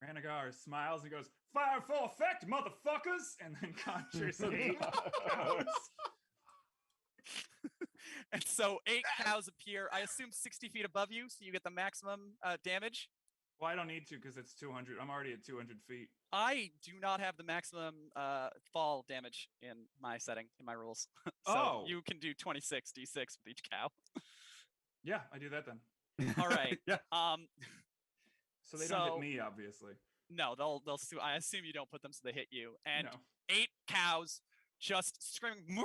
Ranagar smiles and goes, "Fire full effect, motherfuckers!" And then conjures 8 cows. And so 8 cows appear, I assume 60 feet above you, so you get the maximum damage. Well, I don't need to because it's 200. I'm already at 200 feet. I do not have the maximum fall damage in my setting, in my rules. So you can do 26 d6 with each cow. Yeah, I do that then. All right. Yeah. So they don't hit me, obviously. No, they'll I assume you don't put them so they hit you. And No. 8 cows just screaming moo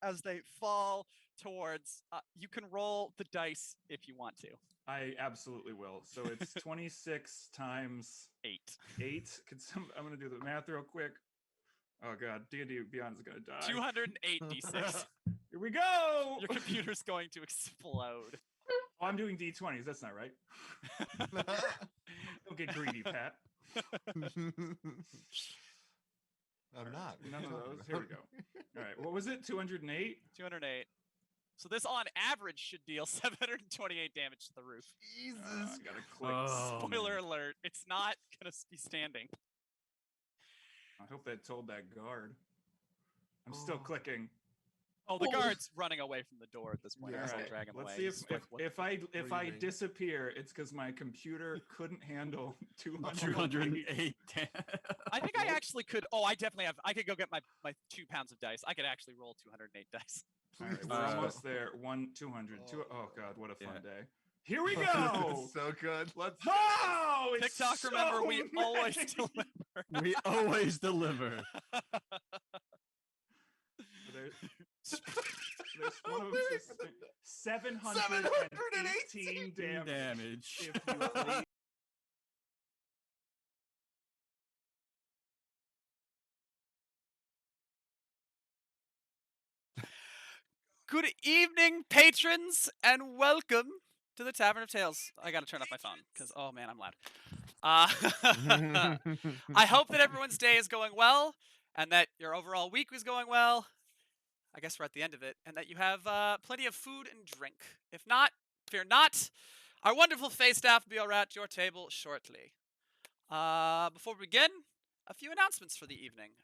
as they fall towards. You can roll the dice if you want to. I absolutely will. So it's 26 times 8. 8. I'm gonna do the math real quick. Oh god, D&D Beyond is gonna die. 208 d6. Here we go. Your computer's going to explode. Oh, I'm doing D20s. That's not right. Don't get greedy, Pat. I'm not. None of those. Here we go. All right. What was it? 208? 208. So this, on average, should deal 728 damage to the roof. Jesus. I gotta click. Spoiler alert. It's not going to be standing. I hope that told that guard. I'm still clicking. Oh, the guard's running away from the door at this point. Yeah, Right. Drag him Let's away. see if I disappear, it's because my computer couldn't handle 208. I think I actually could. Oh, I definitely have. I could go get my 2 pounds of dice. I could actually roll 208 dice. All right, we're almost there. 200. Oh god, what a fun day. Here we go. So good. Let's. Oh, it's TikTok, so remember, we always nice. deliver. We always deliver. There's one of them says 718 damage. If you please. Good evening, patrons, and welcome to the Tavern of Tales. I gotta turn off my phone because, oh man, I'm loud. I hope that everyone's day is going well, and that your overall week is going well. I guess we're at the end of it, and that you have plenty of food and drink. If not, fear not. Our wonderful Face staff will be at your table shortly. Before we begin, a few announcements for the evening.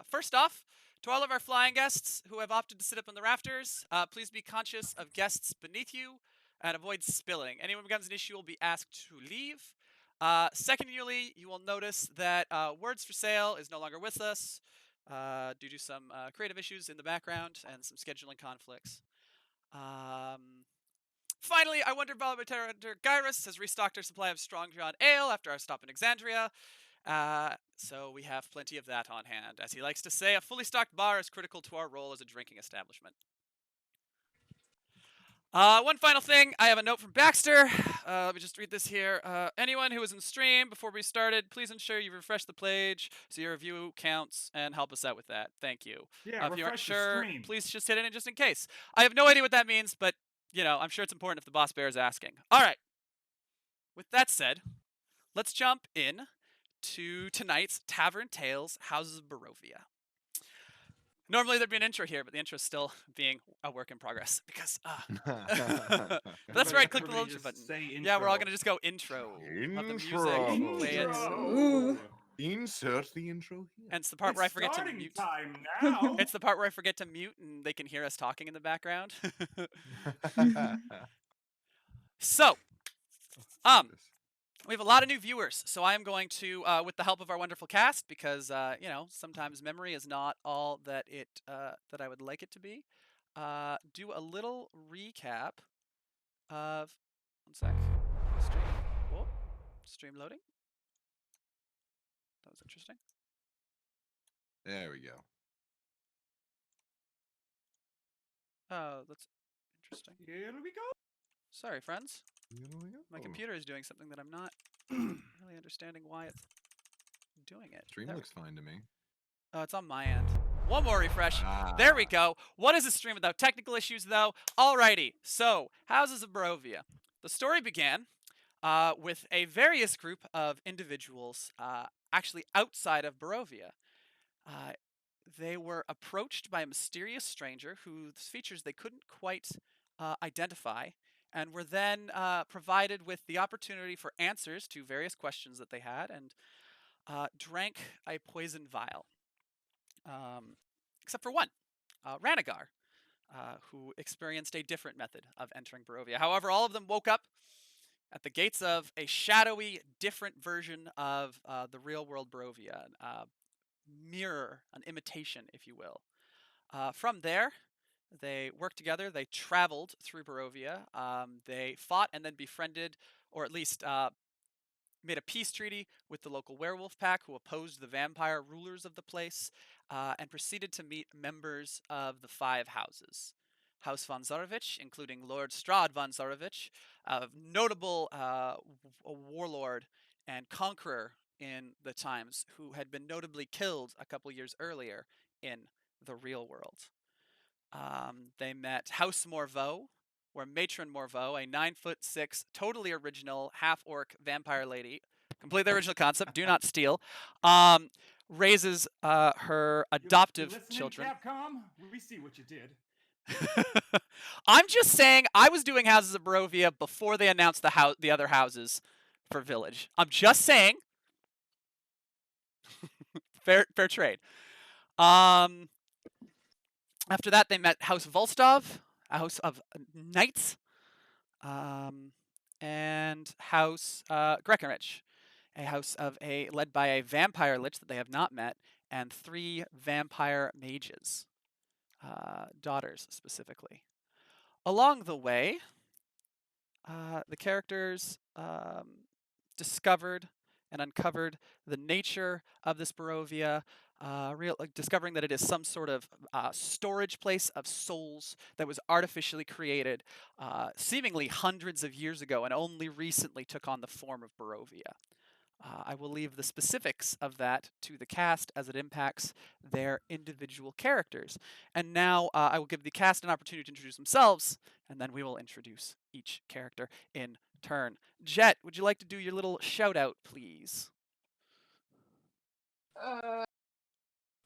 First off, to all of our flying guests who have opted to sit up on the rafters, please be conscious of guests beneath you and avoid spilling. Anyone who becomes an issue will be asked to leave. Secondly, you will notice that Words for Sale is no longer with us due to some creative issues in the background and some scheduling conflicts. Finally, our wonder Barovia Gyrus has restocked our supply of Strong John Ale after our stop in Exandria. So we have plenty of that on hand. As he likes to say, a fully stocked bar is critical to our role as a drinking establishment. One final thing, I have a note from Baxter. Let me just read this here. Anyone who was in stream before we started, please ensure you refresh the page so your review counts and help us out with that. Thank you. Yeah, if you aren't refresh the sure, stream. please just hit it in just in case. I have no idea what that means, but, you know, I'm sure it's important if the boss bear is asking. All right. With that said, let's jump in to tonight's Tavern Tales, Houses of Barovia. Normally there'd be an intro here, but the intro is still being a work in progress because but that's right, click the little intro button. Yeah, we're all gonna just go intro. Of the music. Play it. Intro. Insert the intro here. And it's the part where I forget to Starting mute. time now. It's the part where I forget to mute and they can hear us talking in the background. So, we have a lot of new viewers, so I am going to, with the help of our wonderful cast, because you know, sometimes memory is not all that that I would like it to be. Do a little recap of. One sec. Stream. Whoa. Stream loading. That was interesting. There we go. Oh, that's interesting. Here we go. Sorry, friends. Here we go. My computer is doing something that I'm not really understanding why it's doing it. Stream There looks fine to me. Oh, it's on my end. One more refresh. Ah. There we go. What is a stream without technical issues, though? Alrighty. So, Houses of Barovia. The story began with a various group of individuals actually outside of Barovia. They were approached by a mysterious stranger whose features they couldn't quite identify, and were then provided with the opportunity for answers to various questions that they had, and drank a poison vial. Except for one, Ranagar, who experienced a different method of entering Barovia. However, all of them woke up at the gates of a shadowy, different version of the real world Barovia, mirror, an imitation, if you will. From there, they worked together. They traveled through Barovia. They fought and then befriended, or at least made a peace treaty with the local werewolf pack who opposed the vampire rulers of the place, and proceeded to meet members of the 5 houses. House von Zarovich, including Lord Strahd von Zarovich, a notable warlord and conqueror in the times, who had been notably killed a couple years earlier in the real world. They met House Morveau, where Matron Morveau, a 9'6", totally original half-orc vampire lady, completely original concept, do not steal, raises her adoptive children. Capcom, we see what you did. I'm just saying, I was doing Houses of Barovia before they announced the other houses for Village. I'm just saying. fair trade. After that, they met House Volstov, a house of knights, and House Grekenrich, a house led by a vampire lich that they have not met, and 3 vampire mages, daughters specifically. Along the way, the characters discovered and uncovered the nature of this Barovia, discovering that it is some sort of storage place of souls that was artificially created seemingly hundreds of years ago and only recently took on the form of Barovia. I will leave the specifics of that to the cast as it impacts their individual characters. And now I will give the cast an opportunity to introduce themselves, and then we will introduce each character in turn. Jet, would you like to do your little shout out, please?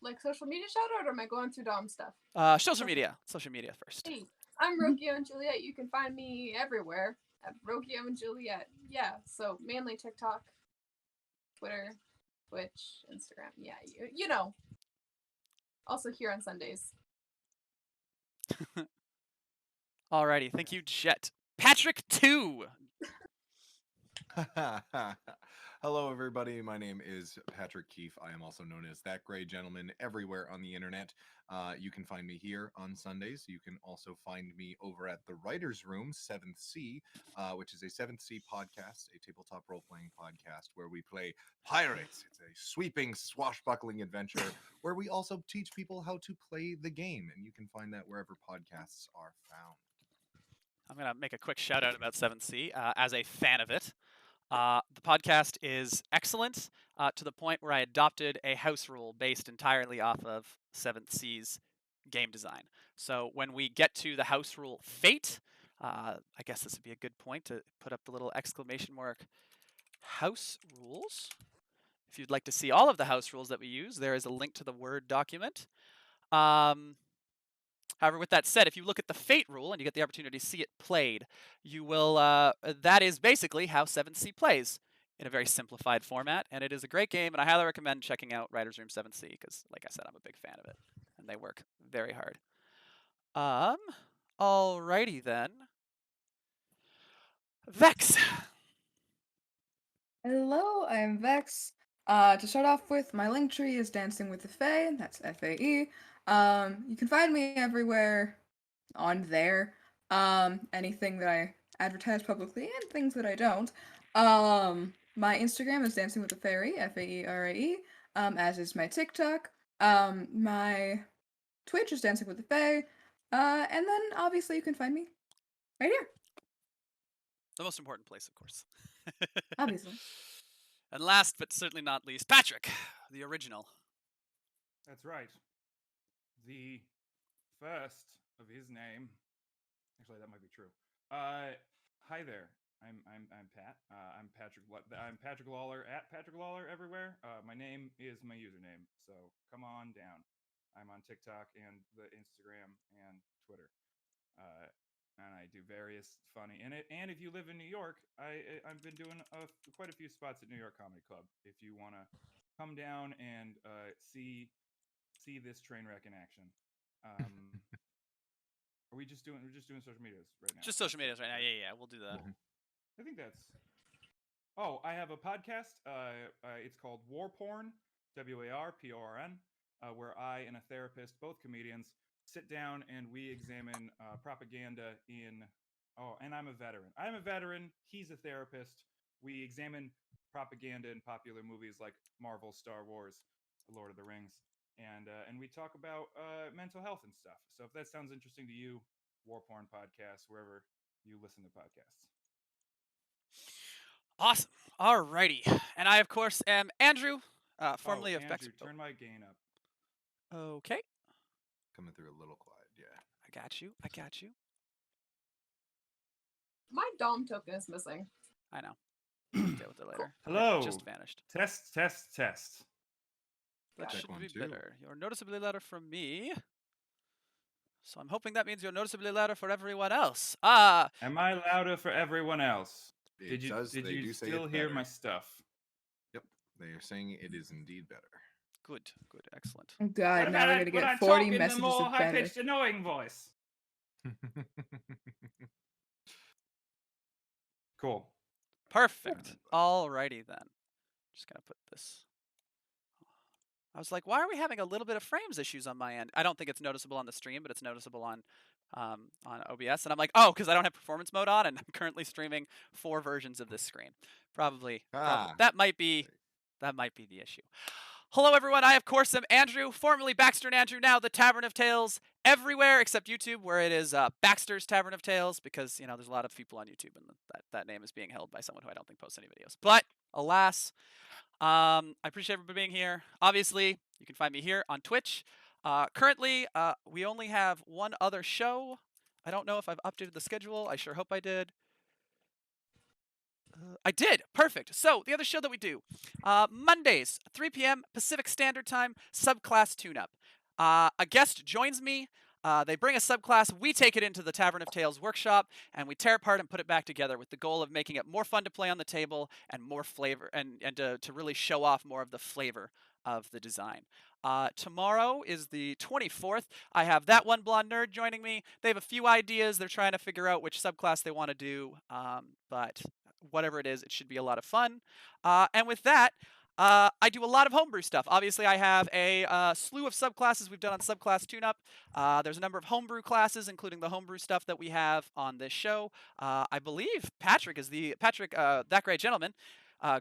Like social media shout out, or am I going through Dom stuff? Social media. Social media first. Hey, I'm Rokio and Juliet. You can find me everywhere at Rokio and Juliet. Yeah, so mainly TikTok, Twitter, Twitch, Instagram. Yeah, you know. Also here on Sundays. Alrighty, thank you, Jet. Patrick 2. Hello, everybody. My name is Patrick Keefe. I am also known as That Gray Gentleman everywhere on the internet. You can find me here on Sundays. You can also find me over at the Writer's Room, 7th Sea, which is a 7th Sea podcast, a tabletop role-playing podcast where we play pirates. It's a sweeping, swashbuckling adventure where we also teach people how to play the game, and you can find that wherever podcasts are found. I'm going to make a quick shout out about 7th Sea as a fan of it. The podcast is excellent to the point where I adopted a house rule based entirely off of 7th Sea's game design. So when we get to the house rule Fate, I guess this would be a good point to put up the little exclamation mark house rules. If you'd like to see all of the house rules that we use, there is a link to the Word document. However, with that said, if you look at the Fate rule and you get the opportunity to see it played, you will. That is basically how 7th Sea plays in a very simplified format, and it is a great game, and I highly recommend checking out Writers Room 7th Sea because, like I said, I'm a big fan of it, and they work very hard. Alrighty then. Vex. Hello, I'm Vex. To start off with, my link tree is Dancing with the Fae, that's Fae. You can find me everywhere on there. Anything that I advertise publicly and things that I don't. My Instagram is Dancing with the Fairy, Faerae, as is my TikTok. My Twitch is Dancing with the Fae. And then obviously you can find me right here. The most important place, of course. Obviously. And last but certainly not least, Patrick, the original. That's right. The first of his name. Actually, that might be true. Hi there. I'm Pat. I'm Patrick. I'm Patrick Lawler at Patrick Lawler everywhere. My name is my username, so come on down. I'm on TikTok and the Instagram and Twitter. and I do various funny in it. And if you live in New York, I've been doing quite a few spots at New York Comedy Club. If you want to come down and see this train wreck in action. We're just doing social medias right now. Just social medias right now. Yeah, we'll do that. Cool. I think that's. Oh, I have a podcast. It's called War Porn, WARPORN, where I and a therapist, both comedians, sit down and we examine propaganda in. Oh, and I'm a veteran. I'm a veteran. He's a therapist. We examine propaganda in popular movies like Marvel, Star Wars, Lord of the Rings, and we talk about mental health and stuff. So if that sounds interesting to you, War Porn Podcast, wherever you listen to podcasts. Awesome. Alrighty. And I, of course, am Andrew, formerly of Andrew, Baxter. turn my gain up. Okay. Coming through a little quiet, yeah. I got you. My Dom token is missing. I know. Deal with it later. Hello. It just vanished. Test. That Check should one, be two. better. You're noticeably louder from me. So I'm hoping that means you're noticeably louder for everyone else. Am I louder for everyone else? It Did does, you they do say still it's hear better. my stuff? Yep, they are saying it is indeed better. Good. Excellent. Oh God, now we're gonna get 40 messages the more of better. high-pitched, annoying voice. Cool. Perfect. Alrighty then. Just gonna put this. I was like, why are we having a little bit of frames issues on my end? I don't think it's noticeable on the stream, but it's noticeable on OBS. And I'm like, oh, because I don't have performance mode on, and I'm currently streaming 4 versions of this screen. Probably that might be the issue. Hello, everyone. I, of course, am Andrew, formerly Baxter and Andrew, now the Tavern of Tales, everywhere except YouTube, where it is Baxter's Tavern of Tales, because, you know, there's a lot of people on YouTube, and that name is being held by someone who I don't think posts any videos. But, alas, I appreciate everybody being here. Obviously, you can find me here on Twitch. Currently, we only have one other show. I don't know if I've updated the schedule. I sure hope I did. I did. Perfect. So, the other show that we do, Mondays, 3 p.m. Pacific Standard Time, subclass tune-up. A guest joins me. They bring a subclass. We take it into the Tavern of Tales workshop, and we tear apart and put it back together with the goal of making it more fun to play on the table and more flavor, and to really show off more of the flavor of the design. Tomorrow is the 24th. I have that one blonde nerd joining me. They have a few ideas. They're trying to figure out which subclass they want to do, but whatever it is, it should be a lot of fun. And with that, I do a lot of homebrew stuff. Obviously, I have a slew of subclasses we've done on subclass tune-up. There's a number of homebrew classes, including the homebrew stuff that we have on this show. I believe Patrick, that great gentleman,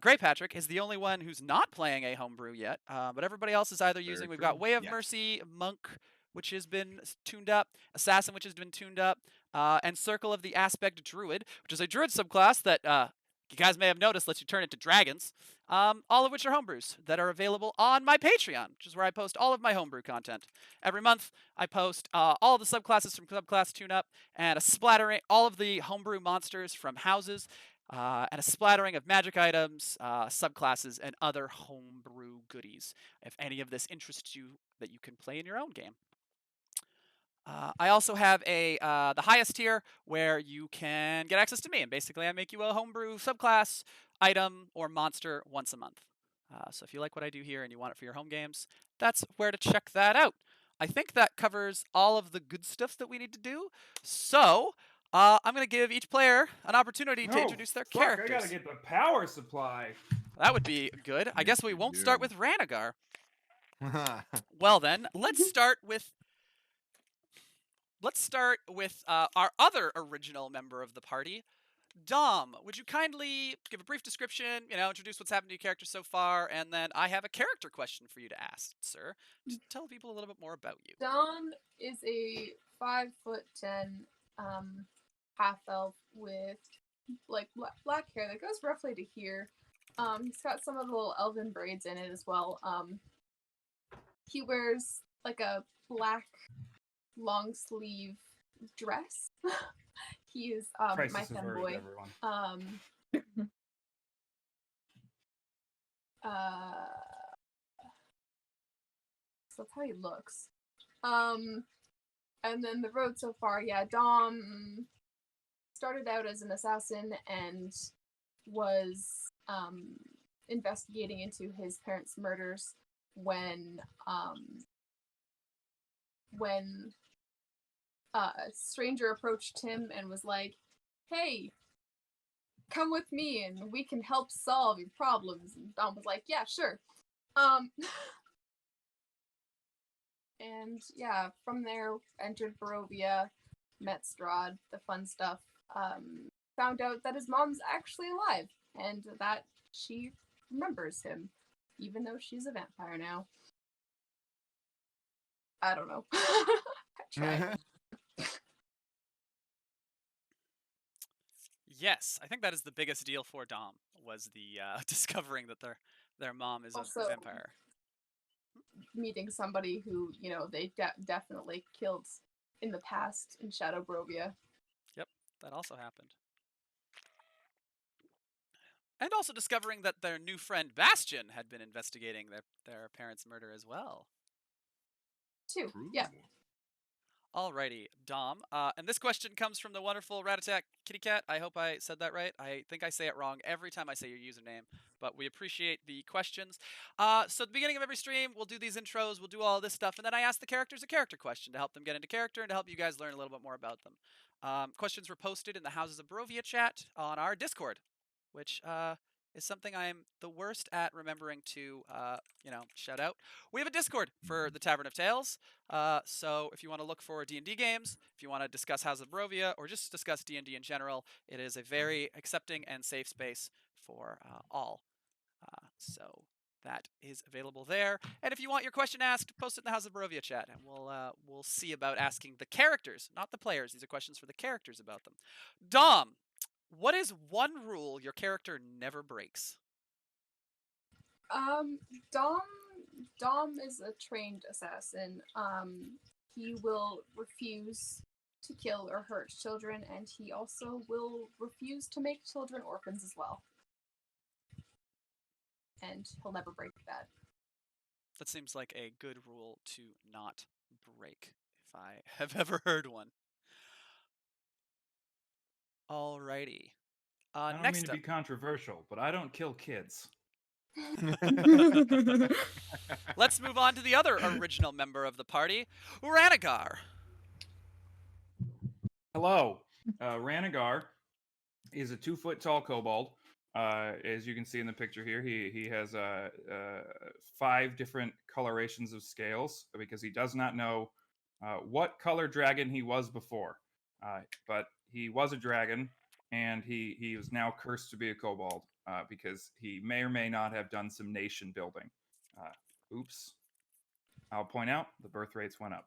Gray Patrick, is the only one who's not playing a homebrew yet. But everybody else is either using. We've got Way of Mercy, Monk, which has been tuned up, Assassin, which has been tuned up, and Circle of the Aspect Druid, which is a druid subclass that you guys may have noticed lets you turn into dragons, all of which are homebrews that are available on my Patreon, which is where I post all of my homebrew content. Every month, I post all of the subclasses from Subclass Tune-Up and all of the homebrew monsters from houses, and a splattering of magic items, subclasses, and other homebrew goodies. If any of this interests you, that you can play in your own game. I also have the highest tier where you can get access to me, and basically I make you a homebrew subclass, item, or monster once a month. So if you like what I do here and you want it for your home games, that's where to check that out. I think that covers all of the good stuff that we need to do. So I'm going to give each player an opportunity to introduce their characters. I gotta get the power supply. That would be good. I guess we won't start with Ranagar. That's Well then, let's start with our other original member of the party, Dom. Would you kindly give a brief description, introduce what's happened to your character so far, and then I have a character question for you to ask, sir. Just tell people a little bit more about you. Dom is a 5'10" half elf with like black hair that goes roughly to here. He's got some of the little elven braids in it as well. He wears like a black long sleeve dress. He is my femboy. So that's how he looks. And then the road so far, yeah, Dom started out as an assassin and was investigating into his parents' murders when a stranger approached him and was like, "Hey, come with me and we can help solve your problems." And Dom was like, "Yeah, sure." And yeah, from there entered Barovia, met Strahd, the fun stuff. Found out that his mom's actually alive and that she remembers him, even though she's a vampire now. I don't know. I tried. Yes, I think that is the biggest deal for Dom, was the discovering that their mom is a Also- vampire. Meeting somebody who, you know, they definitely killed in the past in Shadow Barovia. That also happened. And also discovering that their new friend Bastion had been investigating their parents' murder as well. Too. Yeah. Alrighty, Dom. And this question comes from the wonderful Rat-a-tat Kitty Cat. I hope I said that right. I think I say it wrong every time I say your username, but we appreciate the questions. So at the beginning of every stream, we'll do these intros, we'll do all this stuff, and then I ask the characters a character question to help them get into character and to help you guys learn a little bit more about them. Questions were posted in the Houses of Barovia chat on our Discord, which is something I'm the worst at remembering to, shout out. We have a Discord for the Tavern of Tales. So if you want to look for D&D games, if you want to discuss House of Barovia, or just discuss D&D in general, it is a very accepting and safe space for all. So that is available there. And if you want your question asked, post it in the House of Barovia chat, and we'll see about asking the characters, not the players. These are questions for the characters about them. Dom, what is one rule your character never breaks? Dom is a trained assassin. He will refuse to kill or hurt children, and he also will refuse to make children orphans as well. And he'll never break that. That seems like a good rule to not break, if I have ever heard one. Alrighty. I don't Next mean to up. be controversial, but I don't kill kids. Let's move on to the other original member of the party, Ranagar. Hello. Ranagar is a 2-foot tall kobold. As you can see in the picture here, he has 5 different colorations of scales because he does not know what color dragon he was before. But he was a dragon, and he is now cursed to be a kobold because he may or may not have done some nation building. Oops. I'll point out the birth rates went up.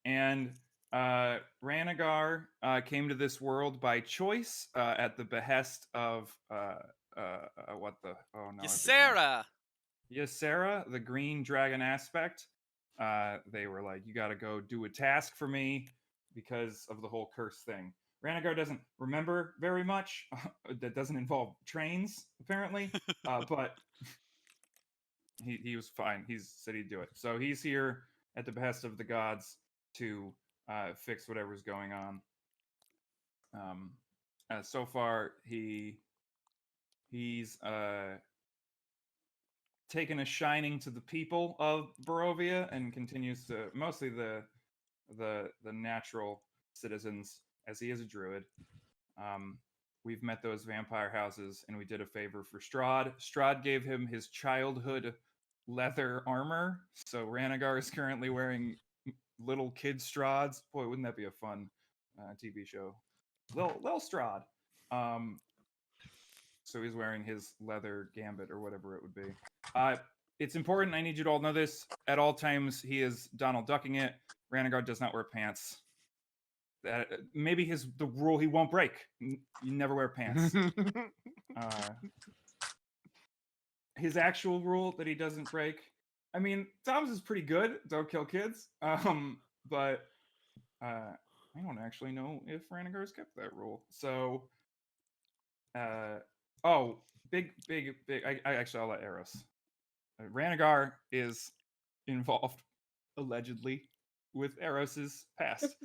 And Ranagar came to this world by choice at the behest of what the Ysera. Ysera, the green dragon aspect. They were like, you got to go do a task for me because of the whole curse thing. Ranagar doesn't remember very much. That doesn't involve trains, apparently. But he was fine. He said he'd do it. So he's here at the behest of the gods to fix whatever's going on. So far, he's taken a shining to the people of Barovia and continues to mostly the natural citizens, as he is a druid. We've met those vampire houses, and we did a favor for Strahd. Strahd gave him his childhood leather armor, so Ranagar is currently wearing little kid Strahds. Boy, wouldn't that be a fun TV show? Lil Strahd. So he's wearing his leather gambit or whatever it would be. It's important. I need you to all know this. At all times, he is Donald Ducking it. Ranagar does not wear pants. That maybe the rule he won't break. You never wear pants. His actual rule that he doesn't break. I mean, Tom's is pretty good. Don't kill kids. But I don't actually know if Ranagar's kept that rule. So, big. I'll let Eros. Ranagar is involved, allegedly, with Eros's past.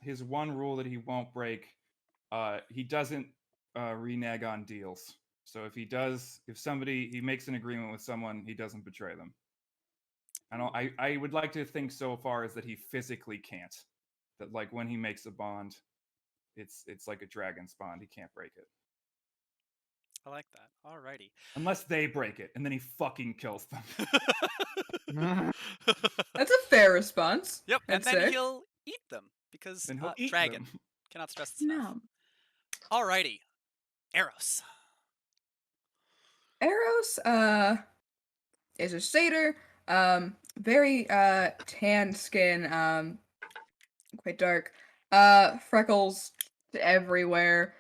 his one rule that he won't break. He doesn't renege on deals. So if he makes an agreement with someone, he doesn't betray them. I would like to think so far as that he physically can't. That like when he makes a bond, it's like a dragon's bond. He can't break it. I like that. Alrighty. Unless they break it, and then he fucking kills them. That's a fair response. Yep, I'd and then say. he'll eat them because Then he'll eat dragon. them. Cannot stress this enough. No. Alrighty. Eros. Eros is a satyr, very tan skin, quite dark, freckles everywhere,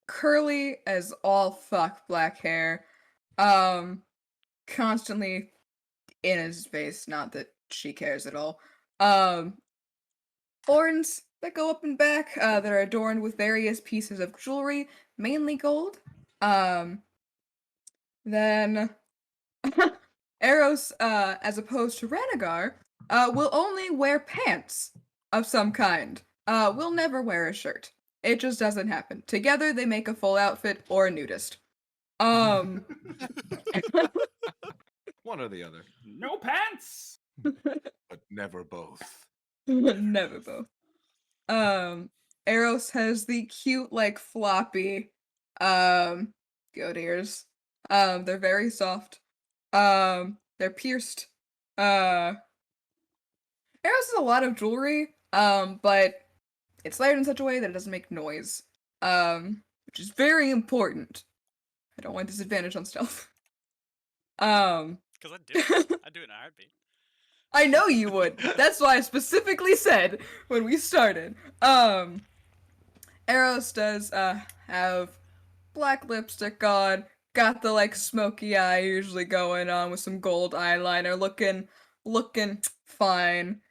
curly as all fuck black hair, constantly in his face, not that she cares at all, horns that go up and back, that are adorned with various pieces of jewelry, mainly gold, then Eros, as opposed to Rhaegar, will only wear pants of some kind. Will never wear a shirt. It just doesn't happen. Together they make a full outfit or a nudist. One or the other, No pants. but never both. Never both. Eros has the cute, like, floppy, goat ears. They're very soft. They're pierced. Eros has a lot of jewelry, but it's layered in such a way that it doesn't make noise, which is very important. I don't want disadvantage on stealth. Because I'd do it. I'd do it in a heartbeat. I know you would. That's why I specifically said when we started. Eros does have black lipstick on, got the like smoky eye usually going on with some gold eyeliner, looking fine.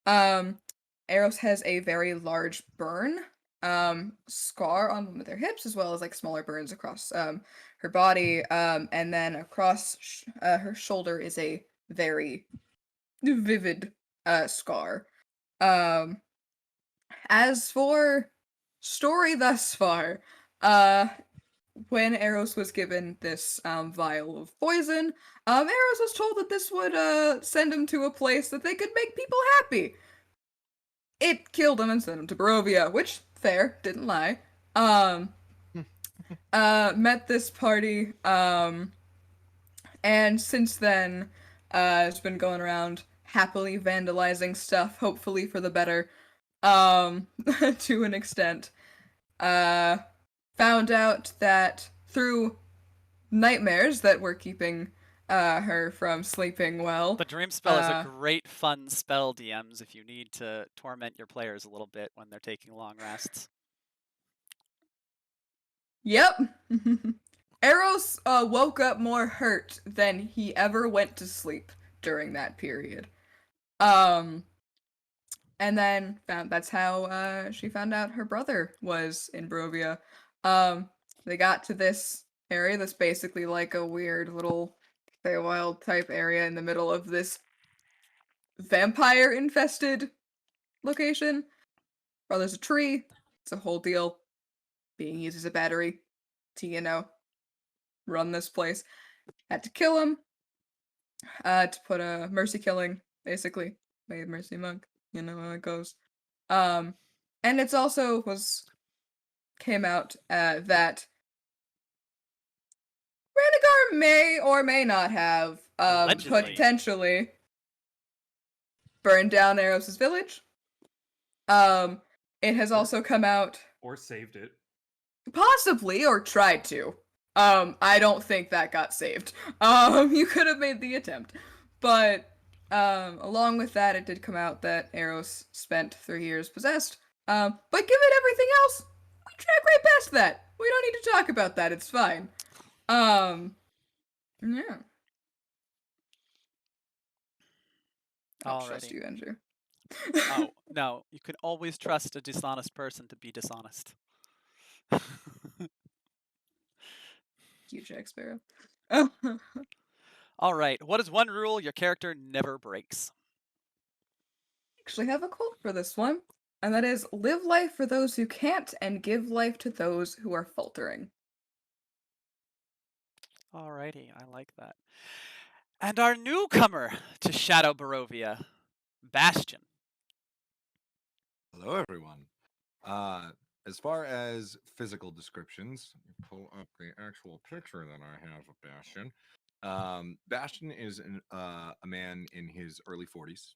Eros has a very large burn, scar on one of their hips, as well as like smaller burns across her body, and then across her shoulder is a very vivid scar. As for story thus far, when Eros was given this vial of poison, Eros was told that this would send him to a place that they could make people happy. It killed him and sent him to Barovia, which, fair, didn't lie. Met this party, and since then, has been going around happily vandalizing stuff, hopefully for the better, to an extent. Found out that through nightmares that were keeping her from sleeping well. The dream spell is a great fun spell, DMs, if you need to torment your players a little bit when they're taking long rests. Yep. Eros woke up more hurt than he ever went to sleep during that period. And then that's how she found out her brother was in Barovia. They got to this area that's basically like a weird little Feywild type area in the middle of this vampire infested location. Well, there's a tree. It's a whole deal. Being used as a battery to, run this place. Had to kill him. To put a mercy killing, basically. Made mercy monk. You know how it goes. And it's also came out that Rhaegar may or may not have Allegedly. potentially burned down Eros' village. It has also come out Or saved it. possibly or tried to. I don't think that got saved. You could have made the attempt, but along with that, it did come out that Eros spent 3 years possessed. But given everything else, we track right past that. We don't need to talk about that. It's fine. Yeah. I trust Alrighty. you, Andrew. Oh, no. You can always trust a dishonest person to be dishonest. You, Jack Sparrow. Alright. What is one rule your character never breaks? Actually have a quote for this one. and that is live life for those who can't and give life to those who are faltering. Alrighty, I like that. And our newcomer to Shadow Barovia, Bastion. Hello, everyone. As far as physical descriptions, let me pull up the actual picture that I have of Bastion. Bastion is a man in his early 40s.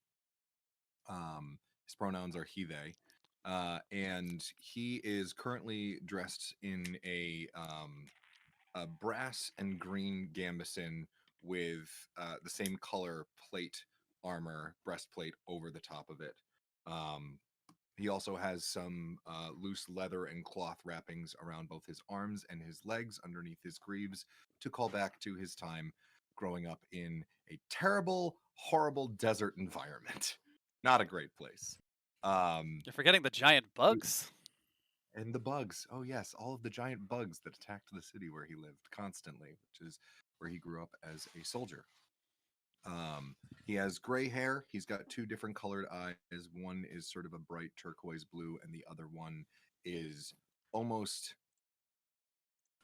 His pronouns are he, they. And he is currently dressed in a brass and green gambeson with the same color plate armor, breastplate over the top of it. He also has some loose leather and cloth wrappings around both his arms and his legs underneath his greaves to call back to his time growing up in a terrible, horrible desert environment. Not a great place. You're forgetting the giant bugs. And the bugs. Oh, yes, all of the giant bugs that attacked the city where he lived constantly, which is where he grew up as a soldier. He has gray hair. He's got two different colored eyes. One is sort of a bright turquoise blue, and the other one is almost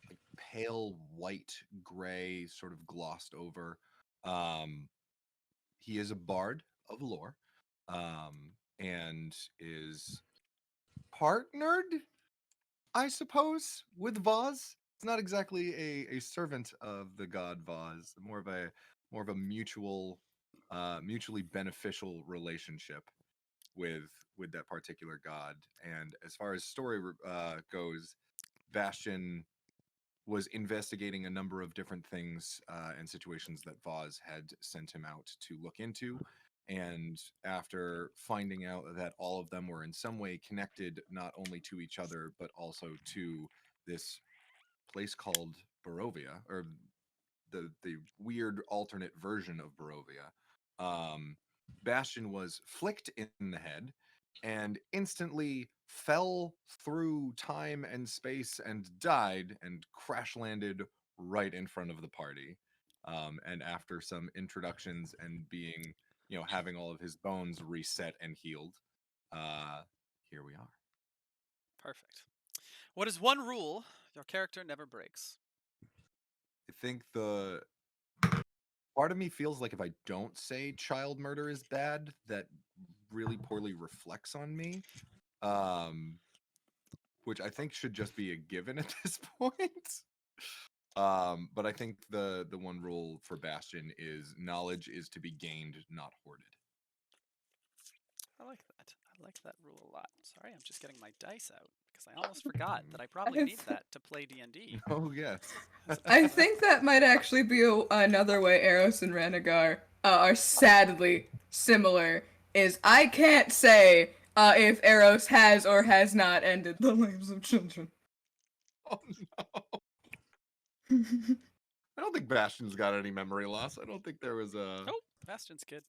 like pale white gray, sort of glossed over. He is a bard of lore, and is partnered, I suppose, with Vaz. It's not exactly a servant of the god Vaz, more of a mutually beneficial relationship with that particular god. And as far as story goes, Bastion was investigating a number of different things and situations that Vaz had sent him out to look into. And after finding out that all of them were in some way connected, not only to each other, but also to this place called Barovia, or the weird alternate version of Barovia, Bastion was flicked in the head and instantly fell through time and space and died and crash landed right in front of the party. And after some introductions and being, having all of his bones reset and healed, here we are. Perfect. What is one rule your character never breaks? I think the part of me feels like if I don't say child murder is bad, that really poorly reflects on me. Which I think should just be a given at this point. But I think the one rule for Bastion is knowledge is to be gained, not hoarded. I like that. I like that rule a lot. Sorry, I'm just getting my dice out because I almost forgot that I probably need that to play D&D. Oh yes. I think that might actually be another way Eros and Renegar are sadly similar. Is I can't say if Eros has or has not ended the lives of children. Oh no. I don't think Bastion's got any memory loss. I don't think there was a. Oh, Bastion's kid.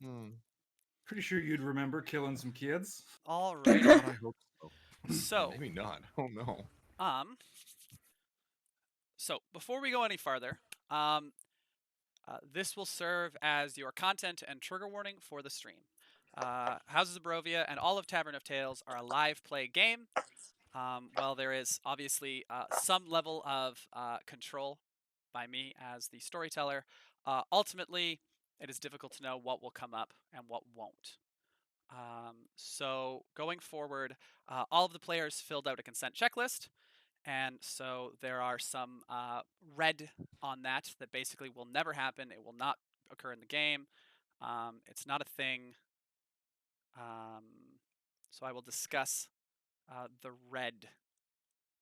Pretty sure you'd remember killing some kids. Alrighty. God, I hope so. So, Maybe not. Oh no. So before we go any farther, this will serve as your content and trigger warning for the stream. Houses of Barovia and all of Tavern of Tales are a live play game. While there is obviously some level of control by me as the storyteller, ultimately it is difficult to know what will come up and what won't. So going forward, all of the players filled out a consent checklist. And so there are some red on that basically will never happen. It will not occur in the game. It's not a thing. So I will discuss the red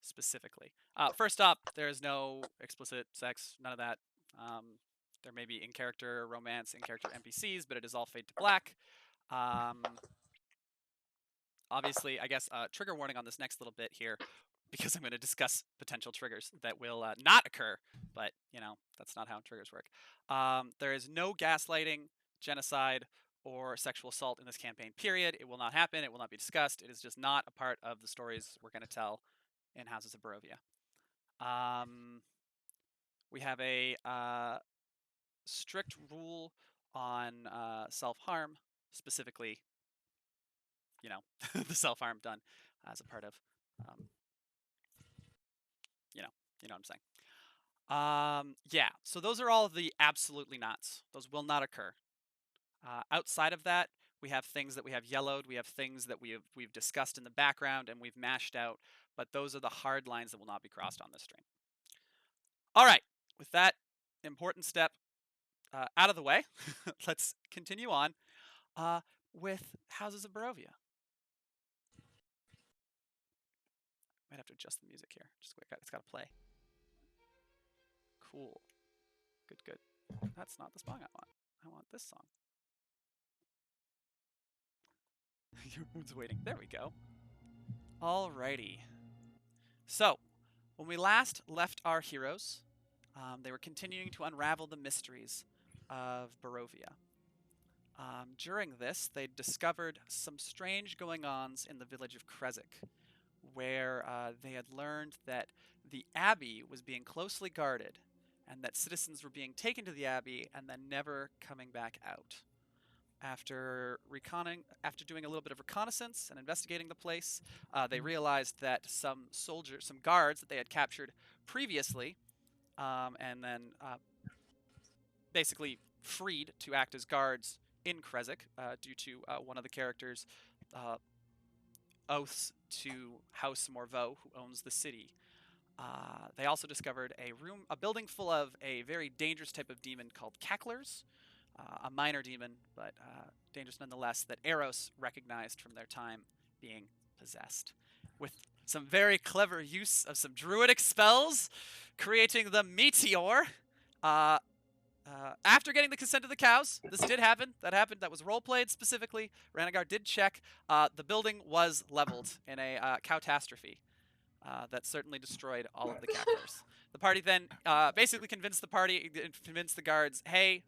specifically. First up, there is no explicit sex, none of that. There may be in-character romance, in-character NPCs, but it is all fade to black. Obviously, I guess trigger warning on this next little bit here, because I'm going to discuss potential triggers that will not occur, but, that's not how triggers work. There is no gaslighting, genocide, or sexual assault in this campaign, period. It will not happen. It will not be discussed. It is just not a part of the stories we're going to tell in Houses of Barovia. We have a strict rule on self-harm, specifically the self harm done as a part of, you know what I'm saying. Yeah. So those are all the absolutely nots. Those will not occur. Outside of that, we have things that we have yellowed. We have things that we've discussed in the background and we've mashed out. But those are the hard lines that will not be crossed on this stream. All right. With that important step out of the way, let's continue on with Houses of Barovia. Might have to adjust the music here. Just quick, it's got to play. Cool. Good. That's not the song I want. I want this song. Your mood's waiting. There we go. Alrighty. So, when we last left our heroes, they were continuing to unravel the mysteries of Barovia. During this, they discovered some strange going-ons in the village of Krezik, where they had learned that the abbey was being closely guarded, and that citizens were being taken to the abbey and then never coming back out. After doing a little bit of reconnaissance and investigating the place, they realized that some guards that they had captured previously, and then basically freed to act as guards in Krezik due to one of the characters' oaths to House Morveau, who owns the city. They also discovered a building full of a very dangerous type of demon called cacklers, a minor demon, but dangerous nonetheless, that Eros recognized from their time being possessed. With some very clever use of some druidic spells, creating the meteor. After getting the consent of the cows, this did happen. That was role-played specifically. Ranagar did check. The building was leveled in a catastrophe that certainly destroyed all of the cacklers. The party then basically convinced the guards, hey,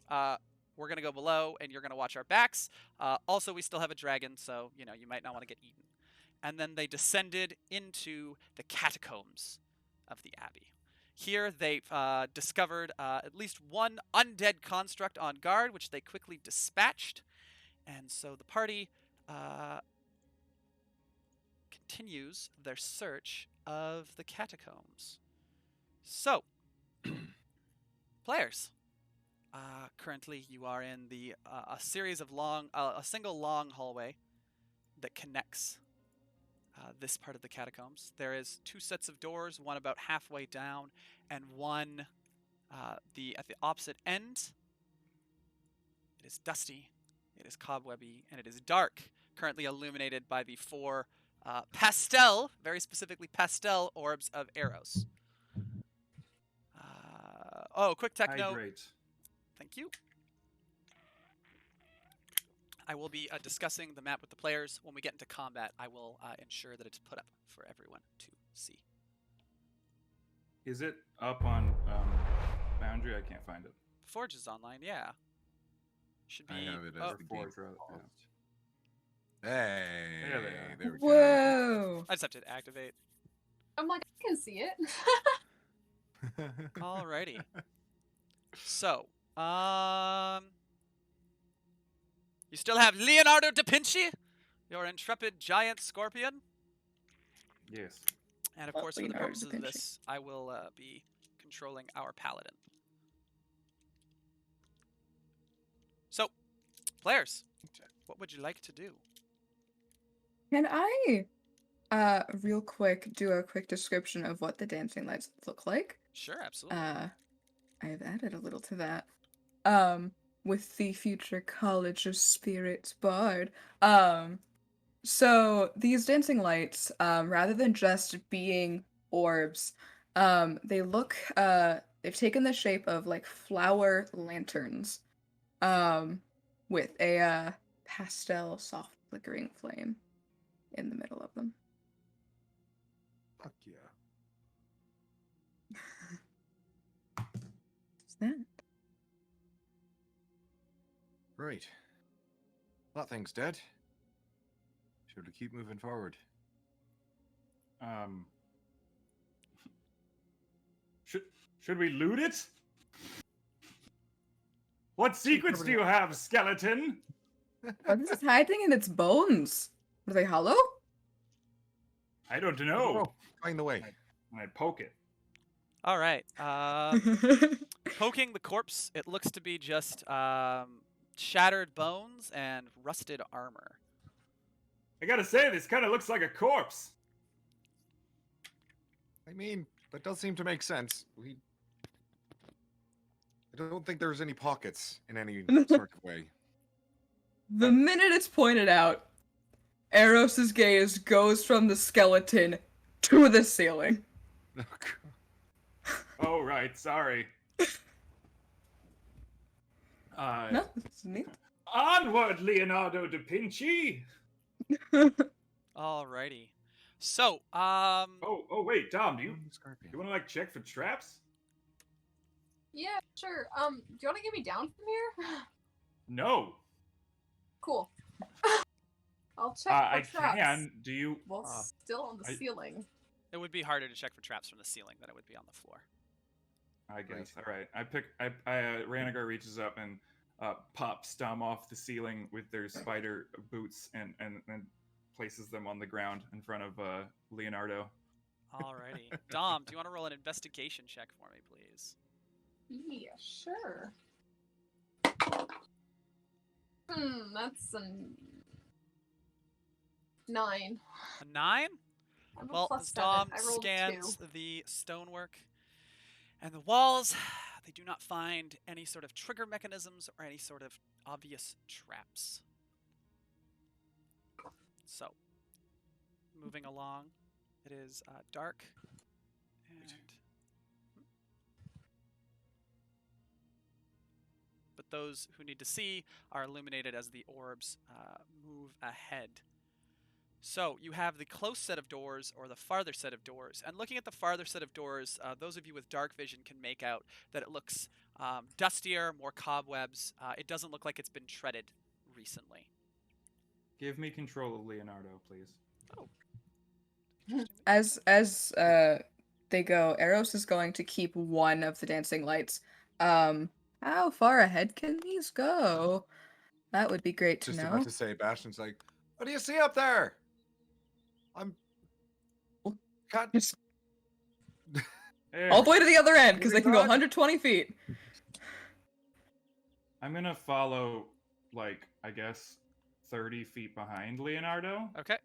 we're going to go below and you're going to watch our backs. Also, we still have a dragon, so you might not want to get eaten. And then they descended into the catacombs of the abbey. Here they discovered at least one undead construct on guard, which they quickly dispatched. And so the party continues their search of the catacombs. So, players, currently you are in a series of a single long hallway that connects this part of the catacombs. There is two sets of doors, one about halfway down, and one at the opposite end. It is dusty, it is cobwebby, and it is dark, currently illuminated by the four very specifically pastel orbs of Eros. Quick tech note. Hydrate. Thank you. I will be discussing the map with the players. When we get into combat, I will ensure that it's put up for everyone to see. Is it up on Boundary? I can't find it. Forge is online, yeah. Should be. I have it as the Forge, game. rather, Hey, There they are. there we go. Whoa! I just have to activate. I'm like, I can see it. Alrighty. So, you still have Leonardo da Vinci, your intrepid giant scorpion. Yes. And of Well, course, for the Leonardo da purposes of Vinci. this, I will be controlling our paladin. So, players, what would you like to do? Can I, real quick, do a quick description of what the dancing lights look like? Sure, absolutely. I have added a little to that. With the future College of Spirits bard. So these dancing lights, rather than just being orbs, they look, they've taken the shape of like flower lanterns, with a pastel soft flickering flame in the middle of them. Fuck yeah. What's that? Right. That thing's dead. Should we keep moving forward? Should we loot it? What secrets do you have, skeleton? Oh, this is hiding in its bones. Are they hollow? I don't Oh, know. find the way. And I poke it. All right. Poking the corpse, it looks to be just shattered bones and rusted armor. I gotta say, this kind of looks like a corpse. I mean, that does seem to make sense. I don't think there's any pockets in any sort of way. The minute it's pointed out, Eros's gaze goes from the skeleton to the ceiling. Oh, right. Sorry. No, it's neat. Onward, Leonardo da Vinci. Alrighty. So, Oh, wait, Dom. Do you Scorpion. want to like check for traps? Yeah, sure. Do you want to get me down from here? No. Cool. I'll check I for traps. can. Do you? Well, it's still on the ceiling. it would be harder to check for traps from the ceiling than it would be on the floor. I guess. All right. Ranagar reaches up and pops Dom off the ceiling with their spider boots and places them on the ground in front of Leonardo. Alrighty. Dom, do you want to roll an investigation check for me, please? Yeah, sure. That's a 9. A 9? I have a Well, plus as 7. Dom I rolled scans 2. the stonework and the walls, they do not find any sort of trigger mechanisms or any sort of obvious traps. So, moving along, it is dark. And... But those who need to see are illuminated as the orbs move ahead. So you have the close set of doors or the farther set of doors. And looking at the farther set of doors, those of you with dark vision can make out that it looks dustier, more cobwebs. It doesn't look like it's been treaded recently. Give me control of Leonardo, please. Oh. As they go, Eros is going to keep one of the dancing lights. How far ahead can these go? That would be great to Just know. about to say, Bastion's like, what do you see up there? Cut. Just There. all the way to the other end, because they can go Everybody. 120 feet. I'm gonna follow, like, I guess, 30 feet behind Leonardo. Okay.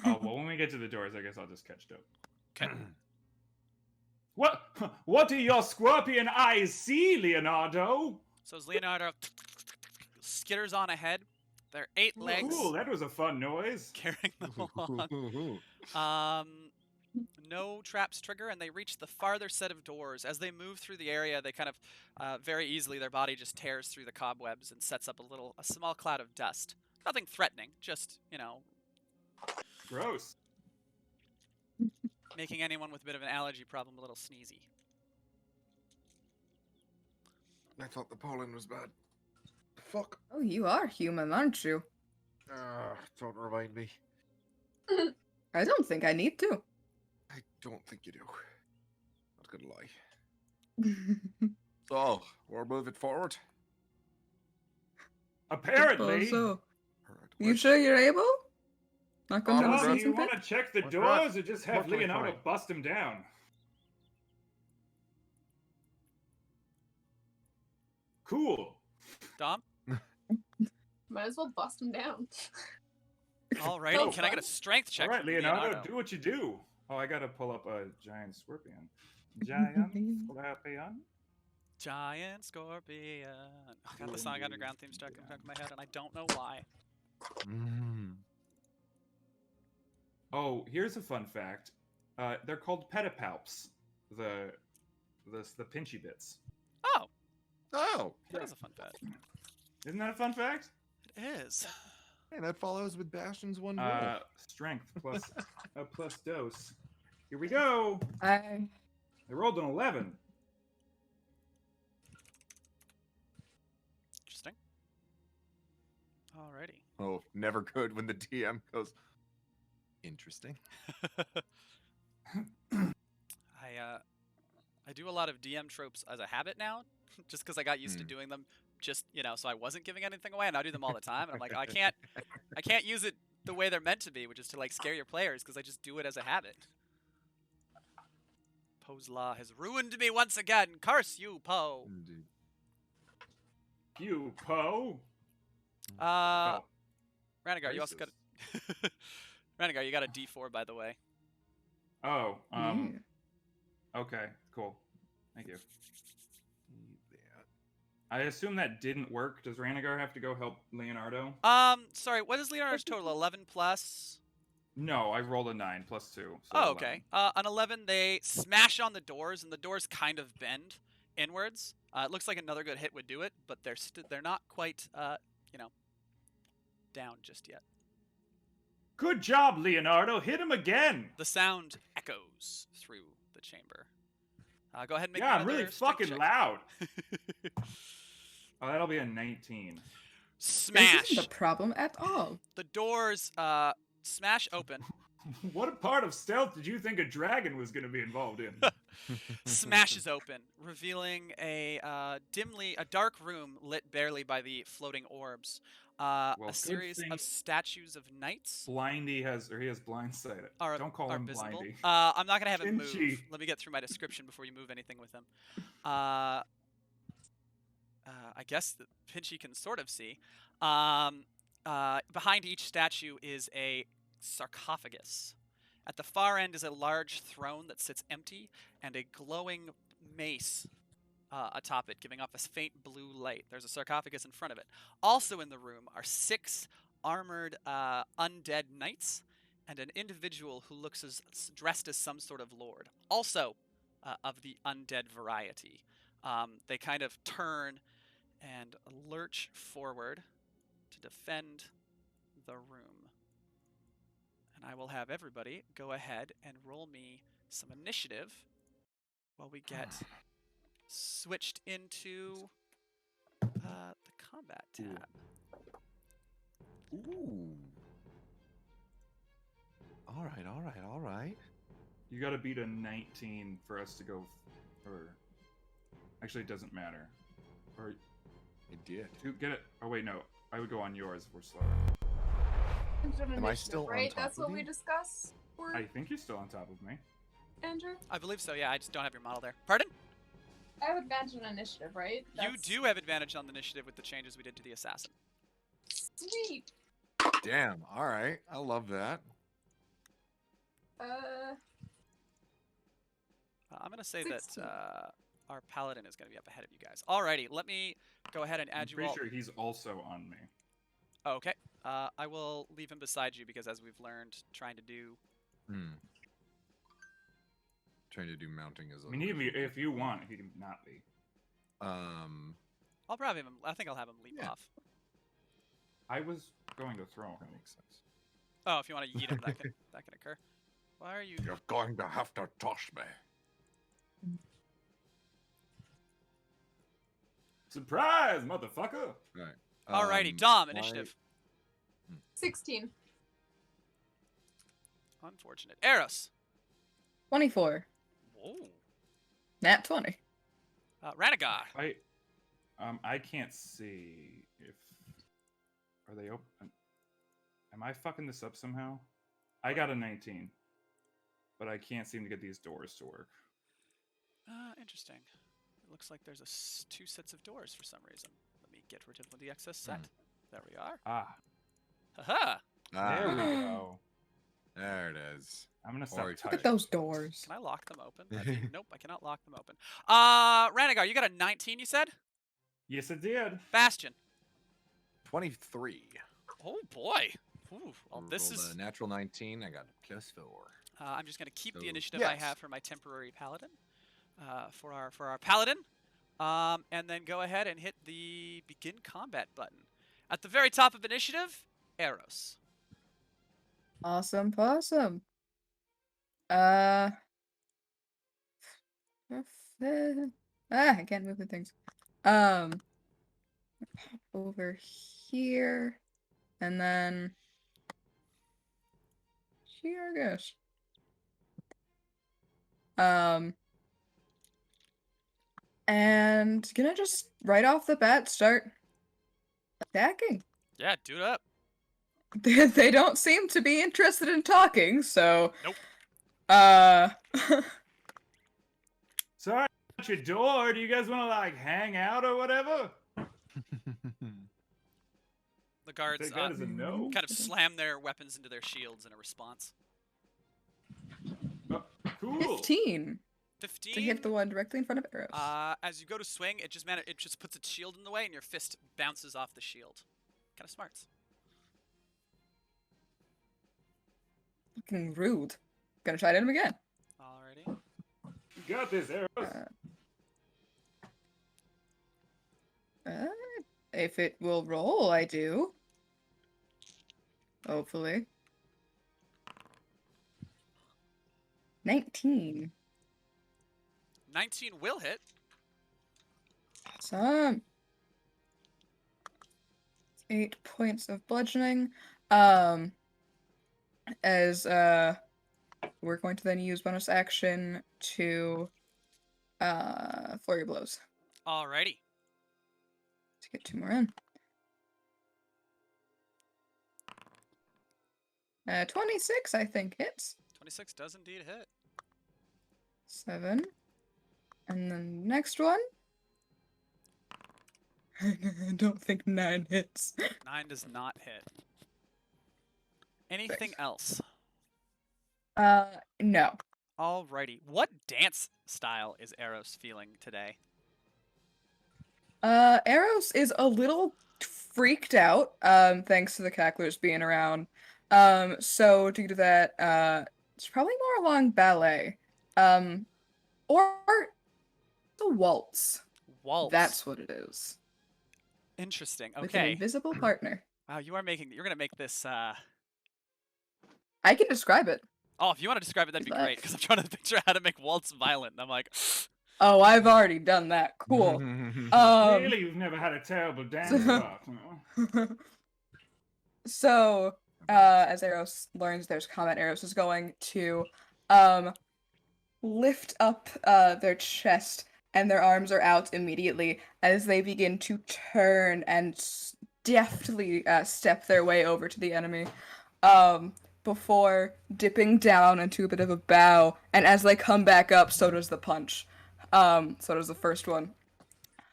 Oh, well, when we get to the doors, I guess I'll just catch dope. Okay. What do your scorpion eyes see, Leonardo? So as Leonardo skitters on ahead, there are 8 legs Ooh, that was a fun noise. carrying them along. No traps trigger, and they reach the farther set of doors. As they move through the area, they kind of very easily, their body just tears through the cobwebs and sets up a small cloud of dust. Nothing threatening, just, Gross. making anyone with a bit of an allergy problem a little sneezy. I thought the pollen was bad. Fuck. Oh, you are human, aren't you? Don't remind me. I don't think I need to. I don't think you do. Not gonna lie. So, we're moving forward. Apparently. So, Alright, you where's- sure you're able? Not going to Oh, the Dom, do you dancing want pit? to check the What's doors that? or just have Perfectly Leonardo fine. bust him down? Cool. Dom? Might as well bust him down. Alrighty, So can I get a fun. strength check All right, from Leonardo, do what you do. Oh, I gotta pull up a giant scorpion. Giant scorpion. Giant Scorpion. I got the Sonic Underground theme stuck in my head, and I don't know why. Mm. Oh, here's a fun fact. They're called pedipalps. The pinchy bits. Oh, Oh, that is a fun fact. Isn't that a fun fact? It is. hey, that follows with Bastion's one roll. Strength plus plus dose. Here we go. I I rolled an 11. Interesting. Alrighty. Oh, never good when the DM goes, interesting. I do a lot of DM tropes as a habit now, just because I got used to doing them. Just so I wasn't giving anything away, and I do them all the time. And I'm like, I can't use it the way they're meant to be, which is to like scare your players, because I just do it as a habit. Poe's law has ruined me once again. Curse you, Poe. Indeed. You, Poe. Ranagar, Felt you also got racist. Ranagar, you got a D4 by the way. Oh, Yeah. okay, cool. Thank you. Need that. I assume that didn't work. Does Ranagar have to go help Leonardo? Sorry, what is Leonardo's total? 11 plus? No, I rolled a 9 plus 2. So Oh, 11. okay. An 11, they smash on the doors, and the doors kind of bend inwards. It looks like another good hit would do it, but they're not quite, down just yet. Good job, Leonardo. Hit him again. The sound echoes through the chamber. Go ahead and make Yeah, I'm another really strength fucking check. loud. Oh, that'll be a 19. This Smash! isn't a problem at all. The doors smash open. What part of stealth did you think a dragon was going to be involved in? Smashes open, revealing a dark room lit barely by the floating orbs. Well, A good series thing of statues of knights. Blindy has blind sight. Don't call are him visible. Blindy. I'm not gonna have him move. Pinchy. Let me get through my description before you move anything with him. I guess that Pinchy can sort of see. Behind each statue is a sarcophagus. At the far end is a large throne that sits empty, and a glowing mace atop it, giving off a faint blue light. There's a sarcophagus in front of it. Also in the room are 6 armored undead knights, and an individual who looks dressed as some sort of lord, also of the undead variety. They kind of turn and lurch forward to defend the room. And I will have everybody go ahead and roll me some initiative while we get switched into the combat tab. Ooh. All right. You got to beat a 19 for us to go. Or actually, it doesn't matter. Or It did. to get it. Oh wait, no. I would go on yours if we're slower. Am I still on right? top That's of what you? we discussed. I think you're still on top of me. Andrew, I believe so, yeah. I just don't have your model there. Pardon? I have advantage on initiative, right? You do have advantage on the initiative with the changes we did to the assassin. Sweet. Damn. All right. I love that. I'm going to say 16. that our paladin is going to be up ahead of you guys. Alrighty, let me go ahead and I'm add you pretty all. sure he's also on me. Oh, okay. I will leave him beside you because, as we've learned, trying to do. Trying to do mounting as I mean, if you want, he can not be. I'll probably have him. I think I'll have him leap Yeah. off. I was going to throw That him. makes sense. Oh, if you want to yeet him, that can occur. Why are you? You're going to have to toss me. Surprise, motherfucker! Right. Alrighty, Dom, initiative. 16. Unfortunate. Eros. 24. Whoa. Nat 20. Ranagar. I can't see if are they open. Am I fucking this up somehow? I got a 19, but I can't seem to get these doors to work. Interesting. It looks like there's 2 sets of doors for some reason. Let me get rid of the excess set. There we are. Haha. There we go. There it is. I'm gonna Or stop you- Look touching. at those doors. Can I lock them open? Nope, I cannot lock them open. Ranagar, you got a 19, you said? Yes, it did. Bastion. 23. Oh boy. Ooh, well, this Rolled is. a natural 19. I got a +4. I'm just gonna keep the So, initiative I yes. have for my temporary paladin, for our paladin, and then go ahead and hit the begin combat button. At the very top of initiative, Eros. Awesome possum. I can't move the things. Over here, and then here, I guess. And gonna just right off the bat start attacking. Yeah, do it up. They don't seem to be interested in talking, so Nope. Sorry at your door. Do you guys want to like hang out or whatever? The guards Take that as a no. kind of slam their weapons into their shields in a response. Oh, cool. 15 15. to hit the one directly in front of Eros. As you go to swing, it just puts its shield in the way, and your fist bounces off the shield. Kind of smarts. Fucking rude. Gonna try to hit him again. Alrighty. You got this, Eros. If it will roll, I do. Hopefully. 19. 19 will hit. Awesome. 8 points of bludgeoning. As we're going to then use bonus action to flurry blows Alrighty. to get 2 more in. 26, I think, hits. 26 does indeed hit. 7. And then next one. I don't think 9 hits. 9 does not hit. Anything Thanks. else? No. Alrighty. What dance style is Eros feeling today? Eros is a little freaked out, thanks to the cacklers being around. So due to that, it's probably more along ballet. Or the waltz. Waltz. That's what it is. Interesting. With an Okay. invisible partner. Wow, you're gonna make this, I can describe it. Oh, if you want to describe it, that'd be Relax. great, because I'm trying to picture how to make waltz violent, and I'm like, Oh, I've already done that. Cool. Clearly, you've never had a terrible dance partner. So, as Eros learns there's combat, Eros is going to lift up their chest, and their arms are out immediately as they begin to turn and deftly step their way over to the enemy, before dipping down into a bit of a bow. And as they come back up, so does the punch. So does the first one.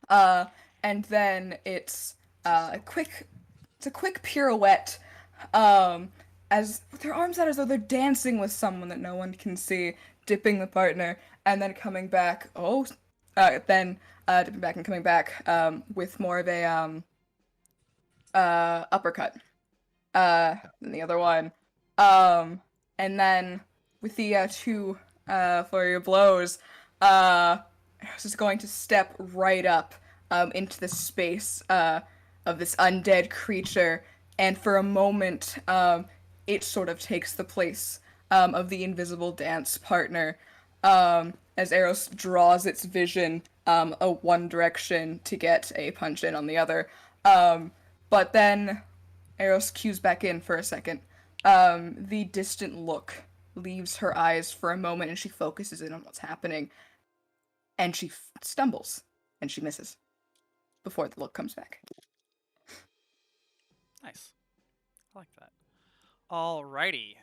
And then it's a quick pirouette, as with their arms out as though they're dancing with someone that no one can see, dipping the partner, and then coming back. Dipping back and coming back with more of a uppercut than the other one. And then with the 2 flurry of blows, I was just going to step right up into the space of this undead creature, and for a moment, it sort of takes the place of the invisible dance partner, as Eros draws its vision one direction to get a punch in on the other. But then Eros cues back in for a second. The distant look leaves her eyes for a moment, and she focuses in on what's happening, and she stumbles, and she misses before the look comes back. nice. I like that. Alrighty.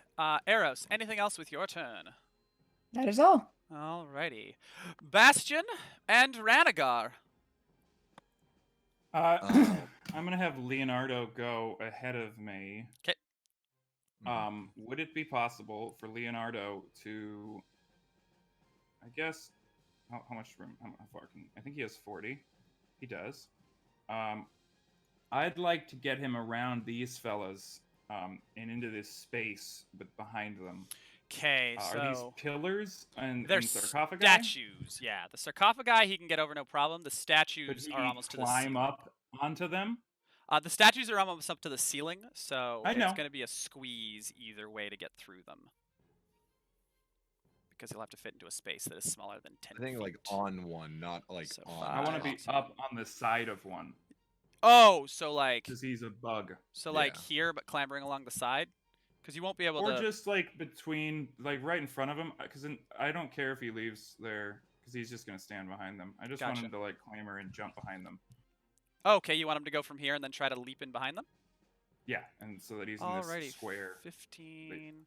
Eros, anything else with your turn? That is all. Alrighty. Bastion and Ranagar. I'm gonna have Leonardo go ahead of me. 'Kay. Would it be possible for Leonardo to, I guess, how much room? How far can? I think he has 40. He does. I'd like to get him around these fellas, and into this space, but behind them. Okay, Are these so pillars and they're sarcophagi? statues. Yeah, the sarcophagi he can get over no problem. The Could statues he are almost to the climb ceiling. up onto them? The statues are almost up to the ceiling, so I it's know. going to be a squeeze either way to get through them. Because you'll have to fit into a space that is smaller than 10 I think like feet. on one, not like So on. I want to be Five. up on the side of one Oh, so like because he's a bug. Yeah. here, but clambering along the side, because you won't be able Or to. just like between, like right in front of him, because I don't care if he leaves there, because he's just gonna stand behind them. I just want Gotcha. him to like clamber and jump behind them. Oh, okay, you want him to go from here and then try to leap in behind them? Yeah, and so that he's in Alrighty. this square. 15.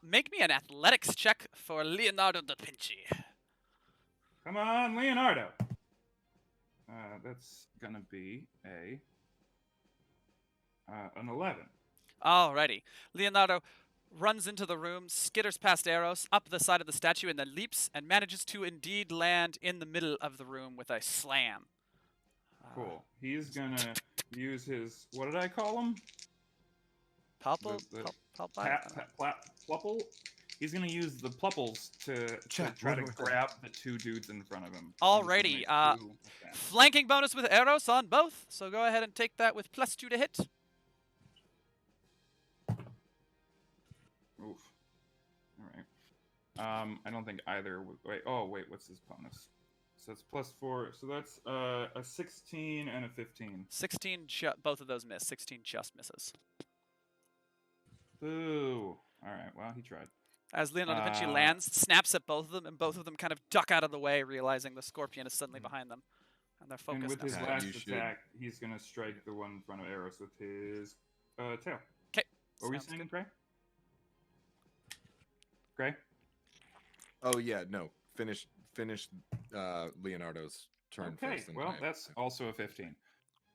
Make me an athletics check for Leonardo da Vinci. Come on, Leonardo. That's gonna be an 11. Alrighty. Leonardo runs into the room, skitters past Eros, up the side of the statue, and then leaps and manages to indeed land in the middle of the room with a slam. Cool. He's gonna use his, what did I call him? Palpal? Plupple? He's gonna use the plupples to Chat, try what to do I- grab the two dudes in front of him. Alrighty, flanking bonus with Eros on both, so go ahead and take that with +2 to hit. Oof. Alright. I don't think either wait, what's his bonus? So it's +4, so that's a 16 and a 15. 16, both of those miss. 16 just misses. Boo. Alright, well, he tried. As Leonardo da Vinci lands, snaps at both of them, and both of them kind of duck out of the way, realizing the scorpion is suddenly behind them. And they're focused And with now. his Pat, last you should- attack, he's gonna strike the one in front of Eros with his tail. 'Kay, What were you sounds saying, good. Gray? Gray? Oh yeah, no. Finish Leonardo's turn Okay, first. and well, I- that's also a 15.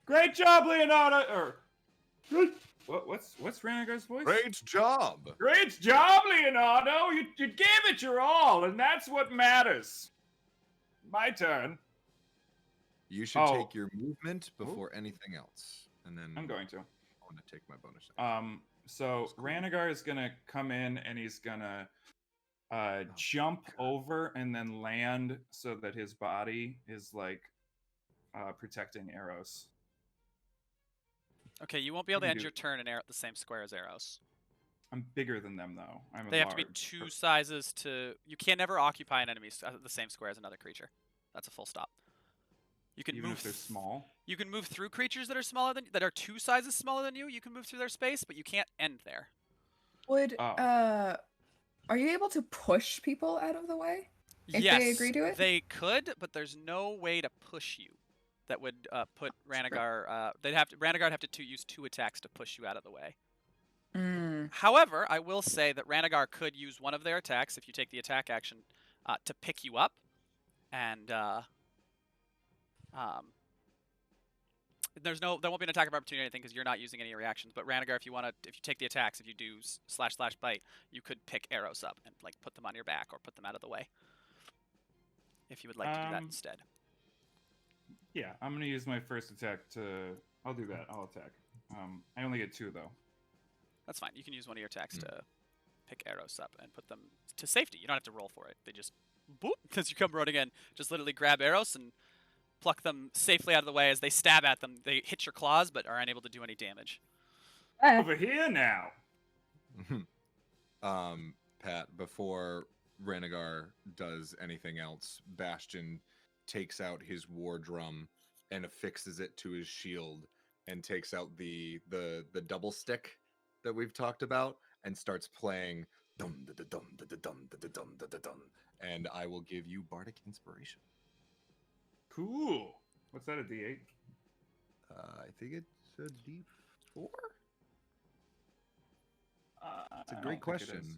Great job, Leonardo! What's Ranagar's voice? Great job. Great job, Leonardo! You gave it your all, and that's what matters. My turn. You should Oh. take your movement before anything else, and then I'm going to. I want to take my bonus. action. So That's cool. Ranagar is gonna come in and he's gonna jump over and then land so that his body is like protecting Eros. Okay, you won't be able to You end do- your turn in the same square as Eros. I'm bigger than them though. I'm They have to be large. 2 sizes to... You can never occupy an enemy the same square as another creature. That's a full stop. You can Even move if they're small. You can move through creatures that are smaller than that are 2 sizes smaller than you. You can move through their space, but you can't end there. Would Oh. are you able to push people out of the way? If yes, they agree to it? they could, but there's no way to push you. That would put Ranagar. Ranagar would have to use 2 attacks to push you out of the way. Mm. However, I will say that Ranagar could use one of their attacks if you take the attack action to pick you up, and there won't be an attack of opportunity or anything because you're not using any reactions. But Ranagar, if you take the attacks, if you do / bite, you could pick Eros up and like put them on your back or put them out of the way. If you would like to do that instead. Yeah, I'm gonna use my first attack to. I'll do that. I'll attack. I only get 2 though. That's fine. You can use one of your attacks to pick Eros up and put them to safety. You don't have to roll for it. They just boop as you come running in. Just literally grab Eros and pluck them safely out of the way. As they stab at them, they hit your claws but are unable to do any damage. Over here now. Pat, before Ranagar does anything else, Bastion takes out his war drum and affixes it to his shield and takes out the double stick that we've talked about and starts playing dum da da dum da da dum da da dum da da dum, and I will give you bardic inspiration. Cool. What's that? A D8? I think it's a D4. It's a I great don't think it question. is.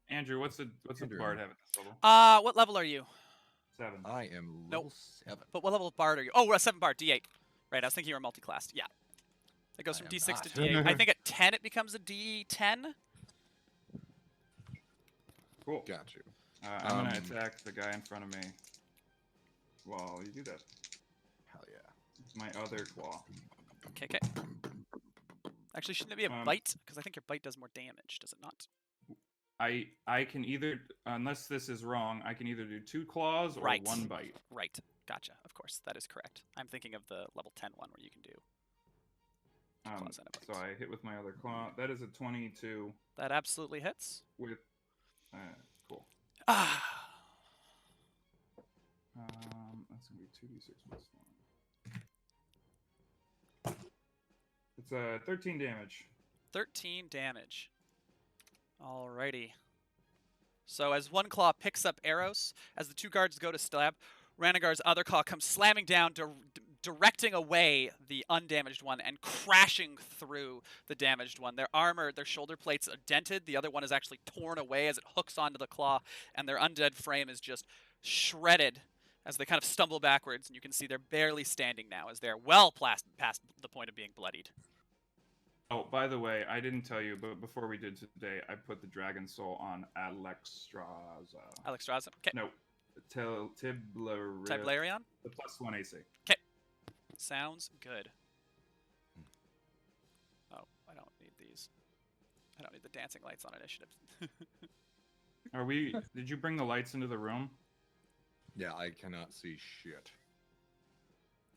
Andrew, what's a Andrew. bard have at this level? What level are you? 7. I am Nope. level 7. But what level of bard are you? Oh, we're a 7 bard, D8. Right, I was thinking you were multi-classed. Yeah. It goes I from am D6 to not. D8. I think at 10 it becomes a D10. Cool. Got you. I'm gonna attack the guy in front of me. While you do that, Hell yeah. it's my other claw. Okay. Actually, shouldn't it be a bite? Because I think your bite does more damage, does it not? I can either, unless this is wrong, I can either do 2 claws or Right. 1 bite. Right. Gotcha. Of course, that is correct. I'm thinking of the level 10 one where you can do claws and a bite. So I hit with my other claw. That is a 22 That absolutely hits. with. Cool. Ah. That's gonna be 2d6 plus 1. It's 13 damage. 13 damage. Alrighty. So as one claw picks up Eros, as the 2 guards go to stab, Ranagar's other claw comes slamming down, directing away the undamaged one and crashing through the damaged one. Their armor, their shoulder plates are dented. The other one is actually torn away as it hooks onto the claw, and their undead frame is just shredded as they kind of stumble backwards, and you can see they're barely standing now as they're well past the point of being bloodied. Oh, by the way, I didn't tell you, but before we did today, I put the Dragon Soul on Alexstrasza. Alexstrasza. Okay. No, Tiblerion. Tiblerion? The +1 AC. Okay. Sounds good. Oh, I don't need these. I don't need the dancing lights on initiative. Are we? Did you bring the lights into the room? Yeah, I cannot see shit.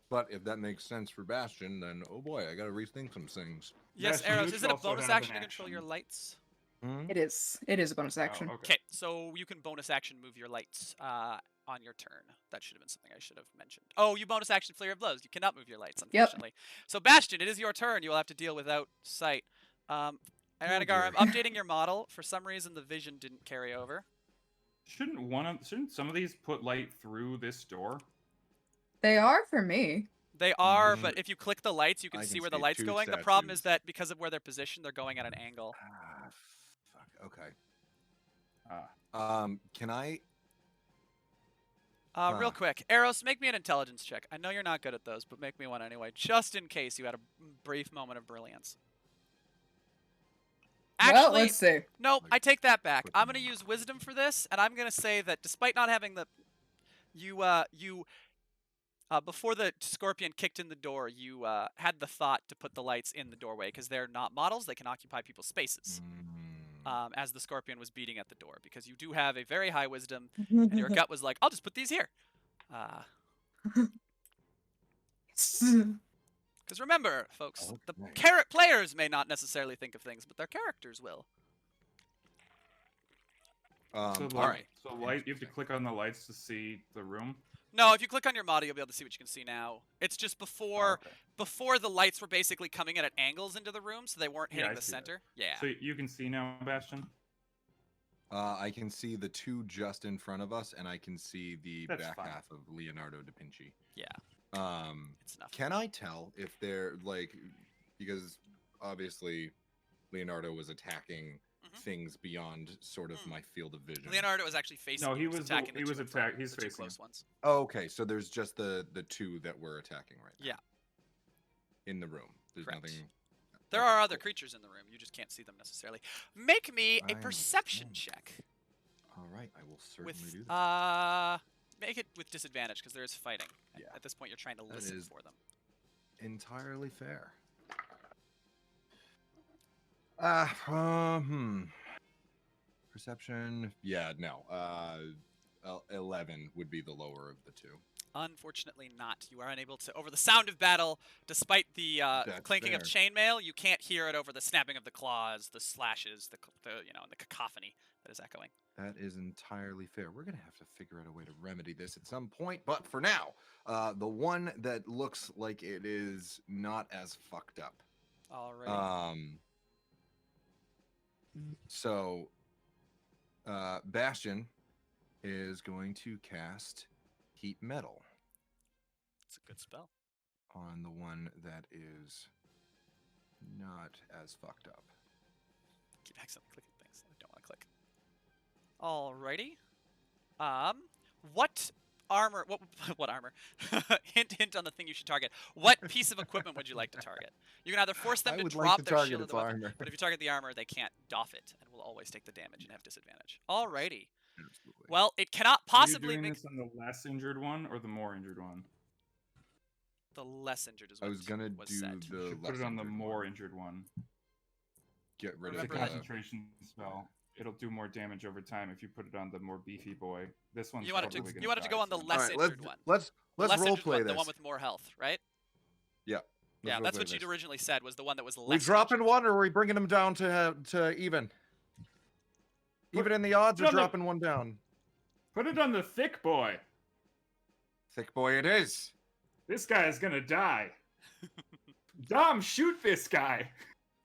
But if that makes sense for Bastion, then oh boy, I gotta rethink some things. Yes, Yes, Arrows, you is it a also bonus have action an to control your action. lights? Hmm? It is. It is a bonus action. Oh, Okay, so you can bonus action move your lights on your turn. That should have been something I should have mentioned. Oh, you bonus action Flurry of Blows. You cannot move your lights, Yep. unfortunately. So Bastion, it is your turn. You will have to deal without sight. Ranagar, I'm updating your model. For some reason, the vision didn't carry over. Shouldn't some of these put light through this door? They are for me. They are, Mhm. but if you click the lights, you can I see can where the see light's 2 going. The problem is statues. that because of where they're positioned, they're going at an angle. Ah, fuck. Okay. Ah, Can I? Real Huh. quick, Eros, make me an intelligence check. I know you're not good at those, but make me one anyway, just in case you had a brief moment of brilliance. Well, Actually, let's see. no, Like, I take that back. quick I'm gonna moment. use wisdom for this, and I'm gonna say that despite not having the, before the scorpion kicked in the door, you had the thought to put the lights in the doorway because they're not models; they can occupy people's spaces. As the scorpion was beating at the door, because you do have a very high wisdom, and your gut was like, "I'll just put these here." Because remember, folks, the Okay. players may not necessarily think of things, but their characters will. so, all right. So light. You have to click on the lights to see the room. No, if you click on your model, you'll be able to see what you can see now. It's just Oh, okay. before the lights were basically coming in at angles into the room, so they weren't Yeah, hitting I the see that. center. Yeah. So you can see now, Bastion. I can see the 2 just in front of us, and I can see the That's back fine. half of Leonardo da Vinci. Yeah. It's enough. Can I tell if they're like, because obviously Leonardo was attacking Mhm. things beyond sort of Mm. my field of vision. Leonardo was actually facing. No, you, he was attacking. he was attack. He's the two facing. close ones. Oh, okay, so there's just the 2 that we're attacking right now. Yeah. In the room. There's Correct. nothing. There Okay, are other cool. creatures in the room. You just can't see them necessarily. Make me I a perception understand. check. All right, I will certainly do With that. make it with disadvantage because there is fighting. Yeah. At this point, you're trying to That listen is- for them. Entirely fair. Perception. Yeah, no. 11 would be the lower of the 2. Unfortunately not. You are unable to, over the sound of battle, despite the That's clanking of fair. chainmail, you can't hear it over the snapping of the claws, the slashes, the the cacophony that is echoing. That is entirely fair. We're gonna have to figure out a way to remedy this at some point, but for now, the one that looks like it is not as fucked up. Alrighty. So, Bastion is going to cast Heat Metal It's a good spell. on the one that is not as fucked up. Keep accidentally clicking things that I don't want to click. Alrighty. What armor? What armor? hint on the thing you should target. What piece of equipment would you like to target? You can either force them I to would drop like to their target shield or its the weapon, armor. but if you target the armor, they can't doff it and will always take the damage and have disadvantage. Alrighty. Absolutely. Well, it cannot possibly Are you doing make this on the less injured one or the more injured one? the less injured is I what was gonna was do said. You the should put less it on the injured more one. injured one. Get rid It's a of Remember that. concentration spell. It'll do more damage over time if you put it on the more beefy boy. This one's You wanted probably to gonna you wanted to die go on the soon. less All right, injured one. let's The let's less role injured play one, this. the one with more health, right? Yeah. Yeah, let's that's roleplay what you'd this. originally said was the one that was less. We dropping injured. one, or are we bringing them down to even? Even in the odds, or Put on the- dropping one down? Put it on the thick boy. Thick boy, it is. This guy is gonna die. Dom, shoot this guy.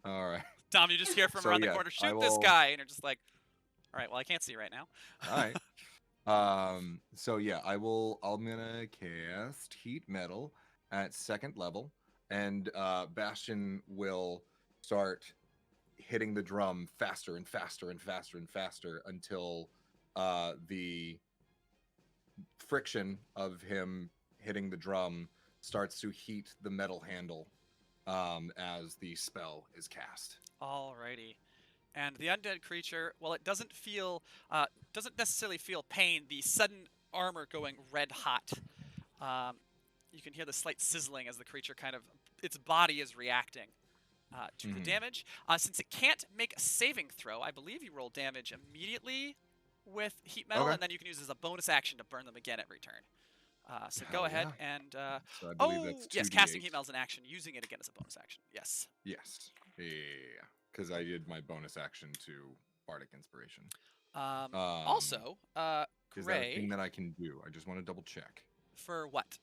All right. Dom, you just hear from So, around the yeah, corner, I shoot this will- guy, and you're just like, all right, well, I can't see right now. All right. So yeah, I'm gonna cast Heat Metal, at second level, and Bastion will start hitting the drum faster and faster and faster and faster until the friction of him hitting the drum starts to heat the metal handle as the spell is cast. Alrighty. And the undead creature, well, it doesn't necessarily feel pain. The sudden armor going red hot. You can hear the slight sizzling as the creature its body is reacting to the damage. Since it can't make a saving throw, I believe you roll damage immediately with heat metal, and then you can use it as a bonus action to burn them again at return. So go ahead and So I believe that's yes, 2d8. casting heat metal is an action, using it again as a bonus action. Yes. Yes. Yeah. Because I did my bonus action to Bardic Inspiration. Also, Is that a thing Gray, that I can do? I just want to double check. for what?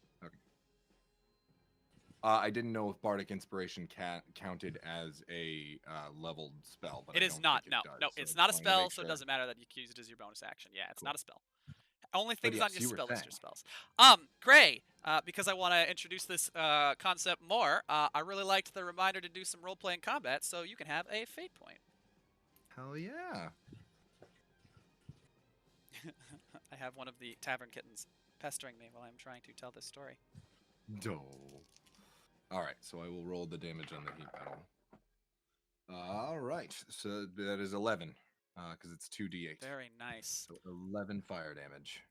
I didn't know if Bardic Inspiration counted as a leveled spell, but It I is don't not. think it No, does, no, so it's I not a just wanted to spell, make so it sure. doesn't matter that you can use it as your bonus action. Yeah, it's Cool. not a spell. Only things yes, on your you were spell list are saying. spells. Gray, because I want to introduce this concept more, I really liked the reminder to do some role-play in combat, so you can have a fate point. Hell yeah. I have one of the tavern kittens pestering me while I'm trying to tell this story. Doh. All right, so I will roll the damage on the heat metal. All right, so that is 11, because it's 2d8. Very nice. So 11 fire damage.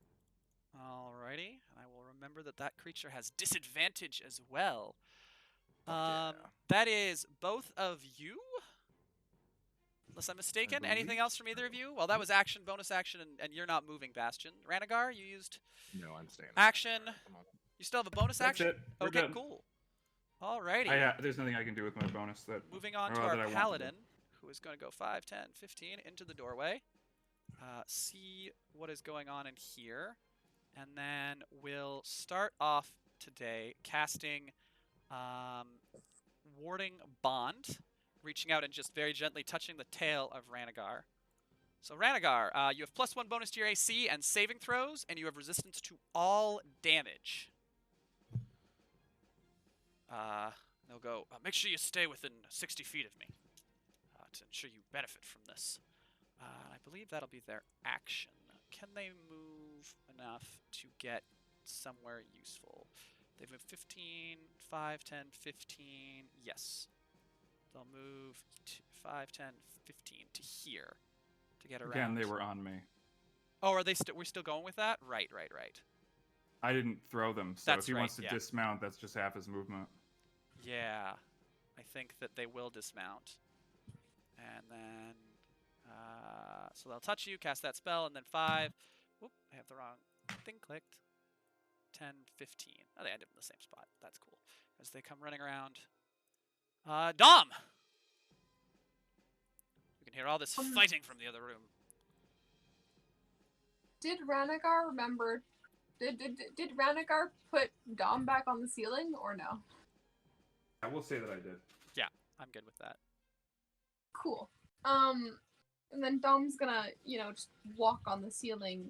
Alrighty, and I will remember that creature has disadvantage as well. Yeah. That is both of you? Unless I'm mistaken. Anything believe else from either of you? Well, that was action, bonus action, and you're not moving, Bastion. Ranagar, you used No, I'm staying. action. Come on. You still have a bonus That's action? it. We're Okay, done. cool. Alrighty. There's nothing I can do with my bonus that. Moving on or to that I our want to do. paladin, who is going to go 5, 10, 15 into the doorway. See what is going on in here. And then we'll start off today casting Warding Bond, reaching out and just very gently touching the tail of Ranagar. So Ranagar, you have +1 bonus to your AC and saving throws, and you have resistance to all damage. They'll go, make sure you stay within 60 feet of me to ensure you benefit from this. I believe that'll be their action. Can they move enough to get somewhere useful? They've moved 15, 5, 10, 15. Yes. They'll move 5, 10, 15 to here to get around. Again, they were on me. Oh, are they we're still going with that? Right. I didn't throw them, so That's if he wants to right, yeah. dismount, that's just half his movement. Yeah. I think that they will dismount. And then so they'll touch you, cast that spell, and then 5. Whoop, I have the wrong thing clicked. 10, 15. Oh, they end up in the same spot. That's cool. As they come running around. Dom! We can hear all this fighting from the other room. Did Ranagar remember? Did Ranagar put Dom back on the ceiling or no? I will say that I did. Yeah, I'm good with that. Cool. And then Dom's gonna, just walk on the ceiling,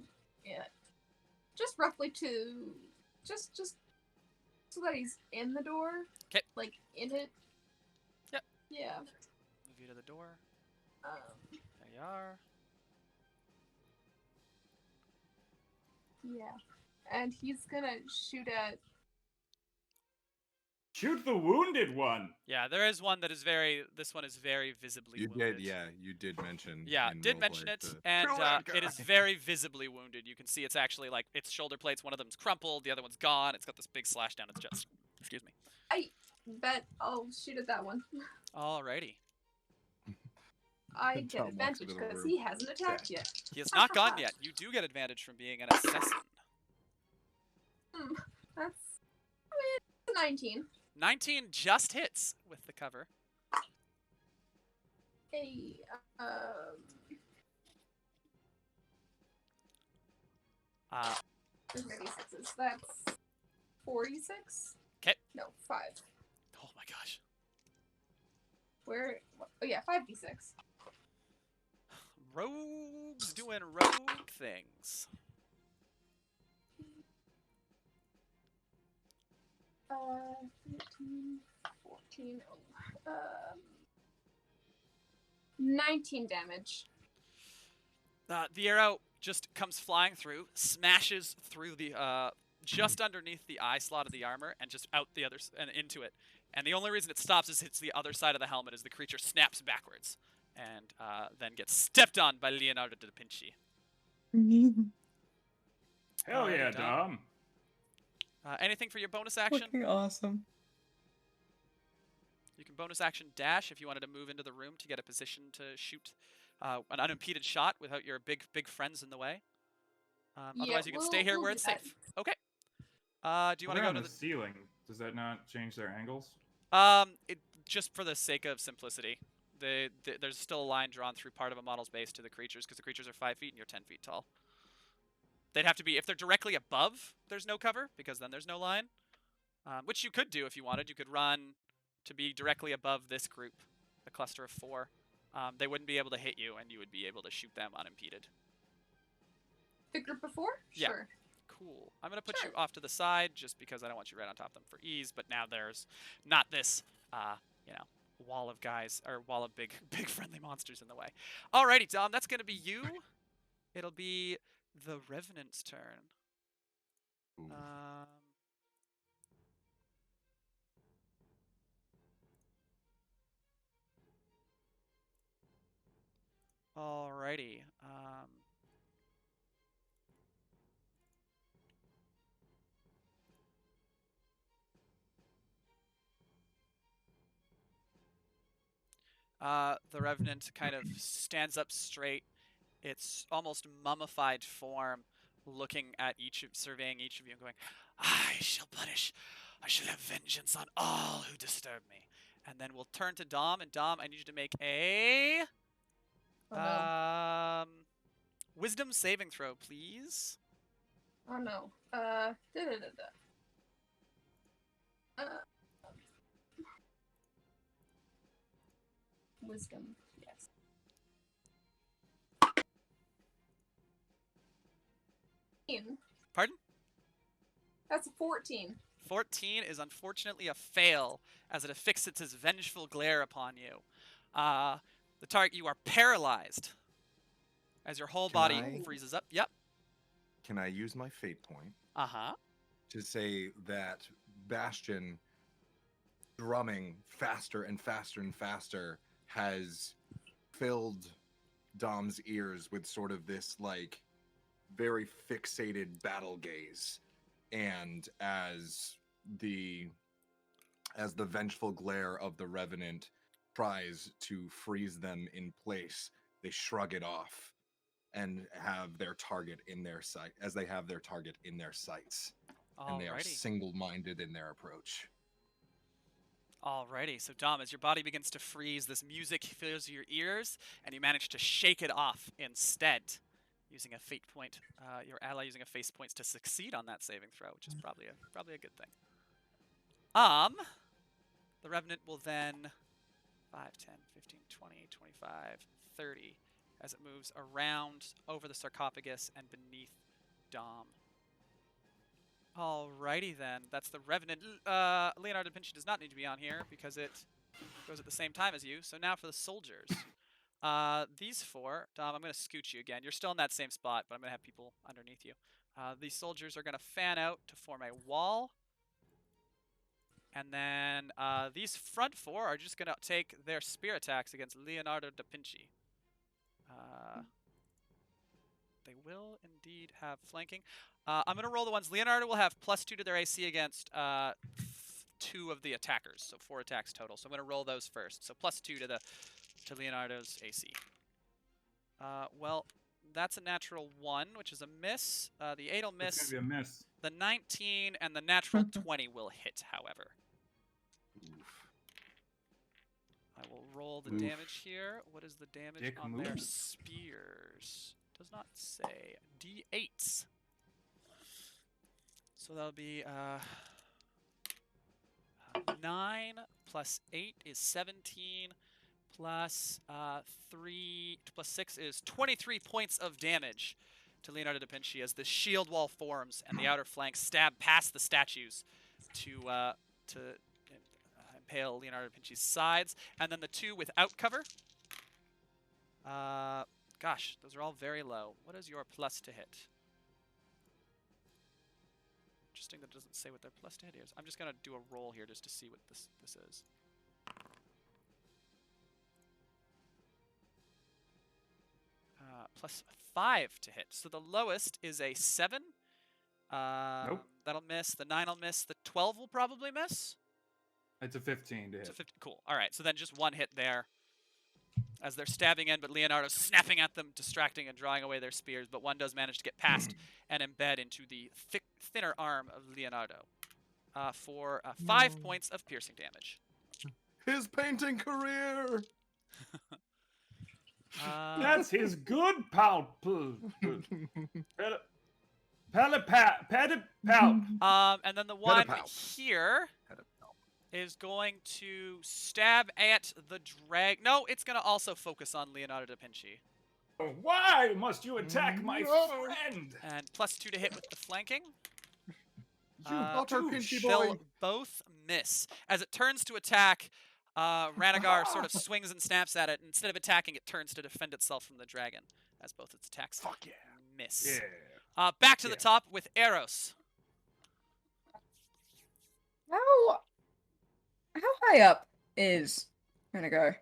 just roughly to, just so that he's in the door. 'Kay. Like in it. Yep. Yeah. Move you to the door. Um. There you are. Yeah. And he's gonna shoot at. Shoot the wounded one! Yeah, there is one that is this one is very visibly You wounded. did, yeah. You did mention. Yeah, in did roleplay mention it, to and kill that it is guy. very visibly wounded. You can see it's actually like its shoulder plates. One of them's crumpled, the other one's gone. It's got this big slash down its chest. Excuse me. I bet I'll shoot at that one. Alrighty. I Dom get walks advantage into the because room. he hasn't attacked yet. He has not gone yet. You do get advantage from being an assassin. That's. It's a 19. 19 just hits with the cover. Hey, there's maybe 6s. That's 46? 'Kay. No, 5. Oh my gosh. Where? Oh yeah, 5d6. Rogues doing rogue things. 13, 14, 19 damage. The arrow just comes flying through, smashes through the just underneath the eye slot of the armor, and just out the other and into it. And the only reason it stops is it's the other side of the helmet as the creature snaps backwards, and then gets stepped on by Leonardo da Vinci. Hell Alrighty, yeah, Dom. Dom. Anything for your bonus action? Fucking awesome. You can bonus action dash if you wanted to move into the room to get a position to shoot an unimpeded shot without your big friends in the way. Otherwise, you can stay here where it's safe. Okay. Do you want to go to the ceiling? Does that not change their angles? Just for the sake of simplicity, there's still a line drawn through part of a model's base to the creatures because the creatures are 5 feet and you're 10 feet tall. They'd have to be, if they're directly above, there's no cover because then there's no line. Which you could do if you wanted. You could run to be directly above this group, the cluster of 4. They wouldn't be able to hit you, and you would be able to shoot them unimpeded. The group of 4? Yeah. Sure. Cool. I'm going to put you off to the side just because I don't want you right on top of them for ease, but now there's not this, wall of guys, or wall of big friendly monsters in the way. Alrighty, Dom, that's going to be you. It'll be the Revenant's turn. Alrighty. The Revenant kind of stands up straight. Its almost mummified form, looking at surveying each of you and going, I shall punish. I shall have vengeance on all who disturb me. And then we'll turn to Dom, and Dom, I need you to make a wisdom saving throw, please. Oh no. Wisdom, yes. Pardon? That's a 14. 14 is unfortunately a fail, as it affixes its vengeful glare upon you. The target, you are paralyzed, as your whole body freezes up. Yep. Can I use my fate point Uh-huh. to say that Bastion, drumming faster and faster and faster, has filled Dom's ears with sort of this, like, very fixated battle gaze. And as the vengeful glare of the Revenant tries to freeze them in place, they shrug it off and have their target in their sight, as they have their target in their sights. And they are single-minded in their approach. Alrighty, so Dom, as your body begins to freeze, this music fills your ears, and you manage to shake it off instead, using a fate point. Your ally using a fate points to succeed on that saving throw, which is probably a good thing. The Revenant will then 5, 10, 15, 20, 25, 30, as it moves around over the sarcophagus and beneath Dom. Alrighty then, that's the Revenant. Leonardo da Vinci does not need to be on here because it goes at the same time as you. So now for the soldiers. These 4, Dom, I'm going to scoot you again. You're still in that same spot, but I'm going to have people underneath you. These soldiers are going to fan out to form a wall. And then these front 4 are just going to take their spear attacks against Leonardo da Vinci. They will indeed have flanking. I'm going to roll the ones. Leonardo will have +2 to their AC against 2 of the attackers, so 4 attacks total. So I'm going to roll those first. So +2 to Leonardo's AC. Well, that's a natural 1, which is a miss. The 8 will miss. That's gonna be a miss. The 19 and the natural 20 will hit, however. Oof. I will roll the damage here. What is the damage on their spears? Does not say. D8s. So that'll be 9 plus 8 is 17 plus 3 plus 6 is 23 points of damage to Leonardo da Vinci as the shield wall forms and the outer flanks stab past the statues to impale Leonardo da Vinci's sides, and then the 2 without cover. Gosh, those are all very low. What is your plus to hit? Interesting that it doesn't say what their plus to hit is. I'm just gonna do a roll here just to see what this is. Plus 5 to hit. So the lowest is a 7. Nope. That'll miss. The 9 will miss. The 12 will probably miss. It's a 15 to It's hit. a 15. Cool. All right. So then just 1 hit there as they're stabbing in, but Leonardo's snapping at them, distracting and drawing away their spears. But one does manage to get past and embed into the thinner arm of Leonardo for 5 points of piercing damage. His painting career. That's his good palp. Palp. And then the one Pedipalp. here is going to stab at the drag. No, it's going to also focus on Leonardo da Vinci. Why must you attack my friend? And plus 2 to hit with the flanking. You butter pinchy boy. They'll both miss. As it turns to attack, Ranagar sort of swings and snaps at it. Instead of attacking, it turns to defend itself from the dragon, as both its attacks miss. Yeah. Back to the top with Eros. How high up is Renegar?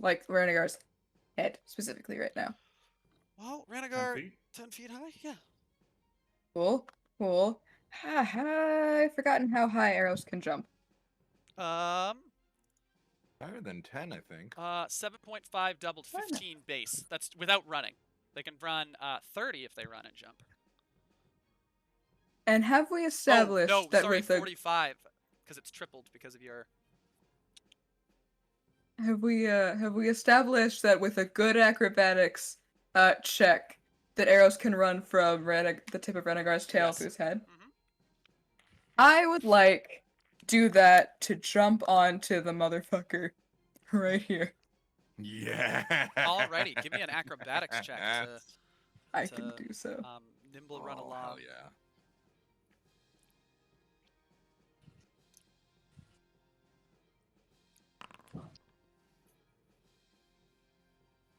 Like Renegar's head specifically right now. Well, 10 Ranagar, feet. 10 feet high? Yeah. Cool. I've forgotten how high arrows can jump. Higher than 10, I think. 7.5 doubled, 15 base. That's without running. They can run 30 if they run and jump. And have we established no, that sorry, with a 45, because it's tripled because of your... have we established that with a good acrobatics check that arrows can run from the tip of Renegar's tail Yes. to his head? Mhm. I would like do that to jump onto the motherfucker right here. Yeah. Alrighty, give me an acrobatics check to I can do so. nimble run Oh, along. hell yeah.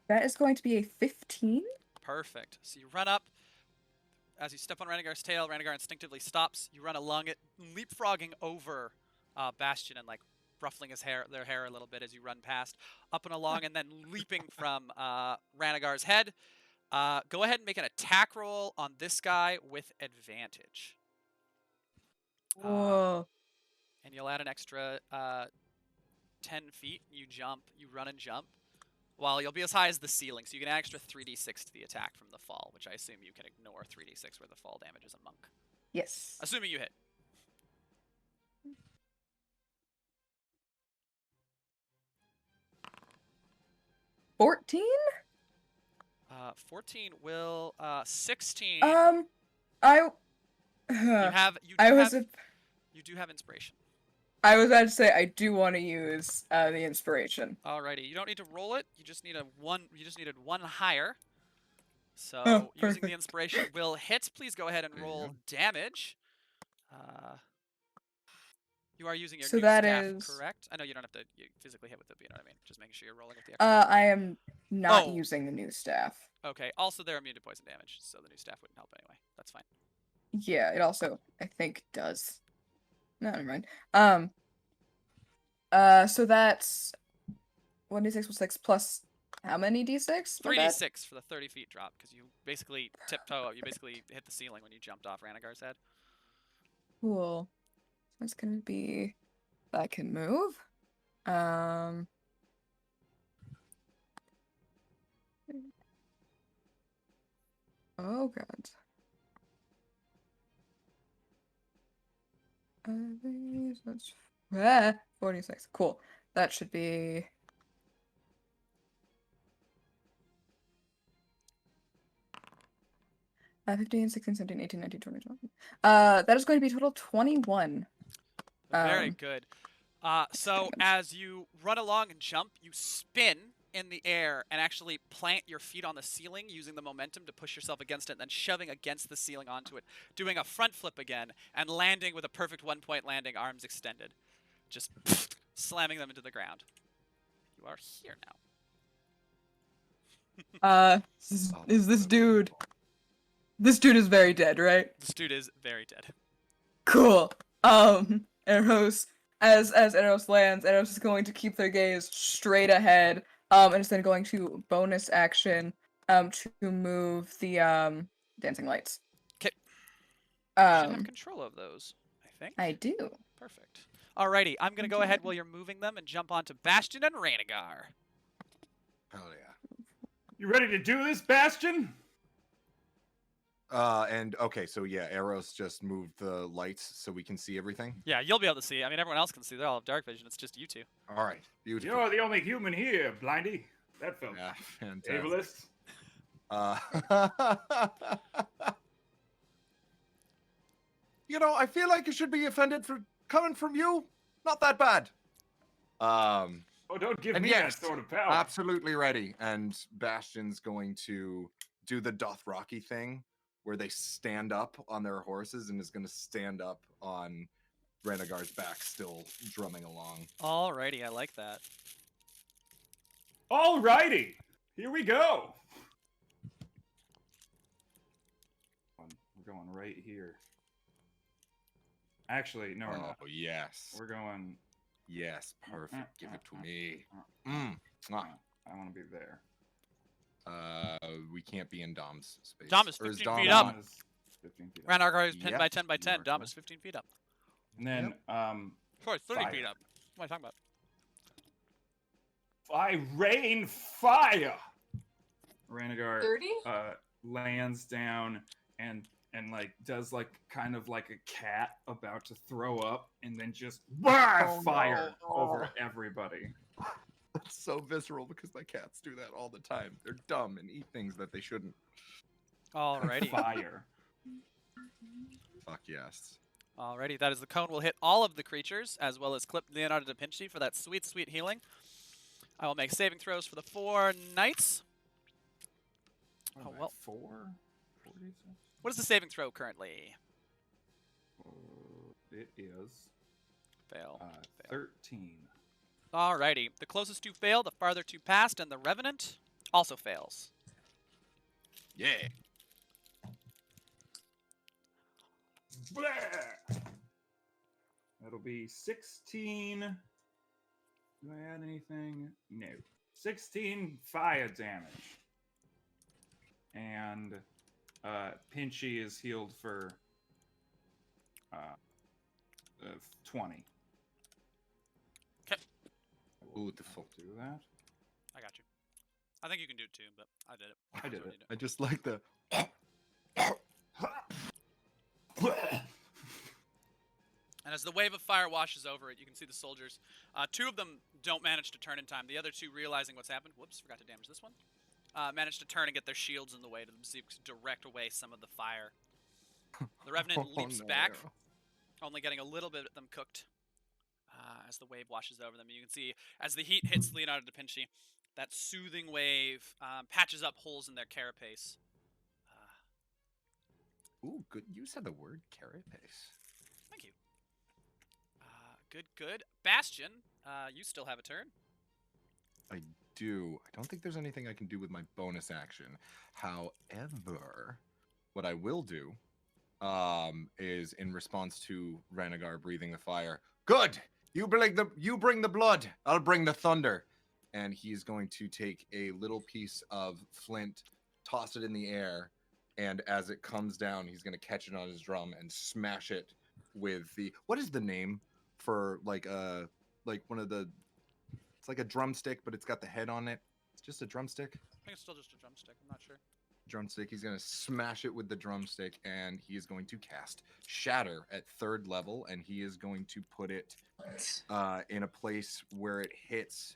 That is going to be a 15. Perfect. So you run up. As you step on Ranagar's tail, Ranagar instinctively stops. You run along it, leapfrogging over Bastion and like ruffling their hair a little bit as you run past, up and along, and then leaping from Ranagar's head. Go ahead and make an attack roll on this guy with advantage. Whoa. And you'll add an extra 10 feet. You jump, you run and jump. Well, you'll be as high as the ceiling, so you can add extra 3d6 to the attack from the fall, which I assume you can ignore 3d6 where the fall damage is a monk. Yes. Assuming you hit. $14? 14 will 16. I You do have inspiration. I was about to say I do want to use the inspiration. Alrighty, you don't need to roll it. You just need needed one higher. So Oh, using perfect. the inspiration will hit. Please go ahead and There you roll go. damage. You are using your So new that staff, is- correct? I know you don't have to physically hit with it, but you know what I mean. Just making sure you're rolling with the extra. I am not Oh. using the new staff. Okay. Also, they're immune to poison damage, so the new staff wouldn't help anyway. That's fine. Yeah, it also I think does. No, never mind. So that's 1d6 plus 6 plus how many d6? My bad. 3d6 for the 30 feet drop, because you basically tiptoe. You basically hit the ceiling when you jumped off Ranagar's head. Cool. That's gonna be. I can move. Oh god. That's 46. Cool. That should be. 15, 16, 17, 18, 19, 20, 21. That is going to be total 21. Very Um, good. So as you run along and jump, you spin in the air and actually plant your feet on the ceiling using the momentum to push yourself against it and then shoving against the ceiling onto it, doing a front flip again and landing with a perfect 1-point landing, arms extended. Just slamming them into the ground. You are here now. Is this dude? This dude is very dead, right? This dude is very dead. Cool. Eros, as Eros lands, Eros is going to keep their gaze straight ahead, and is then going to bonus action, to move the dancing lights. 'Kay. You should have Um, control of those, I think. I do. Perfect. Alrighty, I'm gonna go ahead while you're moving them and jump onto Bastion and Rhaegar. Hell yeah. You ready to do this, Bastion? And okay, so yeah, Eros just moved the lights so we can see everything. Yeah, you'll be able to see. I mean, everyone else can see. They all have dark vision. It's just you two. All right, beautiful. You're the only human here, Blindy. That felt Yeah, fantastic. ableist. You know, I feel like you should be offended for coming from you. Not that bad. Oh, don't give And me yes, that sort of power. absolutely ready. And Bastion's going to do the Dothraki thing where they stand up on their horses and is going to stand up on Rhaegar's back, still drumming along. Alrighty, I like that. Alrighty, here we go. We're going right here. Actually, no, we're not. Oh, yes. We're going. Yes, perfect. Give it to me. Mwah. I want to be there. We can't be in Dom's space. Dom is Or 15 Dom feet on- up. Is 15 feet up. Rhaegar is pinned Yep, by 10 by you 10. are Dom correct. is 15 feet up. And then, Sorry, 30 Fire. feet up. What am I talking about? I rain fire. Rhaegar 30? lands down and like does like kind of like a cat about to throw up, and then just fire over everybody. That's so visceral because my cats do that all the time. They're dumb and eat things that they shouldn't. Alrighty. Fire. Fuck yes. Alrighty, that is the cone will hit all of the creatures, as well as clip Leonardo da Vinci for that sweet, sweet healing. I will make saving throws for the 4 knights. What Oh, am I, well. 4? 46? What is the saving throw currently? It is Fail. 13. Alrighty, the closest two fail, the farther two passed, and the Revenant also fails. Yeah. Blah! That'll be 16. Do I add anything? No. 16 fire damage. And Pinchy is healed for 20. Okay. Ooh, the fuck. Do that. I got you. I think you can do it too, but I did it. I did So it. you do I just like the. And as the wave of fire washes over it, you can see the soldiers. 2 of them don't manage to turn in time. The other 2, realizing what's happened, whoops, forgot to damage this one, manage to turn and get their shields in the way to direct away some of the fire. The Revenant leaps back, only getting a little bit of them cooked as the wave washes over them. And you can see, as the heat hits Leonardo da Vinci, that soothing wave patches up holes in their carapace. Ooh, good use of the word carapace. Thank you. Good. Bastion, you still have a turn. I do. I don't think there's anything I can do with my bonus action. However, what I will do is in response to Rhaegar breathing the fire. Good. You bring the blood. I'll bring the thunder. And he's going to take a little piece of flint, toss it in the air, and as it comes down, he's going to catch it on his drum and smash it with the. What is the name for like one of the? It's like a drumstick, but it's got the head on it. It's just a drumstick. I think it's still just a drumstick. I'm not sure. Drumstick. He's going to smash it with the drumstick, and he is going to cast Shatter at 3rd level, and he is going to put it in a place where it hits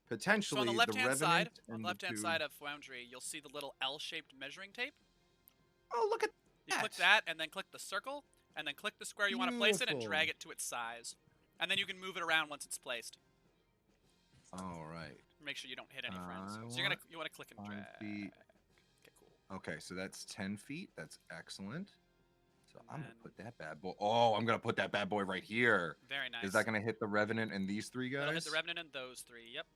potentially So on the left-hand side, and on the the left-hand two- side of Foundry, you'll see the little L-shaped measuring tape. Oh, look at You click that, and then click the circle, and then click the square you want to place it, and Beautiful. drag it to its size. And then you can move it around once it's placed. All right. Make sure you don't hit any friends. I So you want to click and 5 drag. feet. Okay, cool. Okay, so that's 10 feet. That's excellent. So And I'm gonna then- put that bad boy. Oh, I'm gonna put that bad boy right here. Very nice. Is that gonna hit the Revenant and these three guys? That'll hit the Revenant and those 3. Yep.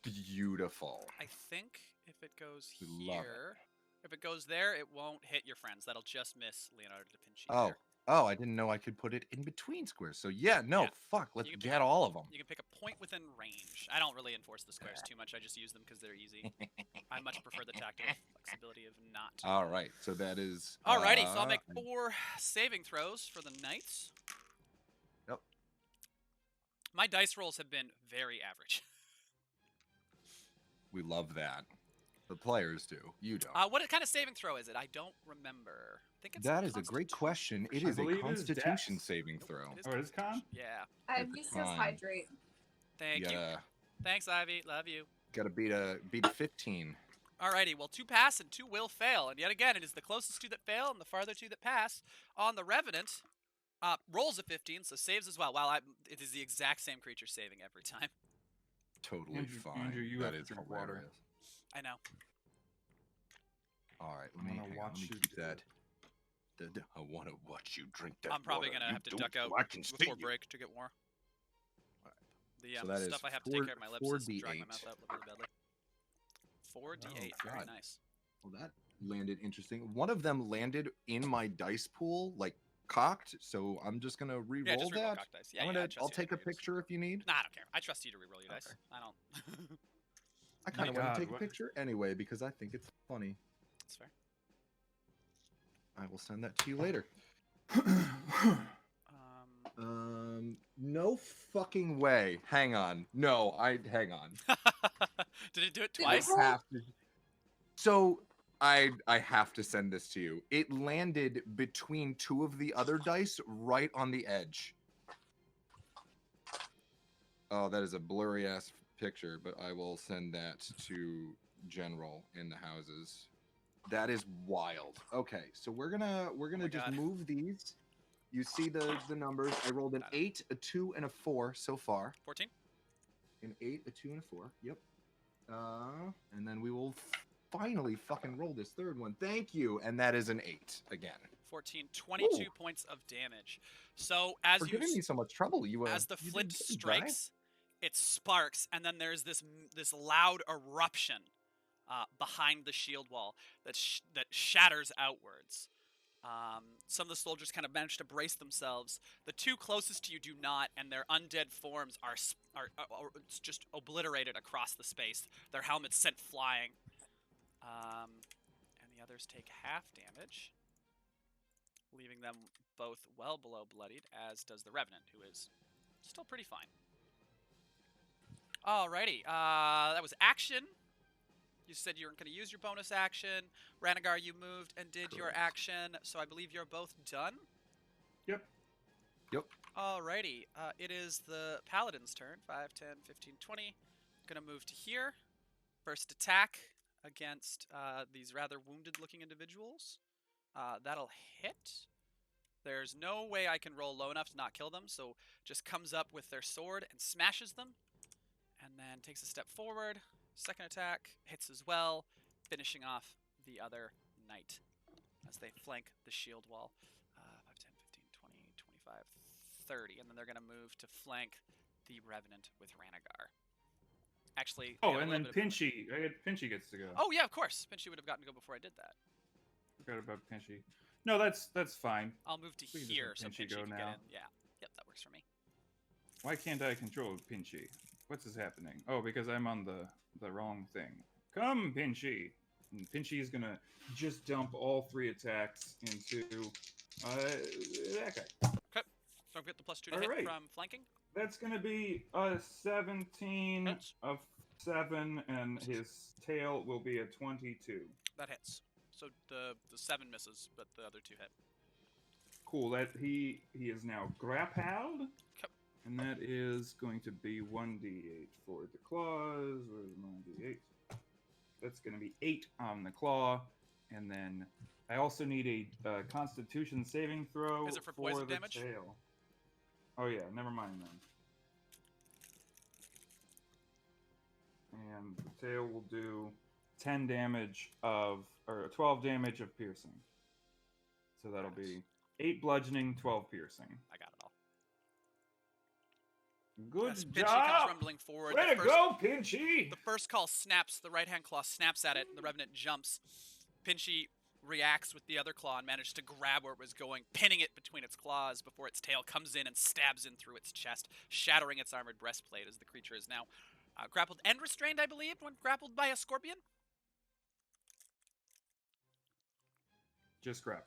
Beautiful. I think if it goes We love it. here, if it goes there, it won't hit your friends. That'll just miss Leonardo da Vinci. Oh, there. oh, I didn't know I could put it in between squares. So yeah, no, Yeah. fuck, let's can get pick- all of them. You can pick a point within range. I don't really enforce the squares too much. I just use them because they're easy. I much prefer the tactical flexibility of not. All right, so that is. Alrighty, so I'll make 4 saving throws for the knights. Yep. My dice rolls have been very average. We love that. The players do. You don't. What kind of saving throw is it? I don't remember. I think it's That is a great Constitution. question. It I is a believe it is Constitution Dex. saving Nope, throw. it is Oh, it is con? Constitution. Yeah. I It's just says fine. hydrate. Thank you. Thanks, Ivy. Love you. Gotta beat a 15. Alrighty, well, 2 pass and 2 will fail. And yet again, it is the closest 2 that fail and the farther 2 that pass. On the Revenant, rolls a 15, so saves as well. Wow, it is the exact same creature saving every time. Totally Andrew- fine. Andrew, you That have is to drink water. hilarious. I know. All right, I'm let me, gonna hang on, watch let me you keep do that. I want to watch you drink that. I'm probably water. going to You have to do duck out so I can see before you. break to get more. The So that is stuff I have to 4 take care of my lips is drying my 4d8. mouth out really badly. 4d8, very God. nice. Well, that landed interesting. One of them landed in my dice pool, like cocked. So I'm just gonna re-roll Yeah, just reroll that. cock dice. Yeah, I'm yeah, gonna, I trust I'll you to take a reroll your dice. picture if you need. Nah, I don't care. I trust you to reroll your dice. Okay. I don't. I kind of My want God, to take a what- picture anyway because I think it's funny. That's fair. I will send that to you later. No fucking way. Hang on. No, hang on. Did it do it Did it twice? roll? Have to- So I have to send this to you. It landed between 2 of the other dice, right on the edge. Oh, that is a blurry ass picture, but I will send that to General in the houses. That is wild. Okay, so we're gonna my just God. move these. You see the numbers. I rolled an Got it. 8, a 2, and a 4 so far. 14? An 8, a 2, and a 4. Yep. And then we will finally fucking roll this third one. Thank you. And that is an 8 again. 14, 22 Ooh. points of damage. So as For you giving me so much trouble, you as the you did flint good, guy. strikes, it sparks, and then there's this loud eruption behind the shield wall that shatters outwards. Some of the soldiers kind of manage to brace themselves. The 2 closest to you do not, and their undead forms are just obliterated across the space. Their helmets sent flying. And the others take half damage, leaving them both well below bloodied, as does the Revenant, who is still pretty fine. Alrighty, that was action. You said you weren't going to use your bonus action. Ranagar, you moved and did your Correct. action, so I believe you're both done. Yep. Alrighty, it is the Paladin's turn. 5, 10, 15, 20. Gonna move to here. First attack against these rather wounded-looking individuals. That'll hit. There's no way I can roll low enough to not kill them, so just comes up with their sword and smashes them. And then takes a step forward. Second attack hits as well, finishing off the other knight as they flank the shield wall. 5, 10, 15, 20, 25, 30. And then they're going to move to flank the Revenant with Ranagar. Actually, they Oh, got a and little then bit of- Pinchy gets to go. Oh, yeah, of course. Pinchy would have gotten to go before I did that. Forgot about Pinchy. No, that's fine. I'll move to We can just here let so Pinchy Pinchy go can get now. in. Yeah. Yep, that works for me. Why can't I control Pinchy? What's is happening? Oh, because I'm on the wrong thing. Come, Pinchy. And Pinchy is gonna just dump all 3 attacks into that guy. So I'll get the +2 to hit Alright. from flanking. That's gonna be a 17 Hits. of 7, and his tail will be a 22. That hits. So the 7 misses, but the other 2 hit. Cool. That he is now grappled. Okay. And that is going to be 1d8 for the claws. Where's my d8? That's going to be 8 on the claw. And then I also need a Constitution saving throw Is it for poison the damage? tail. Oh yeah, never mind then. tail will do 10 damage or 12 damage of piercing. So that'll be 8 bludgeoning, 12 piercing. I got it all. Good As Pinchy comes job! rumbling forward. Way the to first, go, Pinchy! The first call snaps. The right-hand claw snaps at it. The Revenant jumps. Pinchy reacts with the other claw and manages to grab where it was going, pinning it between its claws before its tail comes in and stabs in through its chest, shattering its armored breastplate as the creature is now grappled and restrained, I believe, when grappled by a scorpion. Just grappled.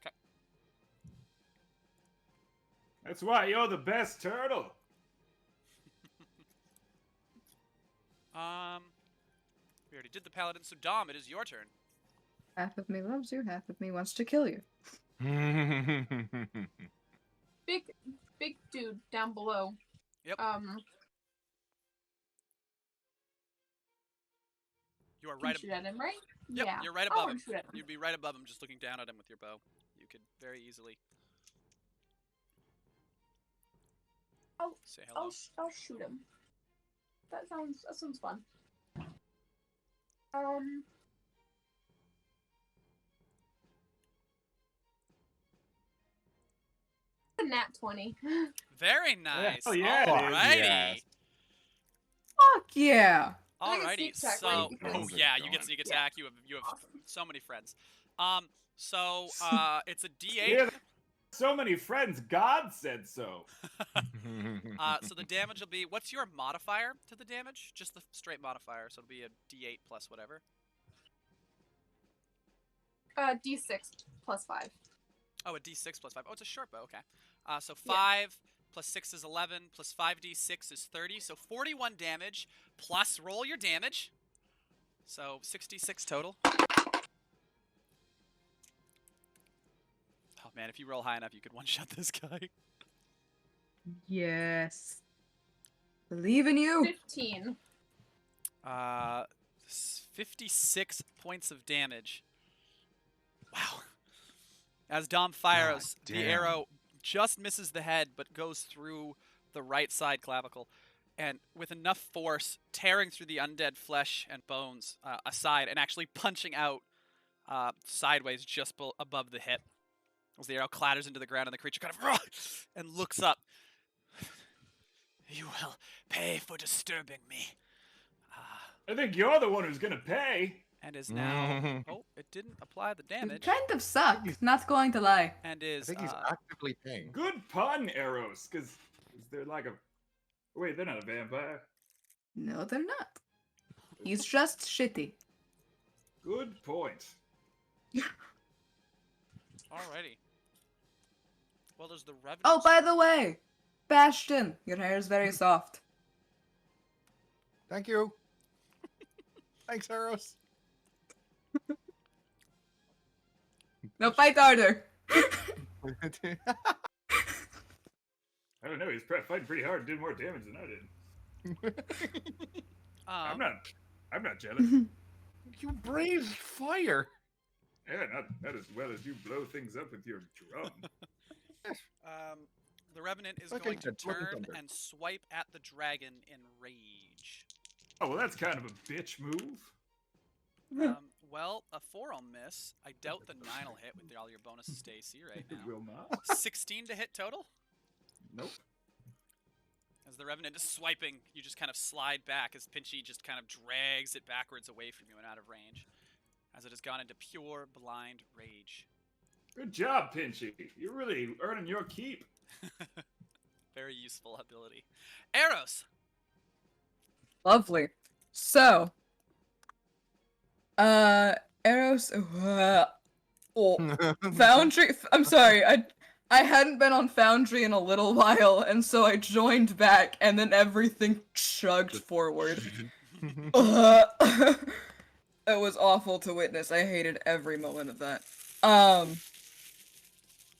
Okay. That's why you're the best turtle. We already did the paladin, so Dom, it is your turn. Half of me loves you, half of me wants to kill you. Big dude down below. Yep. You are Can right. shoot at him, right? Yep, Yeah. you're right I above wanna him. shoot at him. You'd be right above him, just looking down at him with your bow. You could very easily say hello. I'll shoot him. That sounds fun. A nat 20. Very nice. Hell yeah, it is. Alrighty. Yes. Fuck yeah! I think it's Alrighty. sneak attack, So, right? oh Because- yeah, you get Going. sneak Yeah. attack. You have Awesome. so many friends. So it's a D8. Yeah, so many friends. God said so. So the damage will be. What's your modifier to the damage? Just the straight modifier. So it'll be a D8 plus whatever. D6 plus 5. Oh, a D6 plus 5. Oh, it's a short bow. Okay. So 5 plus 6 is 11 plus 5d6 is 30. So 41 damage plus roll your damage. So 66 total. Oh man, if you roll high enough, you could one-shot this guy. Yes. Believe in you! 15. 56 points of damage. Wow. As Dom fires, God the damn. arrow just misses the head, but goes through the right side clavicle, and with enough force, tearing through the undead flesh and bones aside, and actually punching out sideways just above the hip. As the arrow clatters into the ground, and the creature kind of and looks up. You will pay for disturbing me. I think you're the one who's gonna pay. And is now. Oh, it didn't apply the You damage. kind of suck, not going to lie. And I is. think he's actively paying. Good pun, arrows, because they're like a. Wait, they're not a vampire. No, they're not. He's just shitty. Good point. Alrighty. Well, there's the revenue. Oh, by the way, Bastion, your hair is very soft. Thank you. Thanks, Eros. No, fight harder. I don't know. He's fighting pretty hard and did more damage than I did. I'm not jealous. You braved fire. Yeah, not as well as you blow things up with your drum. The revenant is Okay, going to good. Look at turn thunder. and swipe at the dragon in rage. Oh well, that's kind of a bitch move. Well, a 4 will miss. I doubt the 9 will hit with all your bonuses to AC right It now. will not. 16 to hit total. Nope. As the revenant is swiping, you just kind of slide back as Pinchy just kind of drags it backwards away from you and out of range, as it has gone into pure blind rage. Good job, Pinchy. You're really earning your keep. Very useful ability. Eros! Lovely. So, Eros. Foundry. I'm sorry. I hadn't been on Foundry in a little while, and so I joined back, and then everything chugged forward. It was awful to witness. I hated every moment of that.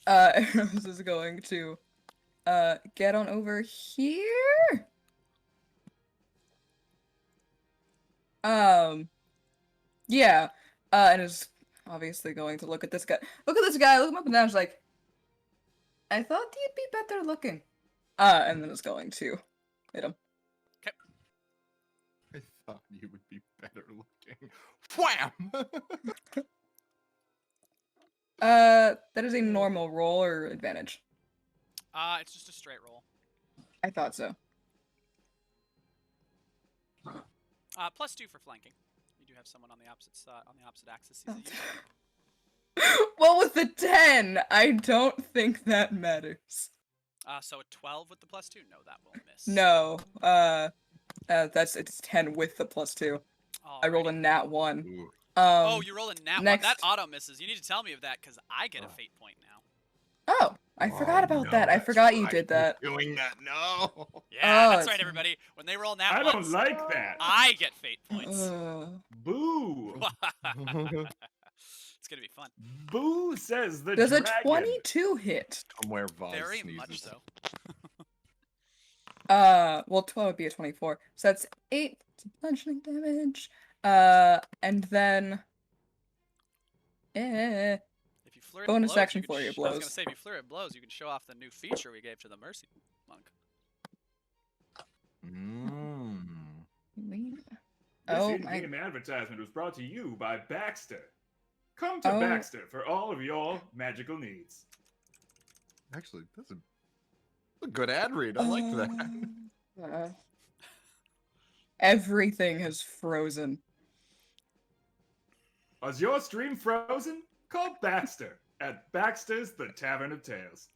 Eros is going to get on over here. Yeah, and is obviously going to look at this guy. Look at this guy, look him up and down, he's like, I thought he'd be better looking. And then is going to hit him. thought you would be better looking. Wham! That is a normal roll or advantage. It's just a straight roll. I thought so. +2 for flanking. You do have someone on the opposite side, on the opposite axis. Sees you. Well, with the 10, I don't think that matters. So a 12 with the +2? No, that will miss. No, it's 10 with the +2. I rolled a Alrighty. nat 1. Ooh. Oh, you roll a nat 1. That next- auto misses. You need to tell me of that, because I get a fate point now. Oh, I forgot about no, that. I that's forgot you right. did that. You're doing that, no. Yeah, Oh, that's it's- right, everybody. When they roll nat I 1s, don't like that. I get fate points. Boo. It's gonna be fun. Boo says the Does a dragon. 22 hit? Somewhere Voz Very sneezes. much so. Well, 12 would be a 24. So that's 8 bludgeoning damage. And then... If you flurry Bonus of blows, action you can flurry of I was blows. gonna say, if you flurry of blows, you can show off the new feature we gave to the Mercy Monk. This Oh, in-game advertisement was brought to you by Baxter. Come to Oh. Baxter for all of your magical needs. Actually, that's a good ad read. I like that. Everything has frozen. Is your stream frozen? Call Baxter at Baxter's The Tavern of Tales.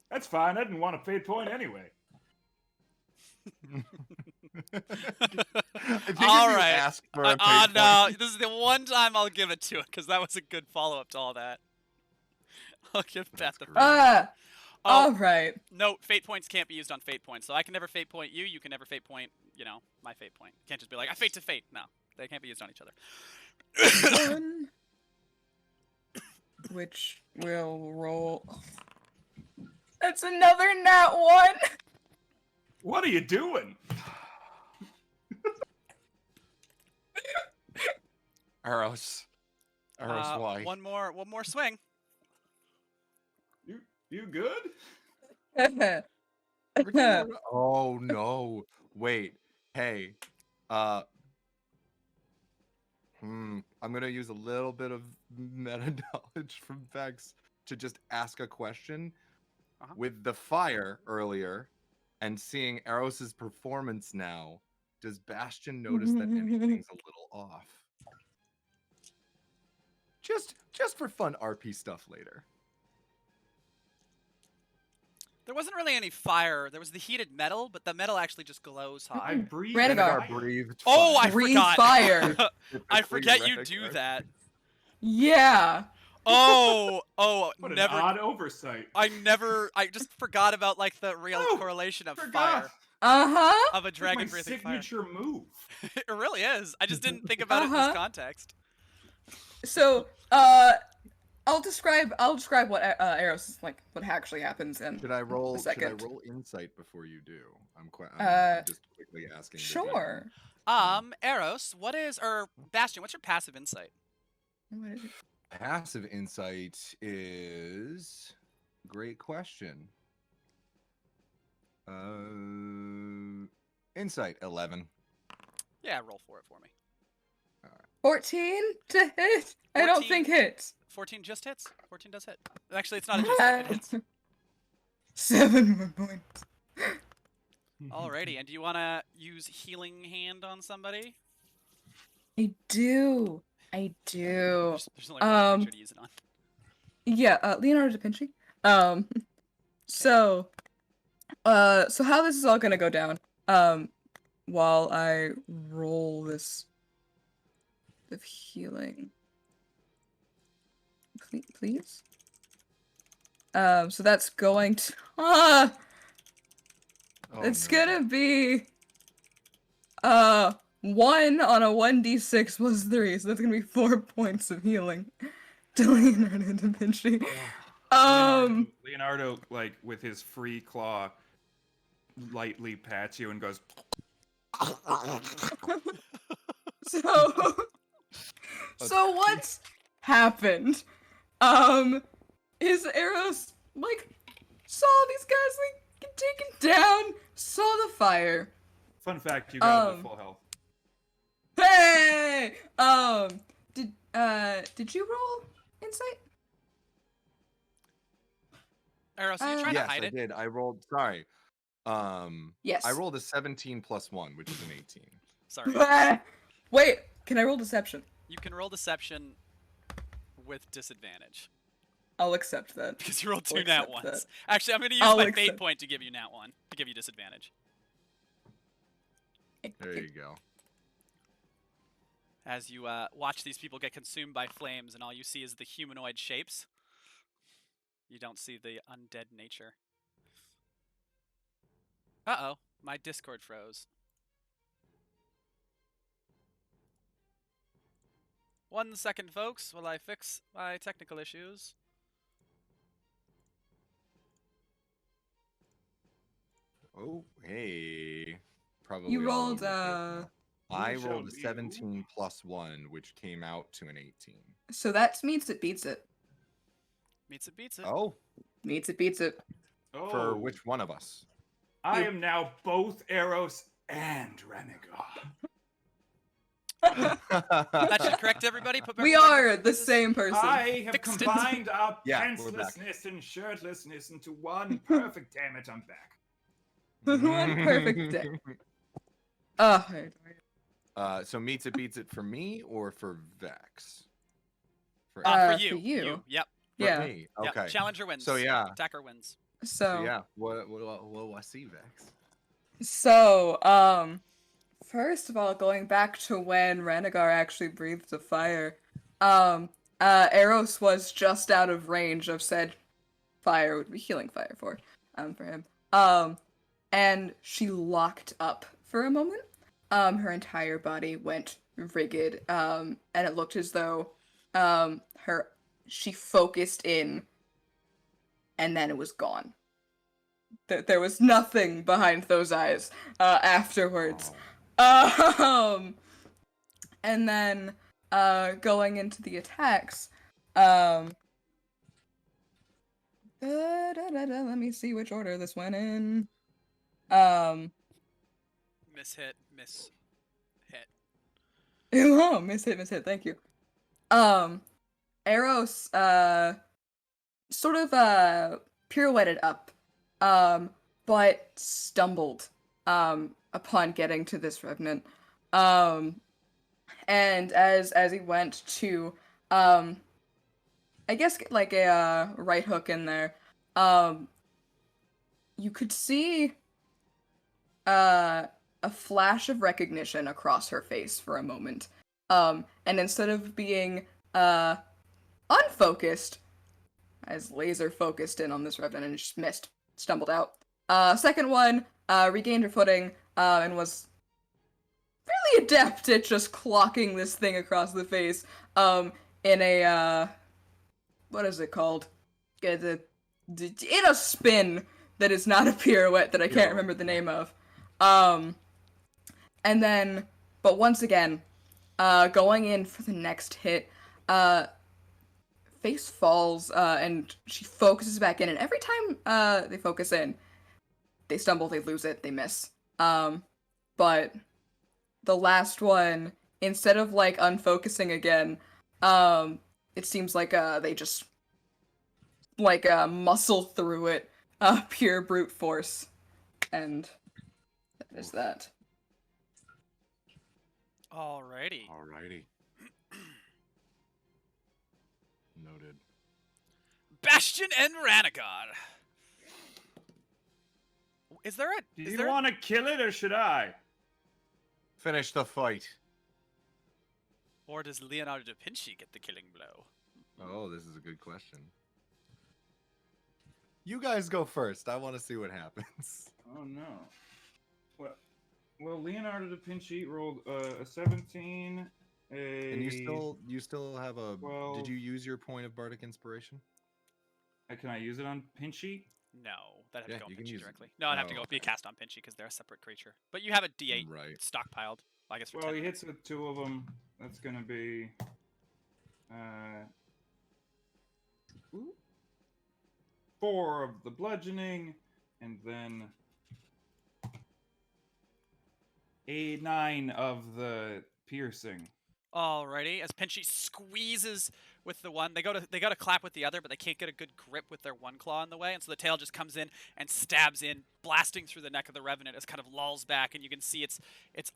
That's fine. I didn't want a fate point anyway. I think All if you right. ask for a Oh fate no, point- this is the one time I'll give it to it, because that was a good follow-up to all that. I'll give Beth That's the great. fate. Oh, Alright. no, fate points can't be used on fate points, so I can never fate point you, you can never fate point, my fate point. Can't just be like, I fate to fate. No, they can't be used on each other. One. Which will roll... That's another nat 1! What are you doing? Eros. Eros, why? One more swing. You good? Oh no. Wait. Hey. I'm gonna use a little bit of meta knowledge from Vex to just ask a question. With the fire earlier and seeing Eros's performance now, does Bastion notice that anything's a little off? Just for fun RP stuff later. There wasn't really any fire. There was the heated metal, but the metal actually just glows hot. I breathe. Rhaegar fire. breathed Oh, I fire. Breathe forgot. fire. I forget you Rhaegar. do that. Yeah. Oh, What never. an odd oversight. I just forgot about like the real Oh, correlation of forgot. fire, Uh-huh. of a It's dragon my breathing fire. signature move. It really is. I just didn't think about it in Uh-huh. this context. So, I'll describe what Eros is like, what actually happens in Should I roll? a Should I second. roll insight before you do? I'm just quickly asking. the Sure. Eros, Bastion, what's your passive insight? What is it? Passive insight is great question. Insight 11. Yeah, roll for me. 14 to hit? I don't 14? think hits. 14 just hits? 14 does hit. Actually, it's not a just hit, it hits. 7 more points. Alrighty, and do you want to use Healing Hand on somebody? I do. There's only one creature to use it on. Yeah, Leonardo da Vinci. So how this is all gonna go down, while I roll this of healing. Please? So that's going to, Oh, it's no. gonna be, 1 on a 1d6 plus 3, so that's gonna be 4 points of healing to Leonardo da Vinci. Leonardo, like with his free claw, lightly pats you and goes, So what's happened? Is Eros like saw these guys like get taken down saw the fire. Fun fact: you got it at Um, full health. Hey! Did you roll insight? Eros, are you trying Yes, to hide I it? did. I rolled. Sorry. Yes. I rolled a 17 plus 1, which is an 18. Sorry. Wait, can I roll deception? You can roll deception with disadvantage I'll accept that. because you rolled I'll 2 nat accept ones. that. Actually, I'm going to use I'll my fate accept- point to give you nat 1 to give you disadvantage. There you go. As you watch these people get consumed by flames, and all you see is the humanoid shapes. You don't see the undead nature. Uh-oh, my Discord froze. 1 second, folks, while I fix my technical issues. Oh, hey. Probably You all rolled, over the place now. I Who shall rolled a be who? 17 plus 1, which came out to an 18. so that means it beats it. Meets it, beats it. Oh, Means it beats it. Oh, for which one of us? I You. am now both Eros and Renegar. That should correct everybody. Put We everybody are in the places. same person. I have Fixed it. combined our Yeah, we're back. pantslessness and shirtlessness into one perfect. Damn it, I'm back. One perfect day. Oh, So meets it beats it for me or for Vex? For For for you. you. Yep. for yeah. me. Yep. Okay. Challenger wins. So yeah. Attacker wins. So So yeah. What do I see, Vex? First of all, going back to when Renegar actually breathed the fire, Eros was just out of range of said fire would be healing fire for him. And she locked up for a moment. Her entire body went rigid, and it looked as though, she focused in, and then it was gone. There was nothing behind those eyes, afterwards. Oh. And then, going into the attacks, let me see which order this went in. Miss hit. Miss hit. Oh, miss hit, thank you. Eros, sort of, pirouetted up, but stumbled, upon getting to this revenant. And as he went to, I guess get like a right hook in there, you could see, a flash of recognition across her face for a moment. And instead of being, unfocused, as laser focused in on this revenant and just missed, stumbled out. Second one, regained her footing, and was really adept at just clocking this thing across the face, in a, what is it called? In a spin that is not a pirouette that I can't remember the name of. And then, but once again, going in for the next hit, face falls, and she focuses back in, and every time, they focus in, they stumble, they lose it, they miss. But the last one, instead of, like, unfocusing again, it seems like, they just, like, muscle through it, pure brute force. And that is that. Alrighty. Alrighty. Noted. Bastion and Ranagar. Is there a? Do is you there? want to kill it or should I? Finish the fight. Or does Leonardo da Vinci get the killing blow? Oh, this is a good question. You guys go first. I want to see what happens. Oh no. Well, Leonardo da Vinci rolled a 17. And you still have a. 12. Did you use your point of bardic inspiration? Can I use it on Pinchy? No, that'd have Yeah, to go on you can Pinchy use it. directly. No, I'd have to Oh, go be okay. cast on Pinchy because they're a separate creature. But you have a D8 Right. stockpiled. I guess for Well, 10 he minutes. hits with 2 of them. That's gonna be 4 of the bludgeoning, and then a 9 of the piercing. Alrighty, as Pinchy squeezes with the one, they go to clap with the other, but they can't get a good grip with their one claw in the way, and so the tail just comes in and stabs in, blasting through the neck of the revenant as kind of lolls back, and you can see its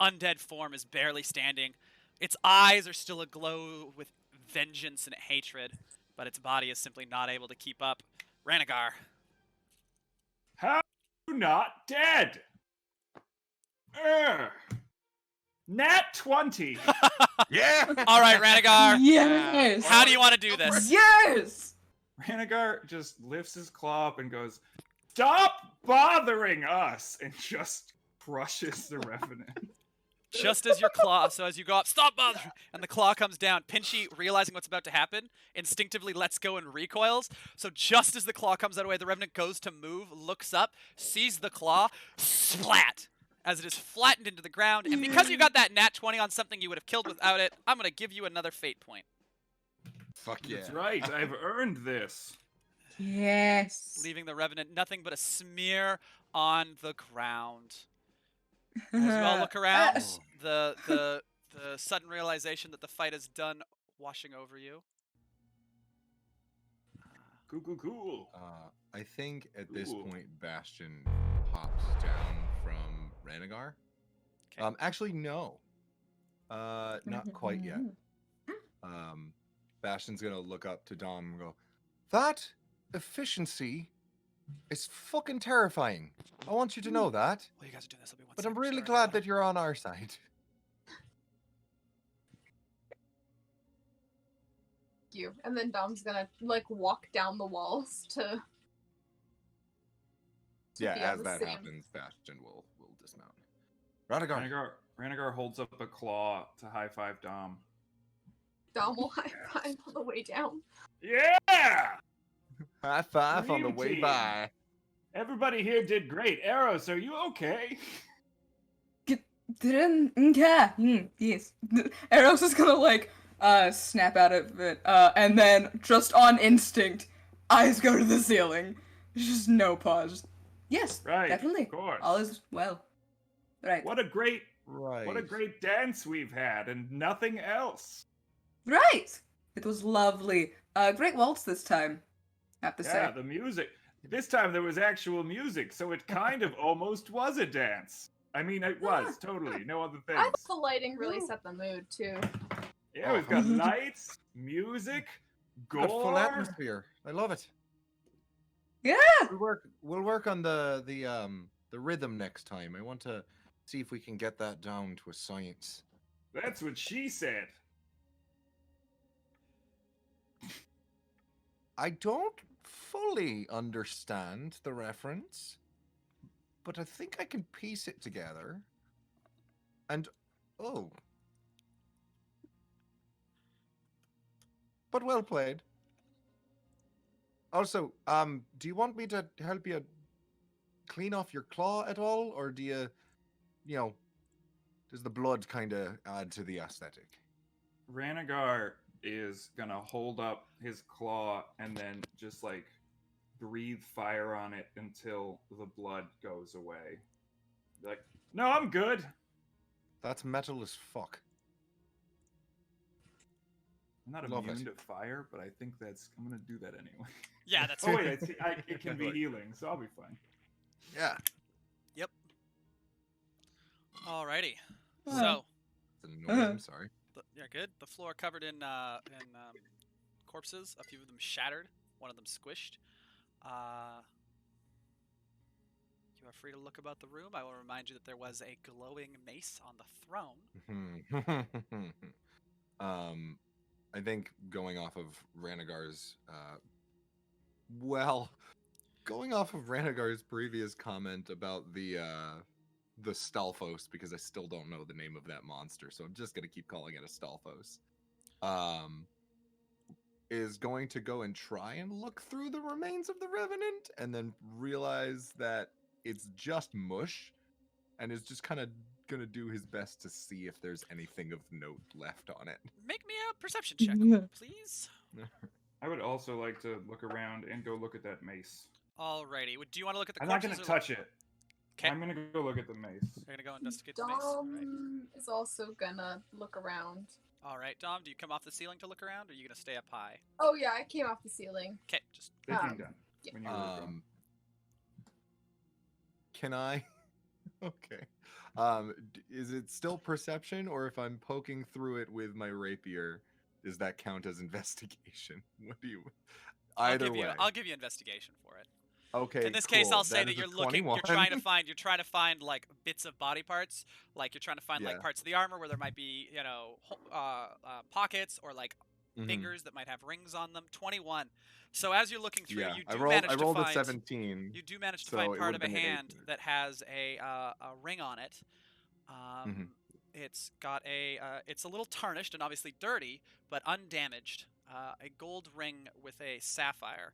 undead form is barely standing. Its eyes are still aglow with vengeance and hatred, but its body is simply not able to keep up. Ranagar. How are you not dead? Urgh. Nat 20. Yeah. All right, Ranagar. Yes. How do you want to do this? Yes. Ranagar just lifts his claw up and goes, "Stop bothering us!" and just crushes the revenant. Just as your claw, so as you go up, stop bothering, and the claw comes down, Pinchy, realizing what's about to happen, instinctively lets go and recoils. So just as the claw comes out of the way, the revenant goes to move, looks up, sees the claw, splat, as it is flattened into the ground. And because you got that nat 20 on something you would have killed without it, I'm going to give you another fate point. Fuck yeah. That's right, I've earned this. Yes. Leaving the revenant nothing but a smear on the ground. As you all look around, the sudden realization that the fight is done washing over you. Cool. I think at this Cool. point, Bastion hops down from Ranagar. Okay. Actually, no. Not quite yet. Bastion's gonna look up to Dom and go, "That efficiency is fucking terrifying. I want you to know that. Well, you guys are doing this. I'll be one But second. I'm really Sorry, glad everyone. that you're on our side." You. And then Dom's gonna like walk down the walls to Yeah, be on as the that same- happens, Bastion will dismount. Ranagar. Ranagar holds up a claw to high five Dom. Dom will high five on the way down. Yeah! High five on the Dream way team. by. Everybody here did great. Eros, are you okay? Yes. Eros is gonna like snap out of it, and then just on instinct, eyes go to the ceiling. Just no pause. Yes, Right, definitely. of course. All is well. Right. What a great Right. dance we've had and nothing else. Right. It was lovely. Great waltz this time. Have to Yeah, say. the music. This time there was actual music, so it kind of almost was a dance. I mean, it was totally no other I thought things. the lighting really set the mood too. Yeah, we've got lights, music, Got full gore. atmosphere. I love it. Yeah. We'll work on the rhythm next time. I want to see if we can get that down to a science. That's what she said. I don't fully understand the reference, but I think I can piece it together. And oh. But well played. Also, do you want me to help you clean off your claw at all, or do you, does the blood kind of add to the aesthetic? Ranagar is gonna hold up his claw and then just like breathe fire on it until the blood goes away. Be like, no, I'm good. That's metal as fuck. I'm not Love immune it. to fire, but I think I'm gonna do that anyway. Yeah, that's Oh wait, it can be Right. healing, so I'll be fine. Yeah. Alrighty. Oh. So, It's annoying, sorry. yeah, good. The floor covered in corpses. A few of them shattered. One of them squished. You are free to look about the room. I will remind you that there was a glowing mace on the throne. I think going off of Ranagar's going off of Ranagar's previous comment about the Stalfos, because I still don't know the name of that monster, so I'm just gonna keep calling it a Stalfos. Is going to go and try and look through the remains of the Revenant and then realize that it's just mush, and is just kind of gonna do his best to see if there's anything of note left on it. Make me a perception check, Yeah. please. I would also like to look around and go look at that mace. Alrighty. Do you want to look at the I'm not corpses? gonna touch it. Okay. I'm gonna go look at the mace. You're gonna go investigate the mace. All right. Dom is also gonna look around. All right, Dom. Do you come off the ceiling to look around, or are you gonna stay up high? Oh yeah, I came off the ceiling. Okay. Just They came Um, down yeah. when you were going. Can I? Okay. Is it still perception, or if I'm poking through it with my rapier, does that count as investigation? What do you? Either way. I'll give you investigation for it. Okay. In this case, cool. I'll say that is a you're looking. 21. You're trying to find like bits of body parts. Like you're trying to find like Yeah. parts of the armor where there might be, pockets or like Mhm. fingers that might have rings on them. 21. So as you're looking through, Yeah, you I do rolled. manage I to rolled find. a 17. You do manage to so find it part of would've a been an hand 18. that has a ring on it. It's got it's a little tarnished and obviously dirty, but undamaged. A gold ring with a sapphire.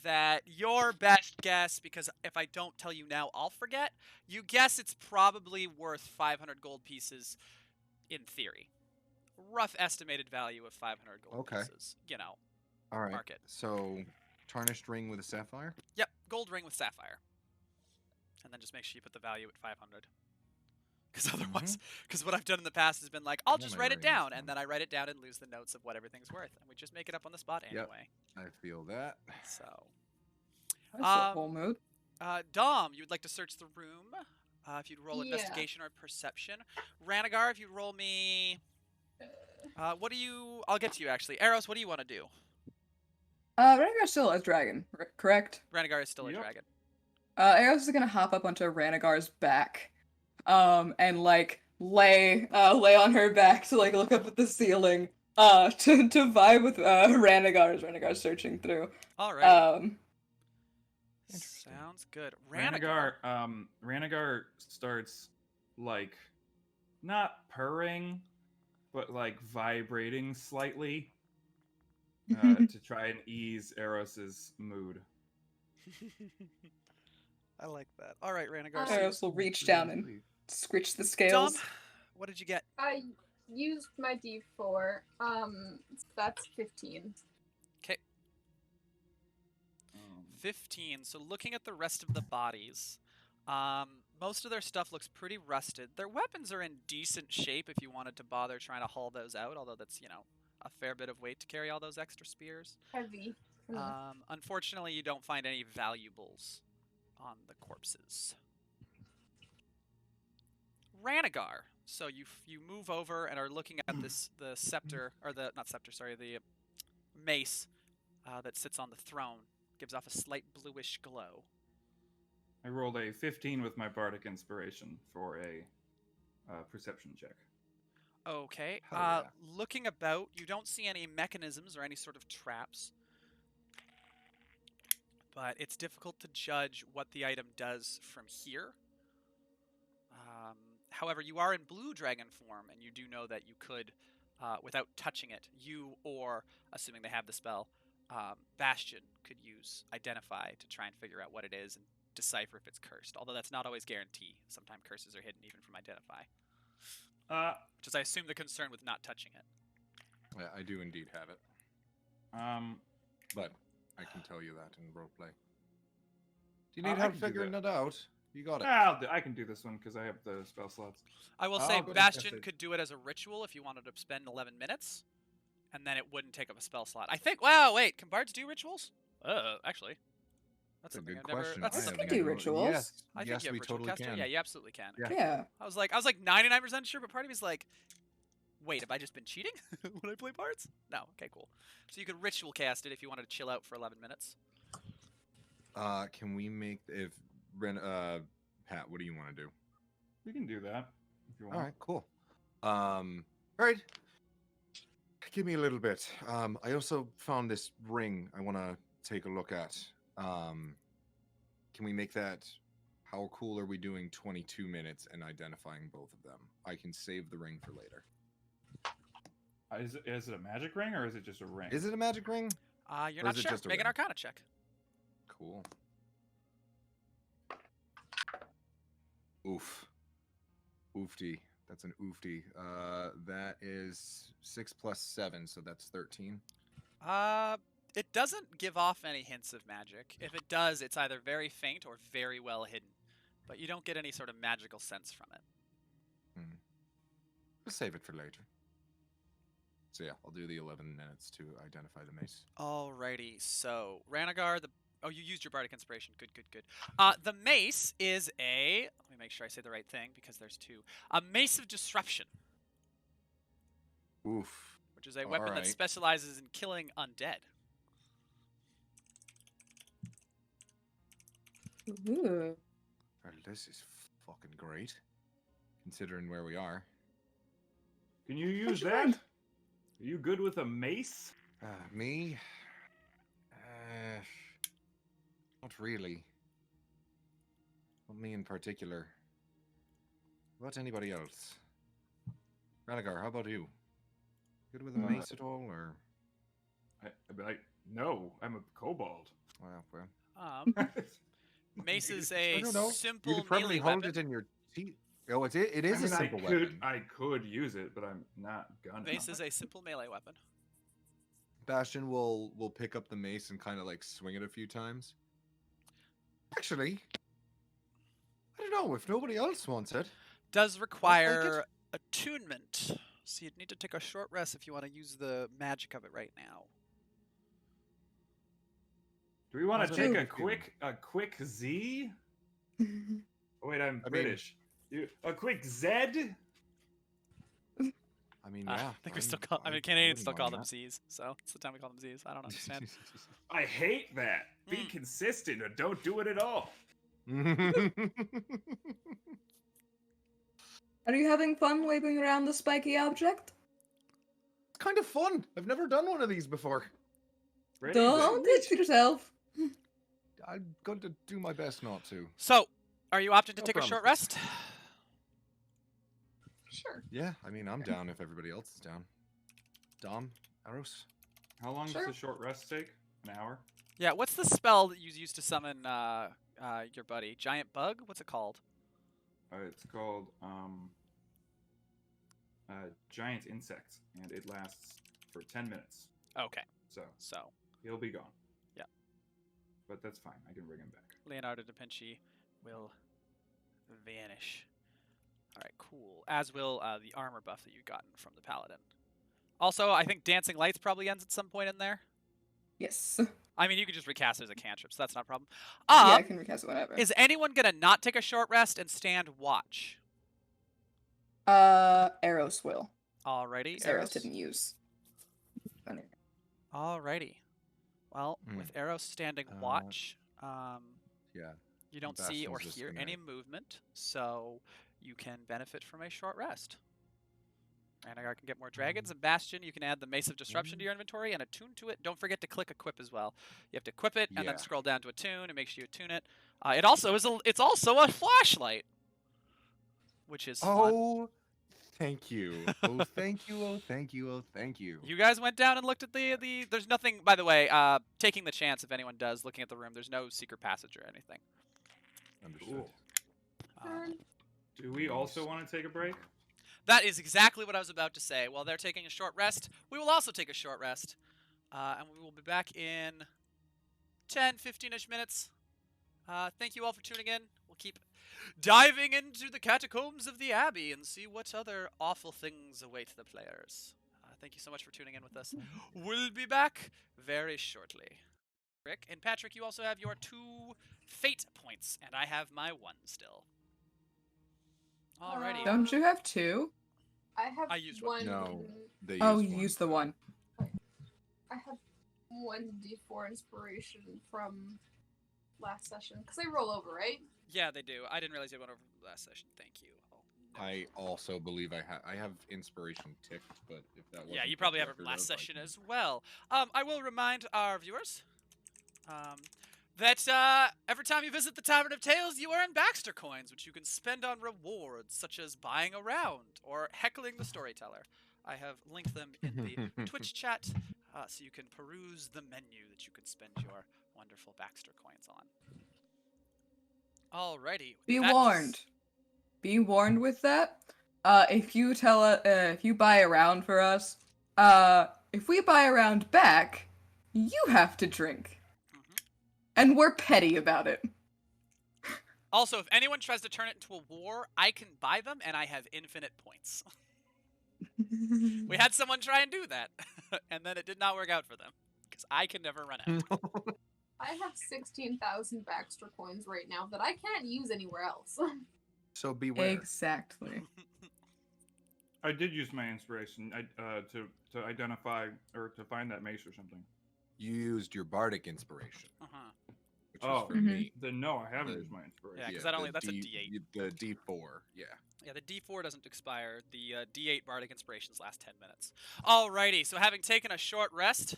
That your best guess, because if I don't tell you now, I'll forget. You guess it's probably worth 500 gold pieces, in theory. Rough estimated value of 500 gold Okay. pieces. All right. Market. So, tarnished ring with a sapphire. Yep, gold ring with sapphire. And then just make sure you put the value at 500. Because otherwise, because what I've done in the past has been like, I'll Yeah, just my write it rings, down, yeah. and then I write it down and lose the notes of what everything's worth, and we just make it up on the spot Yep. anyway. I feel that. So, That's a whole mood. Dom, you would like to search the room. If you'd roll Yeah. investigation or perception. Ranagar, if you'd roll me. What do you? I'll get to you actually. Eros, what do you want to do? Ranagar's still a dragon, correct? Ranagar is still a Yep. dragon. Eros is gonna hop up onto Ranagar's back, and like lay on her back to like look up at the ceiling, to vibe with Ranagar as Ranagar's searching through. All right. Interesting. Sounds good. Ranagar. Ranagar starts like not purring, but like vibrating slightly to try and ease Eros's mood. I like that. All right, Ranagar. Eros will reach down and scritch the Dom, scales. what did you get? I used my D4. That's 15. Okay. 15. So looking at the rest of the bodies, most of their stuff looks pretty rusted. Their weapons are in decent shape if you wanted to bother trying to haul those out, although that's, a fair bit of weight to carry all those extra spears. Heavy. Unfortunately, you don't find any valuables on the corpses. Ranagar. So you move over and are looking at the scepter, or the mace that sits on the throne. Gives off a slight bluish glow. I rolled a 15 with my bardic inspiration for a perception check. Okay. Hell yeah. Looking about, you don't see any mechanisms or any sort of traps. But it's difficult to judge what the item does from here. However, you are in blue dragon form, and you do know that you could, without touching it, you or, assuming they have the spell, Bastion could use Identify to try and figure out what it is and decipher if it's cursed. Although that's not always guaranteed. Sometimes curses are hidden even from Identify. Which is, I assume, the concern with not touching it. Yeah, I do indeed have it, but I can tell you that in roleplay. Do you need I help can do figuring that. it out? You got it. I can do this one because I have the spell slots. I will I'll say go ahead and Bastion cast it. could do it as a ritual if you wanted to spend 11 minutes, and then it wouldn't take up a spell slot. I think. Wow, wait, can bards do rituals? Actually, that's That's a something good I've never. question. That's I I something can have do no- rituals. Yes, I think yes, you have we ritual totally caster. can. Yeah, you absolutely can. Yeah. Yeah. I was like 99% sure, but part of me's like, wait, have I just been cheating when I play bards? No. Okay, cool. So you could ritual cast it if you wanted to chill out for 11 minutes. Can we make Pat? What do you want to do? We can do that if you want. All right, cool. All right. Give me a little bit. I also found this ring I want to take a look at. Can we make that? How cool are we doing 22 minutes and identifying both of them? I can save the ring for later. Is it a magic ring or is it just a ring? Is it a magic ring? You're Or not is it sure. just a Make an ring? Arcana check. Cool. Oof. Oofty. That's an oofty. That is 6 plus 7, so that's 13. It doesn't give off any hints of magic. If it does, it's either very faint or very well hidden. but you don't get any sort of magical sense from it. We'll save it for later. So yeah, I'll do the 11 minutes to identify the mace. Alrighty, so Ranagar, oh, you used your bardic inspiration. Good, good, good. The mace is a. Let me make sure I say the right thing because there's two. A mace of disruption, Oof. which is a weapon that Alright. specializes in killing undead. Ooh. Well, this is fucking great, considering where we are. Can you use that? Are you good with a mace? Me? Not really. Not me in particular. What about anybody else? Ranagar, how about you? Good with a mace at all, or? No, I'm a kobold. Well. Mace is I a don't know. You simple could probably melee hold weapon. it in your teeth. Oh, it is a simple weapon. I could use it, but I'm not gonna. Mace is a simple melee weapon. Bastion will pick up the mace and kind of like swing it a few times. Actually, I don't know if nobody else wants it. Does require attunement, so you'd need to take a short rest if you want to use the magic of it right now. Do we want to How's take that a quick Z? Oh, wait, I'm I mean- British. A quick Z? I mean, I yeah. think we still call. I mean, Canadians still call them that. Z's, so it's the time we call them Z's. I don't understand. I hate that. Be Mm. consistent or don't do it at all. Are you having fun waving around the spiky object? It's kind of fun. I've never done one of these before. Ready? Don't teach yourself. I'm going to do my best not to. So, are you opting to No take a short promises. rest? Sure. Yeah, I mean, I'm down if everybody else is down. Dom, Aros? How long Sure. does the short rest take? An hour? Yeah. What's the spell that you used to summon your buddy? Giant bug? What's it called? It's called giant insect, and it lasts for 10 minutes. Okay. So So he'll be gone. Yeah. But that's fine. I can bring him back. Leonardo da Vinci will vanish. All right, cool. As will the armor buff that you've gotten from the paladin. Also, I think dancing lights probably ends at some point in there. Yes. I mean, you could just recast it as a cantrip, so that's not a problem. Yeah, I can recast it whenever. Is anyone gonna not take a short rest and stand watch? Eros will. Alrighty, 'Cause Eros Eros. didn't use. Alrighty. Well, Hmm. with Eros standing Uh, watch, Yeah. you don't see or Bastion's just hear gonna- any movement, so you can benefit from a short rest. Ranagar can get more dragons, and Bastion, you can add the Mace of Disruption to your inventory and attune to it. Don't forget to click Equip as well. You have to equip it and Yeah. then scroll down to attune and make sure you attune it. It also is it's also a flashlight, which is fun. Oh, thank you. Oh, thank you. Oh, thank you. Oh, thank you. You guys went down and looked at the. There's nothing, by the way. Taking the chance if anyone does, looking at the room. There's no secret passage or anything. Understood. Cool. Um, Do we also want to take a break? That is exactly what I was about to say. While they're taking a short rest, we will also take a short rest. And we will be back in 10, 15-ish minutes. Thank you all for tuning in. We'll keep diving into the catacombs of the Abbey and see what other awful things await the players. Thank you so much for tuning in with us. We'll be back very shortly. Rick and Patrick, you also have your 2 fate points, and I have my 1 still. Alrighty. Don't you have 2? I have I used one. one. No. They Oh, used you one. used the one. I have 1d4 inspiration from last session because they roll over, right? Yeah, they do. I didn't realize you went over last session. Thank you. Oh, no. I also believe I have inspiration ticked, but if that wasn't Yeah, you kept probably have it record from last of, I session can- as well. I will remind our viewers that every time you visit the Tavern of Tales, you earn Baxter coins, which you can spend on rewards such as buying a round or heckling the storyteller. I have linked them in the Twitch chat so you can peruse the menu that you can spend your wonderful Baxter coins on. Alrighty. Be that's- warned. Be warned with that. If you if you buy a round for us, if we buy a round back, you have to drink. Mhm. And we're petty about it. Also, if anyone tries to turn it into a war, I can buy them, and I have infinite points. We had someone try and do that, and then it did not work out for them, because I can never run out. I have 16,000 Baxter coins right now that I can't use anywhere else. So beware. Exactly. I did use my inspiration to identify or to find that mace or something. You used your bardic inspiration, Uh-huh. which Oh. is for Mhm. me. Then no, I haven't The- used my inspiration. Yeah, 'cause the that's a D8. The D4, yeah. Yeah, the D4 doesn't expire. The D8 Bardic Inspirations last 10 minutes. Alrighty, so having taken a short rest,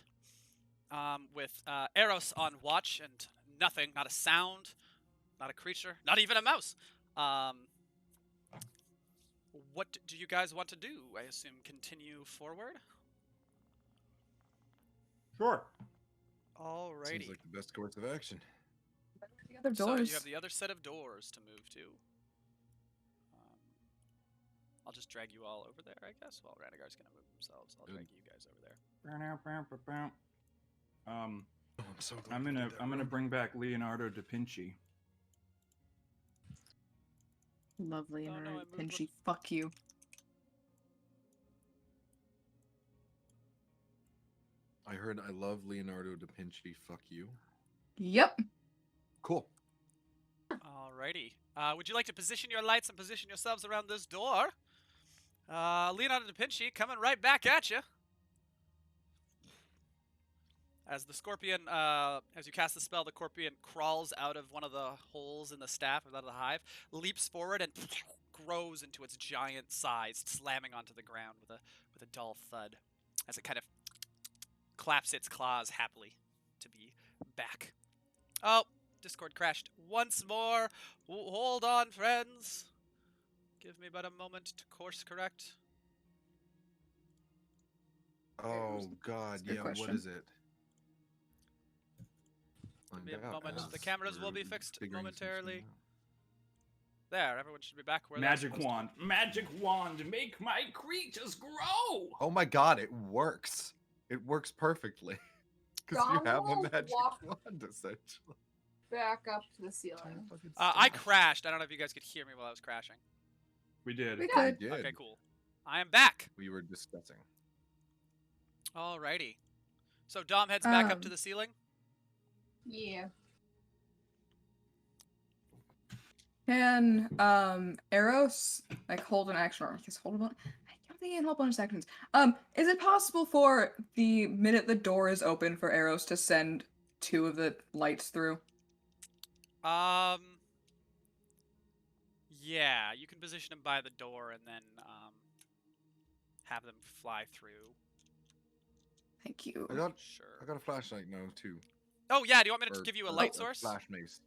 with Eros on watch and nothing, not a sound, not a creature, not even a mouse. What do you guys want to do? I assume continue forward? Sure. Alrighty. Seems like the best course of action. The other So doors. you have the other set of doors to move to. I'll just drag you all over there, I guess. While Radagar's gonna move themselves, I'll drag you guys over there. Um, Oh, I'm so glad I'm we did gonna that I'm gonna room. bring back Leonardo da Vinci. Lovely Oh, and no, I right. moved Pinchy, fuck you. I heard I love Leonardo da Vinci. Fuck you. Yep. Cool. Alrighty. Would you like to position your lights and position yourselves around this door? Leonardo da Vinci coming right back at you. As the scorpion, as you cast the spell, the scorpion crawls out of one of the holes in the staff, out of the hive, leaps forward, and grows into its giant size, slamming onto the ground with a dull thud, as it kind of claps its claws happily to be back. Oh, Discord crashed once more. Hold on, friends. Give me but a moment to course correct. Oh God, Good yeah. What question. is it? Give me a Find out moment. as The cameras will we're be fixed figuring some stuff momentarily. out. There, everyone should be back where they're Magic supposed to be. wand, magic wand, make my creatures grow. Oh my God, it works. It works perfectly. Because you have a Donald magic walked wand, essentially. back up to the ceiling. Fucking I stuff. crashed. I don't know if you guys could hear me while I was crashing. We did. We Good. We did. Okay, cool. I am back. We were discussing. Alrighty. So Dom heads back up to Um, the ceiling. Yeah. Can Eros like hold an action or just hold a bonus? I don't think he can hold bonus actions. Is it possible for the minute the door is open for Eros to send 2 of the lights through? Yeah, you can position them by the door and then have them fly through. Thank you. I got Sure. a flashlight now too. Oh yeah, do you want me to Or- give you a or light source? Flash mace.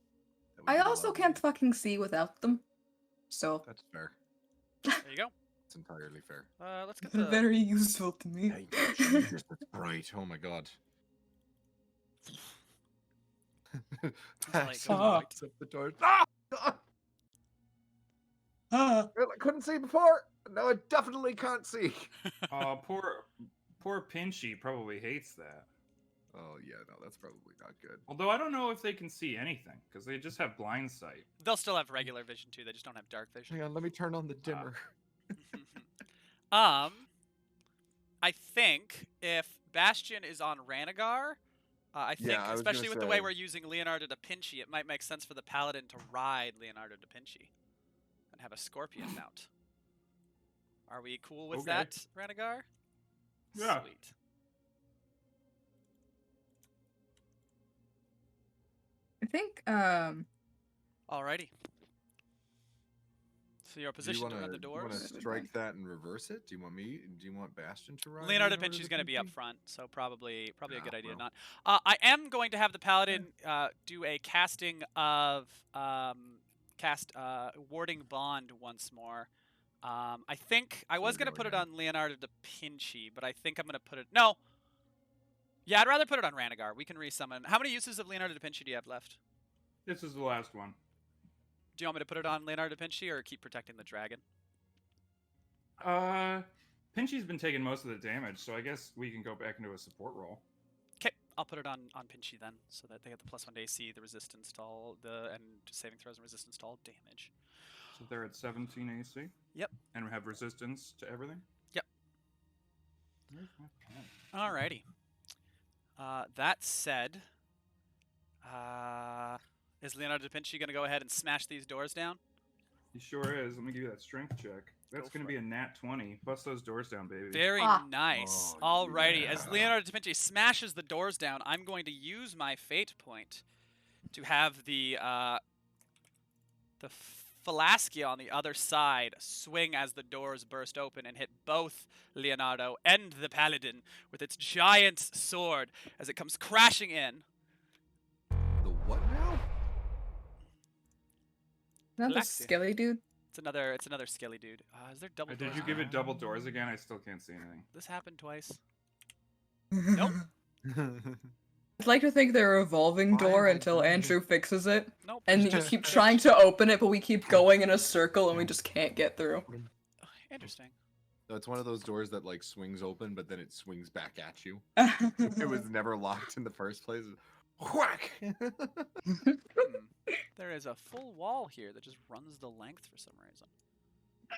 That would I be also lovely. can't fucking see without them. So Uh, That's fair. There you go. It's entirely fair. Let's get they're the. very useful to me. Hey, Jesus, that's bright. Oh my God. Pass like- locks up the door. Ah! God! Ah. Well, I couldn't see before. Now I definitely can't see. Poor Pinchy probably hates that. Oh yeah, no, that's probably not good. Although I don't know if they can see anything because they just have blind sight. They'll still have regular vision too. They just don't have dark vision. Hang on, let me turn on the dimmer. I think if Bastion is on Ranagar, I think, Yeah, I was gonna especially with the way say. we're using Leonardo da Vinci, it might make sense for the Paladin to ride Leonardo da Vinci and have a Scorpion mount. Are we cool with Okay. that, Ranagar? Yeah. Sweet. I think Alrighty. So you're Do you positioned want around the to doors. strike that and reverse it? Do you want me? Do you want Bastion to ride? Leonardo da Vinci's going to be up Vinci? front, so probably a Ah, good idea well. not. I am going to have the Paladin do a casting of cast Warding Bond once more. I think I was So going to go put it again. on Leonardo da Vinci, but I think I'm going to put it. No. Yeah, I'd rather put it on Ranagar. We can resummon. How many uses of Leonardo da Vinci do you have left? This is the last one. Do you want me to put it on Leonardo da Vinci or keep protecting the dragon? Pinchy's been taking most of the damage, so I guess we can go back into a support role. Okay, I'll put it on Pinchy then, so that they get the +1 to AC, the resistance to all and saving throws and resistance to all damage. So they're at 17 AC. Yep. And we have resistance to everything. Yep. Where's my pen? Alrighty. That said, is Leonardo da Vinci gonna go ahead and smash these doors down? He sure is. Let me give you that strength check. That's going to be a nat 20. Bust those doors down, baby. Very Ah. nice. Oh, Alrighty, yeah. as Leonardo da Vinci smashes the doors down, I'm going to use my fate point to have the Falaskia on the other side swing as the doors burst open and hit both Leonardo and the paladin with its giant sword as it comes crashing in. The what now? Not the Alexia. skelly dude. It's another skelly dude. Is there double Did doors? you give it double doors again? I still can't see anything. This happened twice. Nope. I'd like to think they're a revolving Why door am I until doing Andrew fixes it. Nope. And you keep trying to open it, but we keep going in a circle and we just can't get through. Interesting. So it's one of those doors that like swings open, but then it swings back at you. It was never locked in the first place. Whack! There is a full wall here that just runs the length for some reason.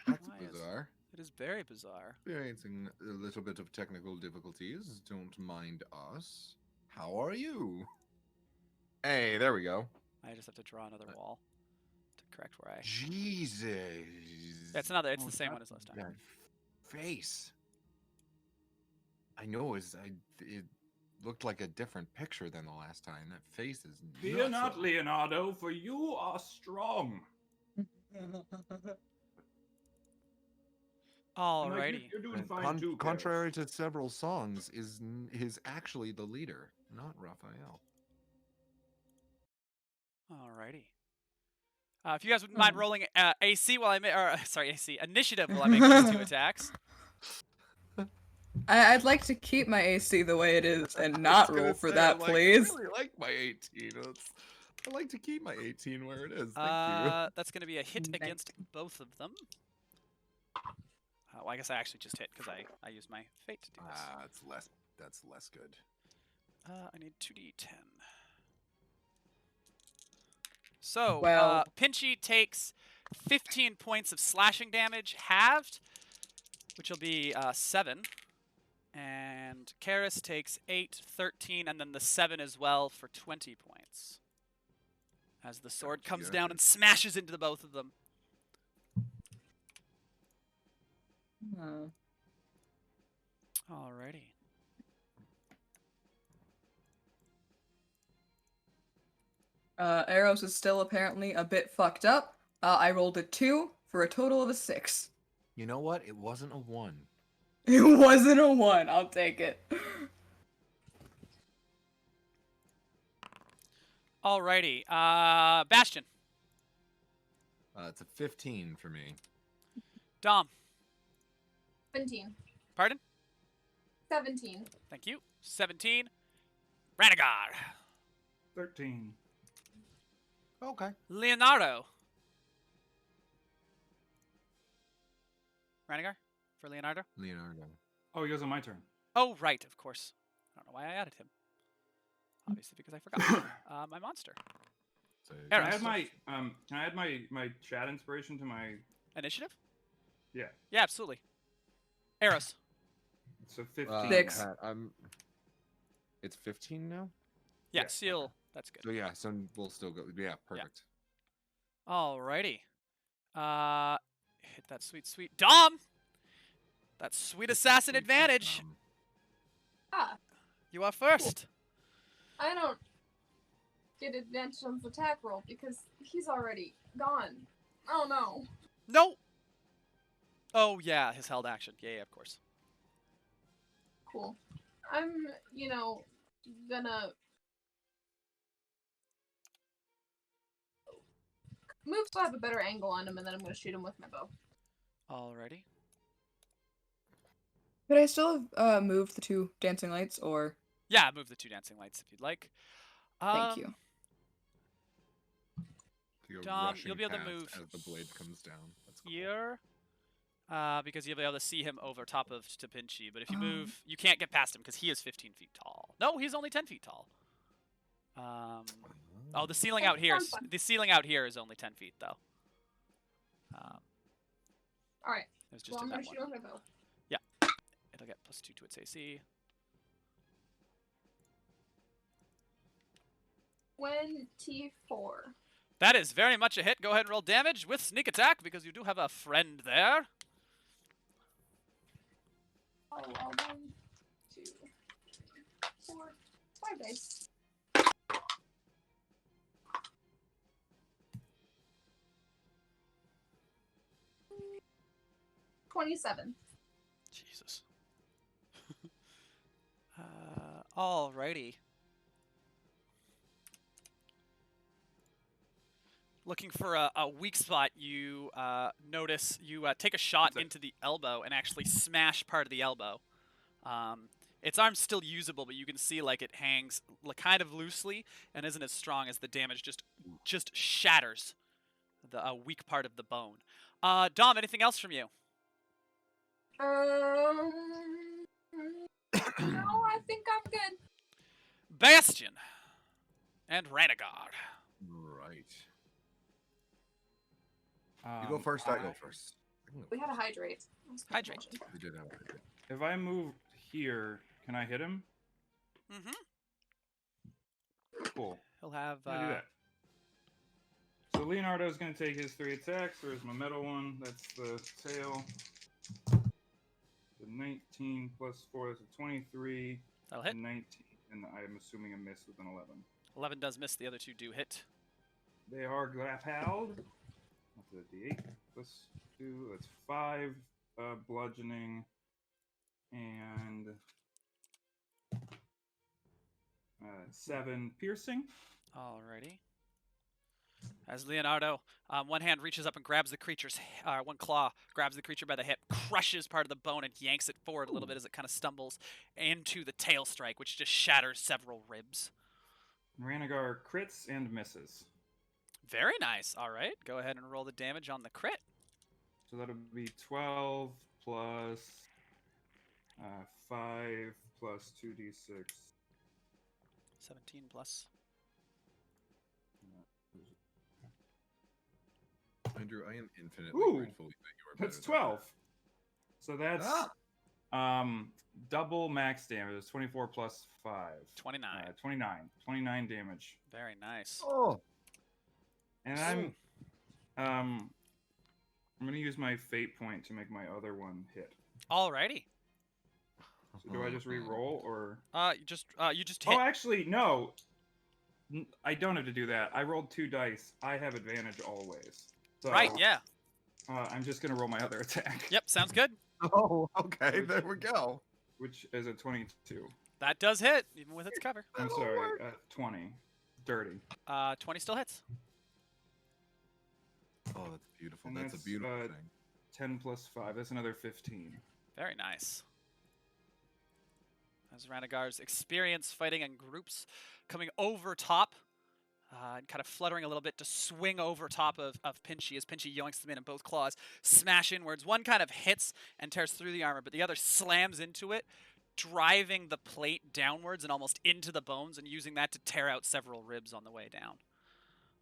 That's Why is- bizarre. It is very bizarre. Experiencing a little bit of technical difficulties. Don't mind us. How are you? Hey, there we go. I just have to draw another wall to correct where I. Jesus. It's another. It's Oh, the same that- one as last time. That face. I know it looked like a different picture than the last time. That face is Fear nuts. not, Leonardo, for you are strong. I'm like, Alrighty. You're doing And fine too. Garrett. contrary to several songs, is actually the leader, not Raphael. Alrighty. If you guys wouldn't mind Hmm. rolling AC while I make, or sorry, AC initiative while I make these 2 attacks. I'd like to keep my AC the way it is and not roll for that, please. I really like my 18. I like to keep my 18 where it is. Thank That's going to be a hit Nice. against both of them. Well, I guess I actually just hit because I used my fate to do you. this. That's less good. I need 2d10. So, Well- Pinchy takes 15 points of slashing damage, halved, which will be 7. And Karis takes 8, 13, and then the 7 as well for 20 points. As the sword comes Gotcha. down and smashes into the both of them. Alrighty. Eros is still apparently a bit fucked up. I rolled a 2 for a total of a 6. You know what? It wasn't a 1. It wasn't a 1. I'll take it. Alrighty. Bastion. It's a 15 for me. Dom. 17. Pardon? 17. Thank you. 17. Ranagar. 13. Okay. Leonardo. Ranagar? For Leonardo? Leonardo. Oh, he goes on my turn. Oh, right, of course. I don't know why I added him. Obviously because I forgot. My monster. So Can I Eros. add my can I add my chat inspiration to my Initiative? yeah? Yeah, absolutely. Eros. So 15. Six. Pat, it's 15 now? Yeah, Yeah. seal. That's good. So yeah, so we'll still go. Yeah, perfect. Alrighty. Hit that sweet Dom! That sweet assassin advantage. Ah, You are first. I don't get advantage on the attack roll because he's already gone. Oh no. No. Oh yeah, his held action. Yeah, of course. Cool. I'm, gonna move so I have a better angle on him, and then I'm gonna shoot him with my bow. Alrighty. Could I still have moved the 2 dancing lights, or Yeah, move the 2 dancing lights if you'd like. thank you? To go Dom, rushing you'll be able to past move as the blade comes down. That's cool. Here. because you'll be able to see him over top of Tapinchi. But if you move, you can't get past him because he is 15 feet tall. No, he's only 10 feet tall. Oh, the ceiling out here. Sounds fun. The ceiling out here is only 10 feet, though. All right. It was just Well, in I'm that gonna one. shoot over the bow. It'll get +2 to its AC. 24. That is very much a hit. Go ahead and roll damage with sneak attack because you do have a friend there. Oh, 1, 2, 3, 4, 5 dice. $27. Jesus. Alrighty. Looking for a weak spot, you notice you take a shot into the elbow and actually smash part of the elbow. Its arm's still usable, but you can see like it hangs kind of loosely and isn't as strong as the damage. Just shatters the weak part of the bone. Dom, anything else from you? No, I think I'm good. Bastion and Ranagar. Right. You go Um, first. I go first. I can go We had a first. hydrate. Hydrate. We did have a hydrate. If I move here, can I hit him? Mm-hmm. Cool. He'll have. I'm gonna do that. So Leonardo's gonna take his 3 attacks. There's my metal one. That's the tail. The 19 plus 4. That's a 23. That'll hit. 19, and I'm assuming a miss with an 11. 11 does miss. The other 2 do hit. They are grappled. That's a D8 plus 2. That's 5 bludgeoning and 7 piercing. Alrighty. As Leonardo, one hand reaches up and grabs the creature's, one claw grabs the creature by the hip, crushes part of the bone, and yanks it forward a little bit as it kind of stumbles into the tail strike, which just shatters several ribs. Ranagar crits and misses. Very nice. All right, go ahead and roll the damage on the crit. So that'll be 12 plus 5 plus 2d6. 17 plus. Andrew, I am infinitely Ooh, grateful that you are better That's than 12. So that's Ah! double max damage. It's 24 plus 5. 29. 29. 29 damage. Very nice. Oh, And I'm gonna use my fate point to make my other one hit. Alrighty. So do I just re-roll or? You just hit. Oh, actually, no. I don't have to do that. I rolled 2 dice. I have advantage always. So, Right. Yeah. I'm just gonna roll my other attack. Yep. Sounds good. oh, okay. There we go. Which is a 22. That does hit, even with its cover. I'm That'll sorry, work. 20. Dirty. 20 still hits. Oh, that's beautiful. And That's a that's, beautiful thing. 10 plus 5. That's another 15. Very nice. As Ranagar's experience fighting in groups, coming over top, and kind of fluttering a little bit to swing over top of Pinchy as Pinchy yoinks them in both claws, smash inwards. One kind of hits and tears through the armor, but the other slams into it, driving the plate downwards and almost into the bones and using that to tear out several ribs on the way down.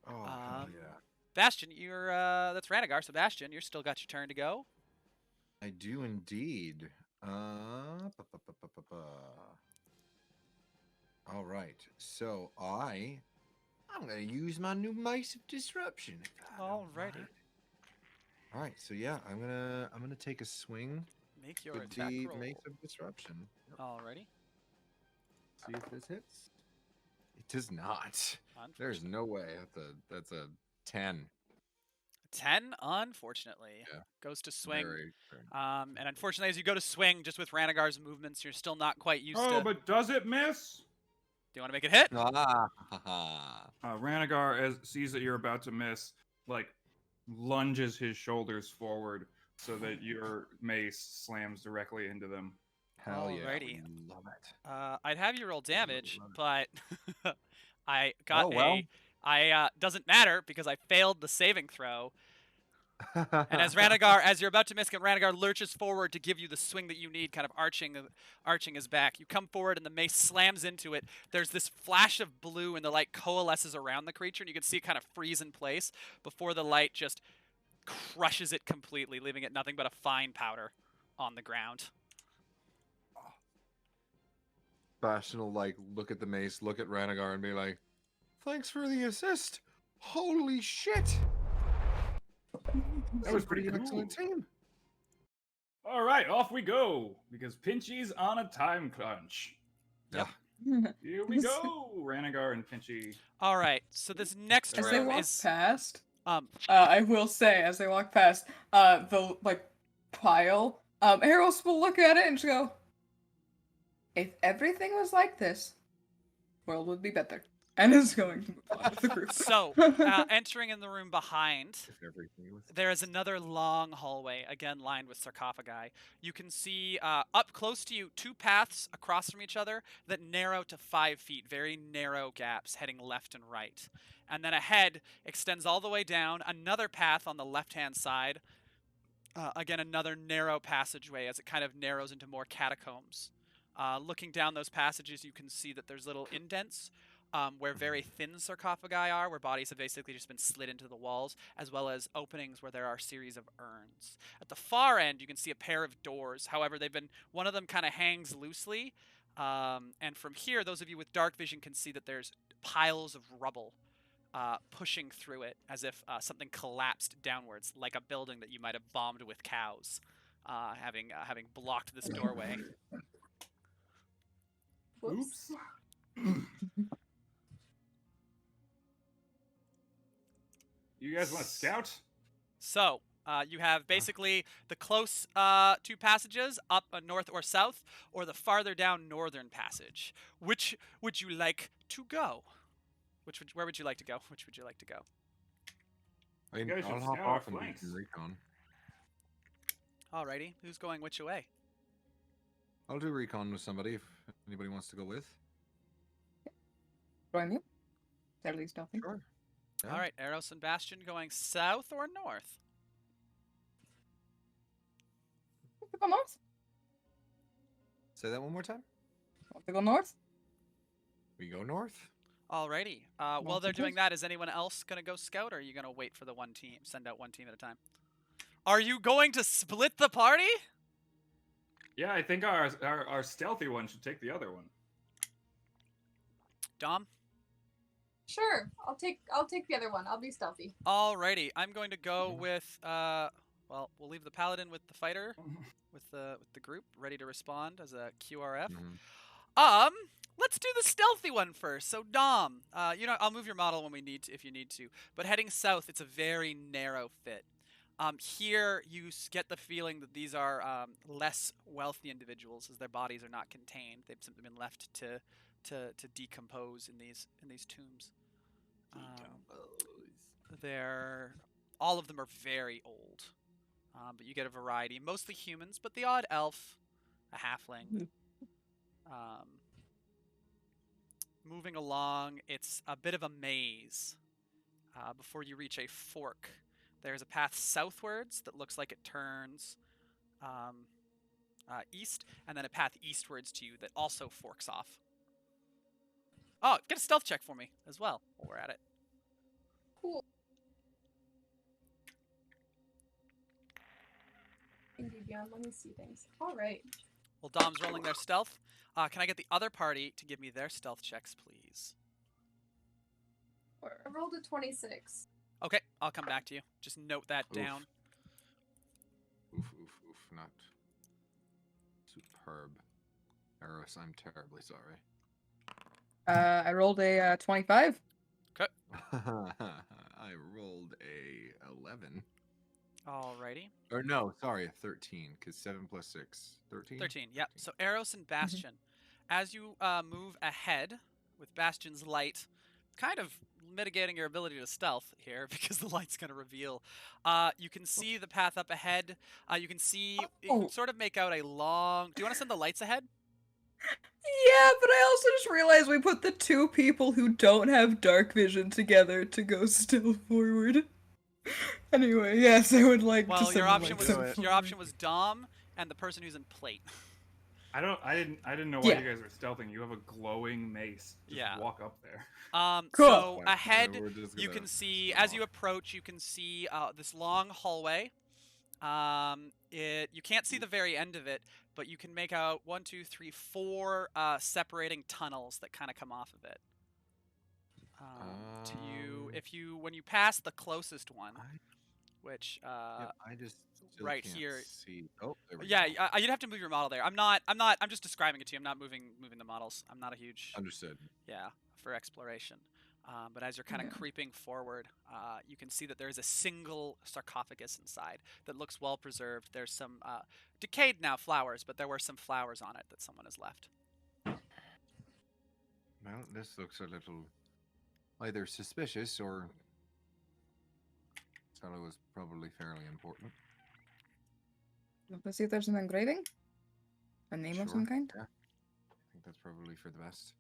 Oh, hell yeah. Bastion, you're that's Ranagar, so Bastion, you're still got your turn to go. I do indeed. All right. So I'm gonna use my new Mace of Disruption. if I don't Alrighty. mind. All right. So yeah, I'm gonna take a swing Make your with attack the roll. Mace of Disruption. Alrighty. See if this hits. It does not. There's no way. That's a 10. 10, unfortunately. Yeah. Goes to swing. Very. And unfortunately, as you go to swing, just with Ranagar's movements, you're still not quite used Oh, to. but does it miss? Do you want to make it hit? Ranagar sees that you're about to miss, like lunges his shoulders forward so that your mace slams directly into them. Hell yeah. Alrighty. we love it. I'd have you roll damage, love but I got Oh, well. doesn't matter because I failed the saving throw. And as Ranagar, as you're about to miss him, Ranagar lurches forward to give you the swing that you need, kind of arching his back. You come forward, and the mace slams into it. There's this flash of blue, and the light coalesces around the creature, and you can see it kind of freeze in place before the light just crushes it completely, leaving it nothing but a fine powder on the ground. Bastion will like look at the mace, look at Ranagar, and be like, "Thanks for the assist. Holy shit! That was pretty cool. excellent team." All right, off we go because Pinchy's on a time crunch. Yeah. Here we go, Ranagar and Pinchy. All right, so this next As they room walk is past, um I will say, as they walk past, the pile, Eros will look at it and just go, "If everything was like this, world would be better." And is going to move on with the group. so entering in the room behind. If everything was There is another long hallway, again lined with sarcophagi. You can see up close to you 2 paths across from each other that narrow to 5 feet, very narrow gaps heading left and right. And then ahead extends all the way down, another path on the left-hand side. Again, another narrow passageway as it kind of narrows into more catacombs. Looking down those passages, you can see that there's little indents where very thin sarcophagi are, where bodies have basically just been slid into the walls, as well as openings where there are a series of urns. At the far end, you can see a pair of doors. However, one of them kind of hangs loosely, and from here, those of you with dark vision can see that there's piles of rubble pushing through it, as if something collapsed downwards, like a building that you might have bombed with cows, having blocked this doorway. Oops. You guys want to scout? So, you have basically the close 2 passages, up north or south, or the farther down northern passage. Which would you like to go? Where would you like to go? Which would you like to go? I mean, You guys should I'll hop scout our off and do flanks. some recon. Alrighty, who's going which way? I'll do recon with somebody if anybody wants to go with. Join you. At least nothing. Sure. Yeah. Alright, Eros and Bastion going south or north? Want to go north? Say that one more time. Want to go north? We go north. Alrighty. While North they're and doing south. that, is anyone else going to go scout, or are you going to wait for the one team? Send out one team at a time. Are you going to split the party? Yeah, I think our stealthy one should take the other one. Dom? Sure, I'll take the other one. I'll be stealthy. Alrighty, I'm going to go with well, we'll leave the paladin with the fighter, with the group ready to respond as a QRF. Let's do the stealthy one first. So Dom, I'll move your model when we need to, if you need to. But heading south, it's a very narrow fit. Here you get the feeling that these are less wealthy individuals, as their bodies are not contained. They've simply been left to decompose in these tombs. All of them are very old, but you get a variety, mostly humans, but the odd elf, a halfling. Moving along, it's a bit of a maze. Before you reach a fork, there's a path southwards that looks like it turns east, and then a path eastwards to you that also forks off. Oh, get a stealth check for me as well while we're at it. Cool. Indeed, beyond. Let me see things. All right. Well, Dom's rolling their stealth. Can I get the other party to give me their stealth checks, please? I rolled a 26. Okay, I'll come back to you. Just note that Oof. down. Oof. Not superb. Eros, I'm terribly sorry. I rolled a 25. I rolled a 11. Alrighty. Or no, sorry, a 13, because 7 plus 6. 13? 13, yep. So Eros and Bastion. As you move ahead with Bastion's light, kind of mitigating your ability to stealth here because the light's going to reveal. You can see the path up ahead. You can sort of make out a long... Do you want to send the lights ahead? Yeah, but I also just realized we put the 2 people who don't have dark vision together to go still forward. Anyway, yes, I would like to Well, send your them, option like, was Do it. some your option was Dom and the person who's in plate. I didn't know why Yeah. you guys were stealthing. You have a glowing mace. Just Yeah. walk up there. Cool. So Wow, ahead, we're just you gonna can see spin as you off. approach, you can see this long hallway. You can't see the very end of it, but you can make out 1, 2, 3, 4 separating tunnels that kind of come off of it. When you pass the closest one, which Yep, I just still right can't here. see. Oh, there we Yeah, go. you'd have to move your model there. I'm just describing it to you. I'm not moving the models. I'm not a huge Understood. for exploration. But as you're kind of Okay. creeping forward, you can see that there is a single sarcophagus inside that looks well preserved. There's some decayed now flowers, but there were some flowers on it that someone has left. Well, this looks a little either suspicious or this fellow is probably fairly important. Let's see if there's an engraving. A name of some kind. Yeah. I think that's probably for the best.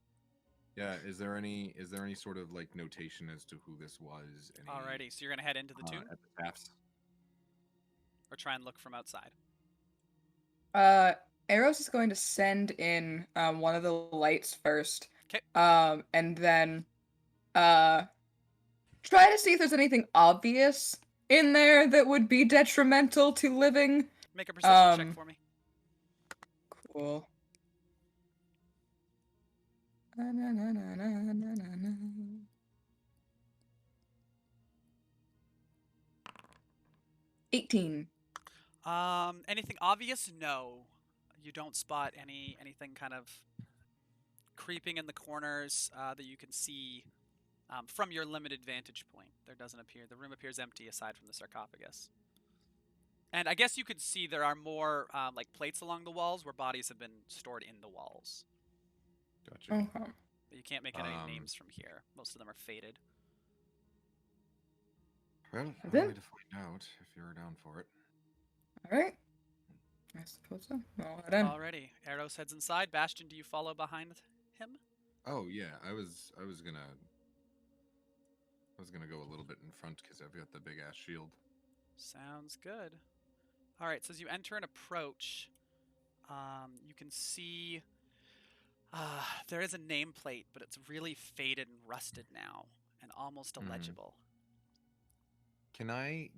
Yeah, is there any sort of like notation as to who this was? Any, Alrighty, so you're gonna head into the tomb epitaphs? or try and look from outside. Eros is going to send in one of the lights first. 'Kay. And then try to see if there's anything obvious in there that would be detrimental to living. Make a perception check for me. Cool. 18. Anything obvious? No. You don't spot anything kind of creeping in the corners that you can see from your limited vantage point. There doesn't appear. The room appears empty aside from the sarcophagus. And I guess you could see there are more like plates along the walls where bodies have been stored in the walls. Gotcha. Okay. But you can't make any names from here. Most of them are faded. Well, That's I'll it? need to find out if you're down for it. Alright. I suppose so. I'll head in. Alrighty. Eros heads inside. Bastion, do you follow behind him? Oh yeah, I was gonna go a little bit in front because I've got the big ass shield. Sounds good. Alright, so as you enter and approach, you can see there is a nameplate, but it's really faded and rusted now and almost illegible. Can I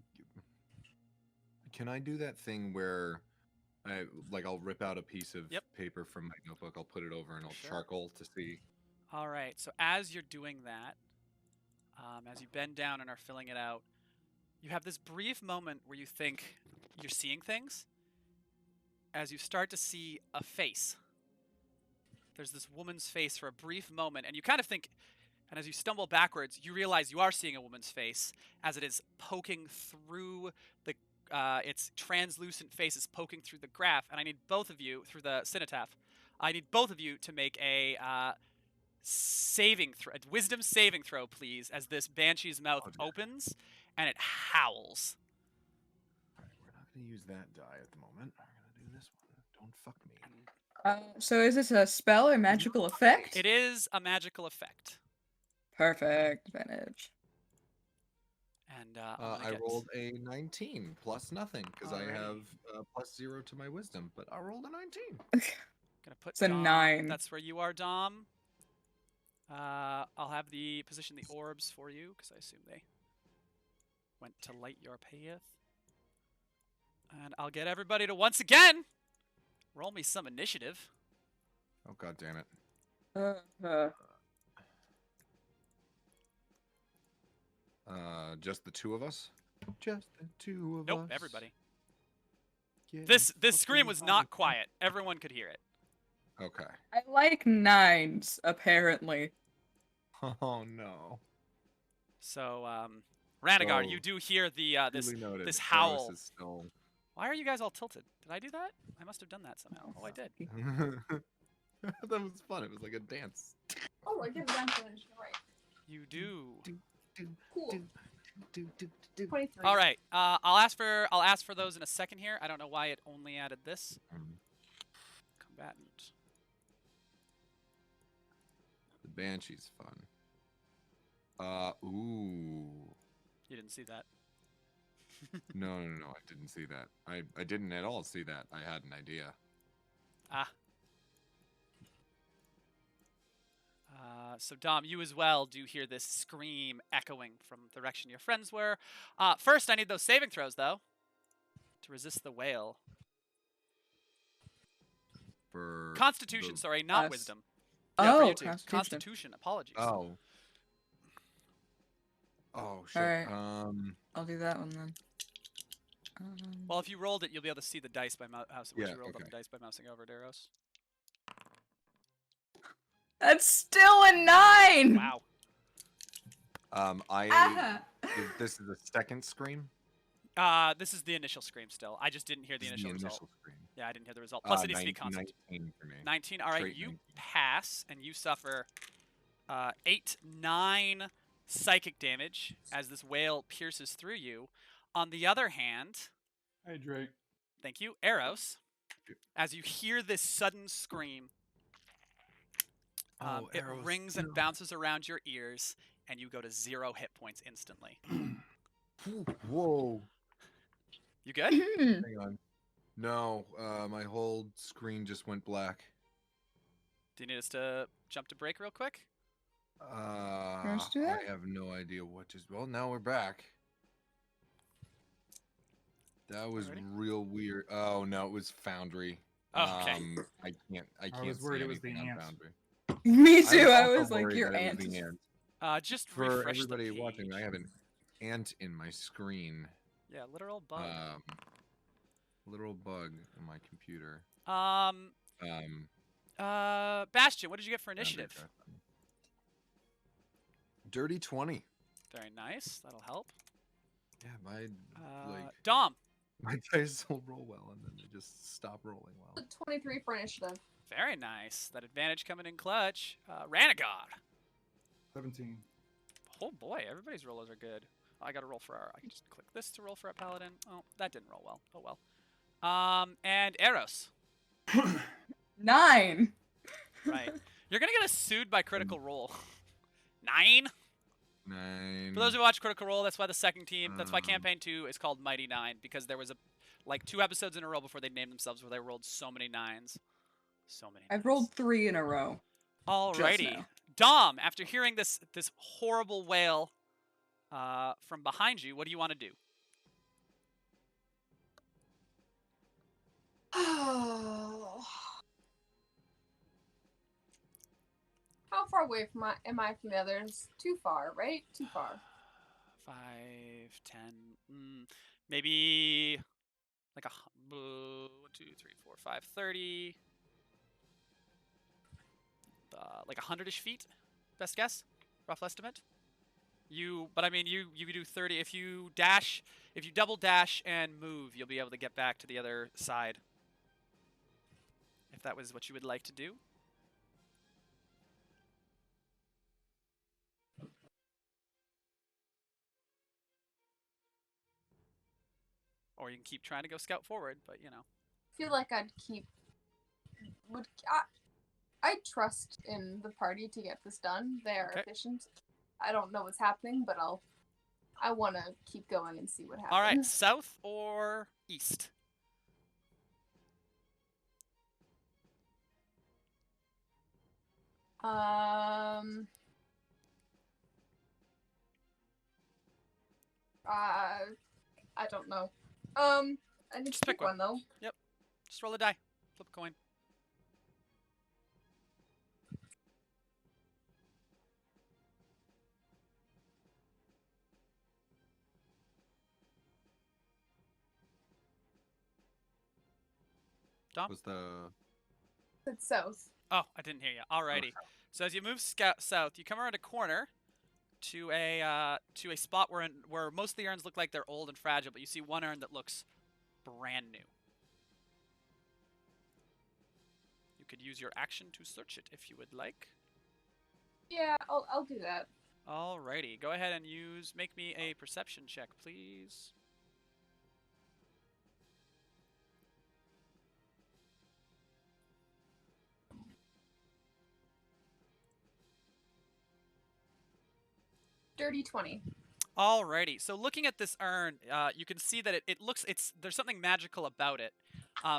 do that thing where I'll rip out a piece of paper from my notebook, I'll put it over and I'll charcoal to see. Alright, so as you're doing that, as you bend down and are filling it out, you have this brief moment where you think you're seeing things as you start to see a face. There's this woman's face for a brief moment, and you kind of think, and as you stumble backwards, you realize you are seeing a woman's face as it is poking through the, its translucent face is poking through the graph, and I need both of you, through the cenotaph, I need both of you to make a wisdom saving throw, please, as this banshee's mouth opens and it howls. Alright, we're not going to use that die at the moment. We're going to do this one. Don't fuck me. So is this a spell or magical effect? It is a magical effect. Perfect. Advantage. And I rolled a 19 plus nothing because I have plus 0 to my wisdom, but I rolled a 19. Gonna put It's a Dom. 9. That's where you are, Dom. I'll have the position the orbs for you because I assume they went to light your path. And I'll get everybody to once again roll me some initiative. Oh god damn it. Just the two of us? Just the two of us. Nope, everybody. This scream was not quiet. Everyone could hear it. Okay. I like 9s, apparently. Oh no. So, Ranagar, So, you do hear the this noted. this howl. Eros is still... Why are you guys all tilted? Did I do that? I must have done that somehow. Oh, I did. That was fun. It was like a dance. Oh, I get a dance finish. Right. You do. Cool. 23. All right. I'll ask for those in a second here. I don't know why it only added this. Combatant. The Banshee's fun. Ooh. You didn't see that. No, I didn't see that. I didn't at all see that. I had an idea. So Dom, you as well do hear this scream echoing from the direction your friends were. First, I need those saving throws, though, to resist the wail. For Constitution, the- sorry, not Us. wisdom. Oh, Yeah, for you two. Constitution. Constitution, apologies. Oh. Oh shit. Alright. I'll do that one then. Well, if you rolled it, you'll be able to see the dice by mouse. Yeah, You rolled up okay. the dice by mousing over, Daros. That's still a 9. Wow. This is the second scream. This is the initial scream still. I just didn't hear the This is initial result. scream. Yeah, I didn't hear the result. Plus, it needs to be 19 constant. 19 for me. 19. All right, Straight you 19. pass, and you suffer 8, 9 psychic damage as this wail pierces through you. On the other hand, Hydrate. thank you, Eros, as you hear this sudden scream, it Eros, rings and bounces around your ears, and you go to 0 hit points instantly. Whoa. You good? Hang on. No, my whole screen just went black. Do you need us to jump to break real quick? Let's do that. I have no idea what just. Well, now we're back. That was Alrighty. real weird. Oh no, it was Foundry. Oh, okay. I can't. I was see worried it was anything the on ants. Foundry. Me too. I also was like, worried your that it aunt. was the ant. Just For refresh the everybody page. watching, I have an ant in my screen. Yeah, literal bug. Literal bug in my computer. Bastion, what did you get for Foundry initiative? crap. Dirty 20. Very nice. That'll help. Yeah, my Dom, my dice will roll well, and then they just stop rolling well. 23 for initiative. very nice. That advantage coming in clutch. Ranagod. 17. Oh boy, everybody's rollers are good. I got to roll for our. I can just click this to roll for our paladin. Oh, that didn't roll well. Oh well. And Eros. 9. Right. You're gonna get us sued by Critical Role. 9. 9. For those who watch Critical Role, that's why the second team. That's why campaign 2 is called Mighty 9, because there was like 2 episodes in a row before they named themselves where they rolled so many 9s. So many. I've rolled 3 in a row. Alrighty. now. Dom, after hearing this horrible wail from behind you, what do you want to do? Oh. How far away am I from the others? Too far, right? Too far. 5, 10, maybe like 1, 2, 3, 4, 5, 30. Like 100-ish feet, best guess, rough estimate. But I mean, you do 30. If you double dash and move, you'll be able to get back to the other side. If that was what you would like to do. Or you can keep trying to go scout forward, but you know. I feel like I'd keep. I trust in the party to get this done. They are Okay. efficient. I don't know what's happening, but I want to keep going and see what happens. All right, south or east? I don't know. I need Just to pick pick one though. Yep. Just roll a die. Flip a coin. Dom? Was the It's south. Oh, I didn't hear you. Alrighty. So as you move south, you come around a corner to a spot where most of the urns look like they're old and fragile, but you see one urn that looks brand new. You could use your action to search it if you would like. Yeah, I'll do that. Alrighty. Go ahead and make me a perception check, please. Dirty 20. Alrighty. So looking at this urn, you can see that there's something magical about it.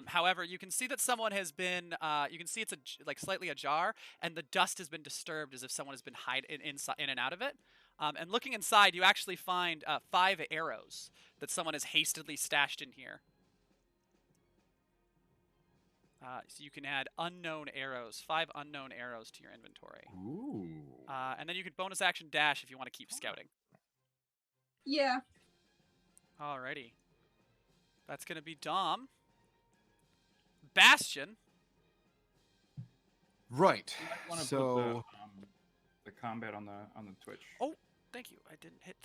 However, you can see that someone has been. You can see it's like slightly ajar, and the dust has been disturbed as if someone has been in and out of it. And looking inside, you actually find 5 arrows that someone has hastily stashed in here. So you can add unknown arrows, 5 unknown arrows to your inventory. Ooh. And then you can bonus action dash if you want to keep scouting. Yeah. Alrighty. That's going to be Dom. Bastion. Right. You might wanna So put the combat on the Twitch. Oh, thank you. I didn't hit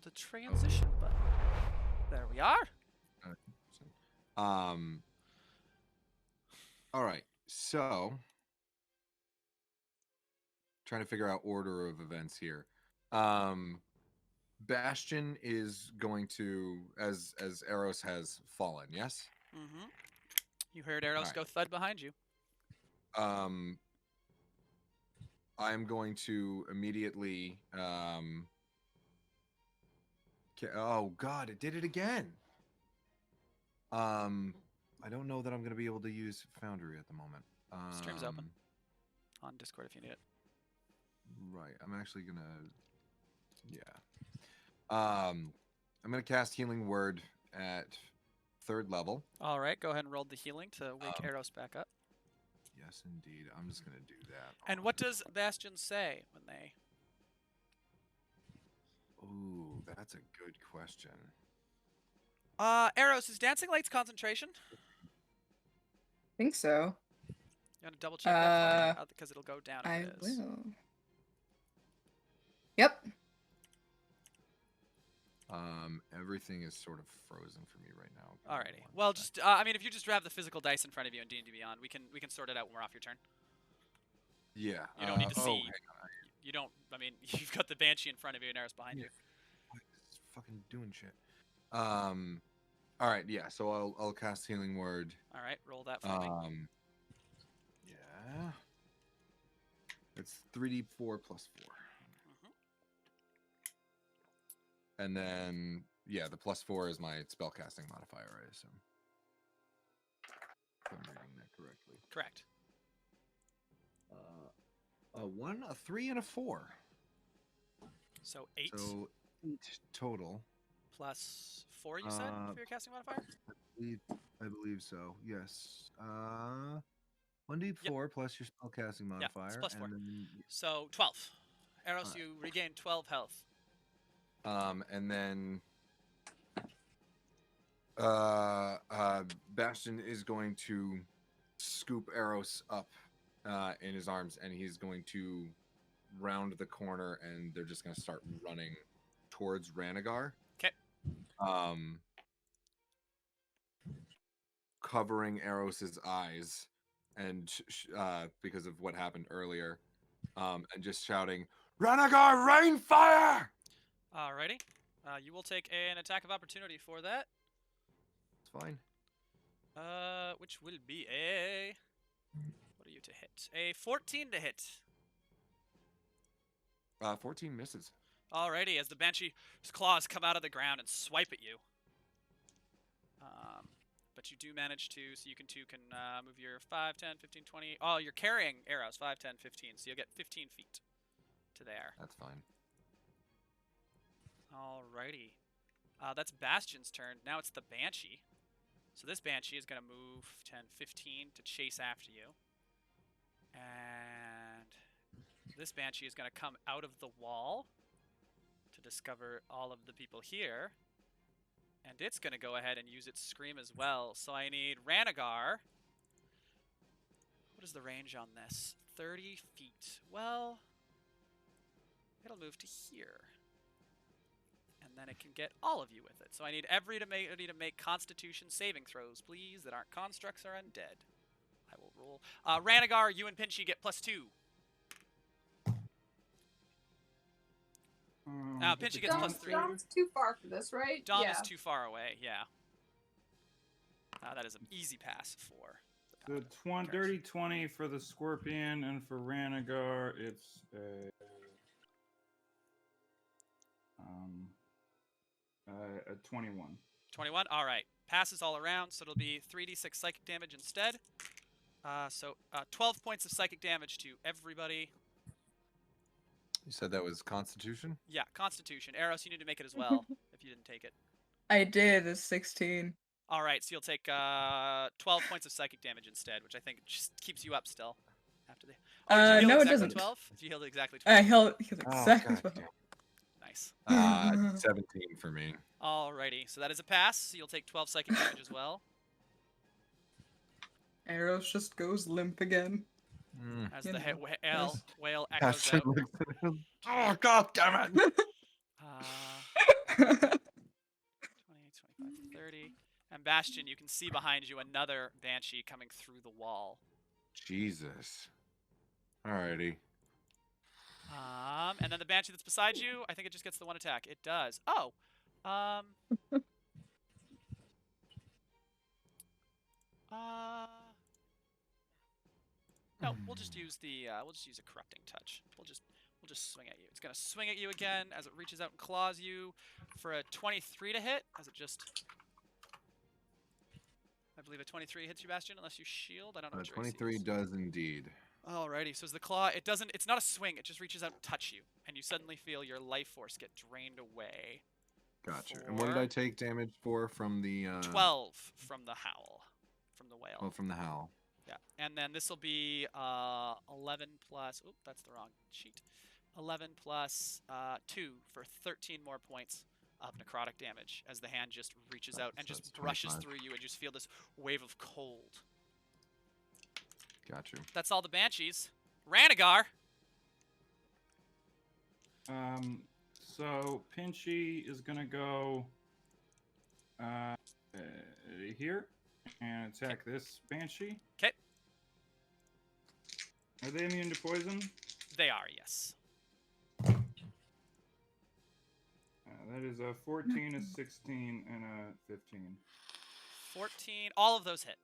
the transition button. There we are. All right. So trying to figure out order of events here. Bastion is going to, as Eros has fallen, yes? Mm-hmm. You heard arrows Alright. go thud behind you. I'm going to immediately oh god, it did it again. I don't know that I'm going to be able to use Foundry at the moment. Stream's open on Discord if you need it. Right. I'm actually going to I'm going to cast Healing Word at 3rd level. All right, go ahead and roll the healing to wake Eros back up. Yes, indeed. I'm just going to do that. And what does Bastion say when they... Ooh, that's a good question. Eros, is Dancing Lights concentration? think so. You want to double check that for me? Because it'll go down if I it is. will. Yep. Everything is sort of frozen for me right now. Alrighty. Well, just I mean, if you just have the physical dice in front of you in D&D Beyond, we can sort it out when we're off your turn. Yeah. You don't need to see. hang on. You don't. I mean, you've got the Banshee in front of you and Eros behind you. It's fucking doing shit. All right. Yeah. So I'll cast Healing Word. All right, roll that for me. Yeah. It's 3d4 plus 4. And then, yeah, the plus 4 is my spellcasting modifier, I assume. If I'm reading that correctly. Correct. A 1, a 3, and a 4. So 8 So 8 total. plus 4, you said, for your casting modifier? I believe so. Yes. 1d4 plus your spellcasting modifier. it's plus 4. And then, So 12. Eros, Alright. you regain 12 health. and then Bastion is going to scoop Eros up in his arms, and he's going to round the corner, and they're just going to start running towards Ranagar. Okay. Covering Eros's eyes, and because of what happened earlier, and just shouting, "Ranagar, rain fire!" Alrighty. You will take an attack of opportunity for that. It's fine. Which will be a... What are you to hit? A 14 to hit. 14 misses. Alrighty, as the Banshee's claws come out of the ground and swipe at you. But you do manage to, so you can move your 5, 10, 15, 20. Oh, you're carrying arrows, 5, 10, 15, so you'll get 15 feet to there. That's fine. Alrighty. That's Bastion's turn. Now it's the Banshee. So this Banshee is going to move 10, 15 to chase after you. And this Banshee is going to come out of the wall to discover all of the people here. And it's going to go ahead and use its scream as well. So I need Ranagar. What is the range on this? 30 feet. Well, it'll move to here. And then it can get all of you with it. So I need everybody to make Constitution saving throws, please, that aren't constructs or undead. I will roll. Ranagar, you and Pinchy get +2. Pinchy gets +3. Dom's too far for this, right? Dom yeah. is too far away, yeah. That is an easy pass for the So dirty 20 for the Scorpion, and for Ranagar, it's a A 21. 21. All right. Passes all around, so it'll be 3d6 psychic damage instead. 12 points of psychic damage to everybody. You said that was Constitution? Yeah, Constitution. Eros, you need to make it as well if you didn't take it. I did. It's 16. All right, so you'll take 12 points of psychic damage instead, which I think just keeps you up still. After the. Oh, did you heal No, it exactly doesn't. 12? You healed exactly I 12. held Oh, exactly. God 12. damn. Nice. 17 for me. Alrighty, so that is a pass. So you'll take 12 psychic damage as well. Arrows just goes limp again. As You the know, whale echoes Pastor out. looks at him. Oh, God damn it! 20, 25, 30. And Bastion, you can see behind you another Banshee coming through the wall. Jesus. Alrighty. And then the Banshee that's beside you, I think it just gets the one attack. It does. Oh. No, we'll just use a corrupting touch. We'll just swing at you. It's gonna swing at you again as it reaches out and claws you for a 23 to hit, as it just. I believe a 23 hits you, Bastion, unless you shield. I don't know what your AC 23 is. does indeed. Alrighty, so as the claw, it's not a swing, it just reaches out and touch you, and you suddenly feel your life force get drained away. Gotcha. And what did I take damage for from the 12 from the howl, from the whale. Oh, from the howl. Yeah, and then this will be 11 plus. Oop, that's the wrong sheet. 11 plus 2 for 13 more points of necrotic damage as the hand just reaches out and just brushes 25. through you, and you just feel this wave of cold. Got you. That's all the banshees. Ranagar. So Pinchy is gonna go here and attack this Banshee. Okay. Are they immune to poison? They are, yes. That is a 14, a 16, and a 15. 14. All of those hit.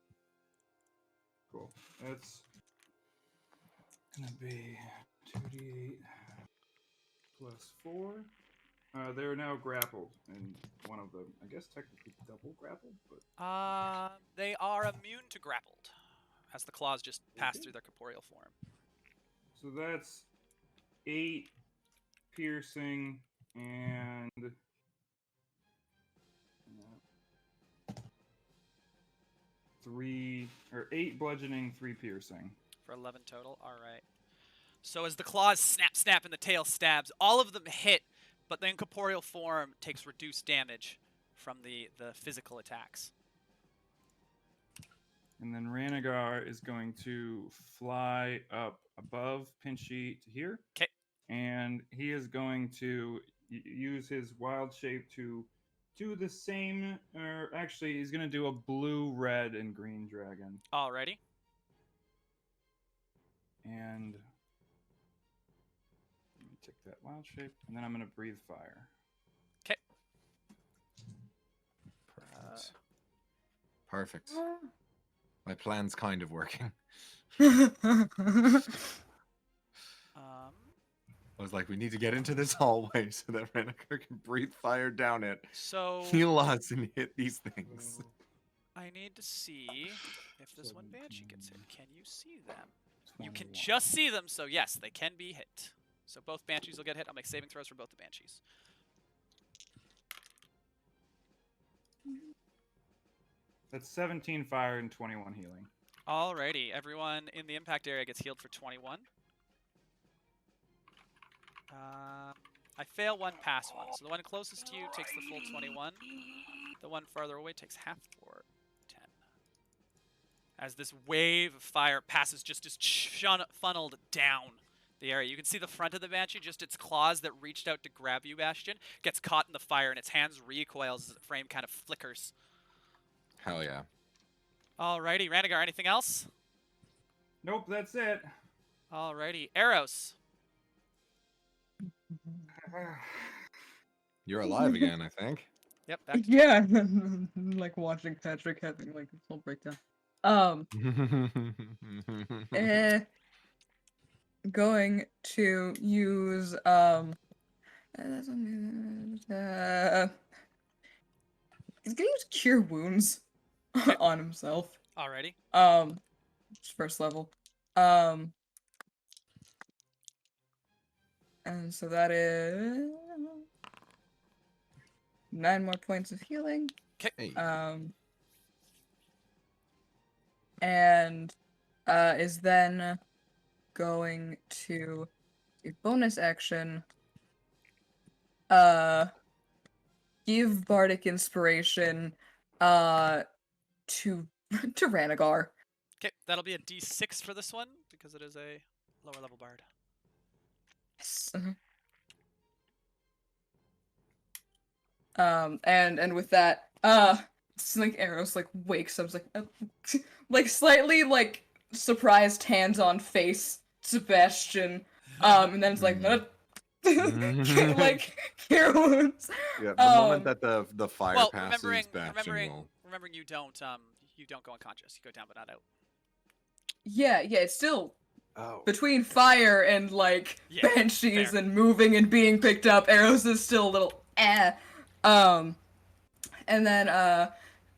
Cool. That's gonna be 2d8 plus 4. They're now grappled, and one of them, I guess, technically double grappled, but They are immune to grappled, as the claws just pass through their corporeal form. so that's 8 piercing and 8 bludgeoning, 3 piercing. For 11 total. All right. So as the claws snap, and the tail stabs, all of them hit, but the incorporeal form takes reduced damage from the physical attacks. And then Ranagar is going to fly up above Pinchy to here. Okay. And he is going to use his wild shape to do the same, or actually he's going to do a blue, red, and green dragon. Alrighty. And let me take that wild shape, and then I'm going to breathe fire. Okay. Perfect. Perfect. My plan's kind of working. I was like, we need to get into this hallway so that Ranagar can breathe fire down it, So heal us, and hit these things. I need to see if this one Banshee gets hit. Can you see them? You can 21. just see them, so yes, they can be hit. So both Banshees will get hit. I'll make saving throws for both the Banshees. That's 17 fire and 21 healing. Alrighty, everyone in the impact area gets healed for 21. I fail one, pass one. So the one closest to you takes the full 21. The one farther away takes half for 10. As this wave of fire passes, just is funneled down the area. You can see the front of the Banshee, just its claws that reached out to grab you, Bastion, gets caught in the fire, and its hands recoils as the frame kind of flickers. Hell yeah. Alrighty, Ranagar, anything else? Nope, that's it. Alrighty, Eros. You're alive again, I think. Yep, back to Yeah, like watching Patrick having like this whole breakdown. Going to use he's gonna use Cure Wounds on himself. Alrighty. First level. And so that is 9 more points of healing. Hey. And is then going to a bonus action. Give Bardic Inspiration to Ranagar. Okay, that'll be a D6 for this one because it is a lower level bard. Yes. And with that, it's like Eros like wakes up, like slightly like surprised, hands on face, Sebastian. And then it's like, like Cure Wounds. Yeah, the moment that the fire Well, passes, remembering will. you don't go unconscious. You go down but not out. Yeah, it's still Oh. between fire and like banshees and moving and being picked up. Eros is still a little and then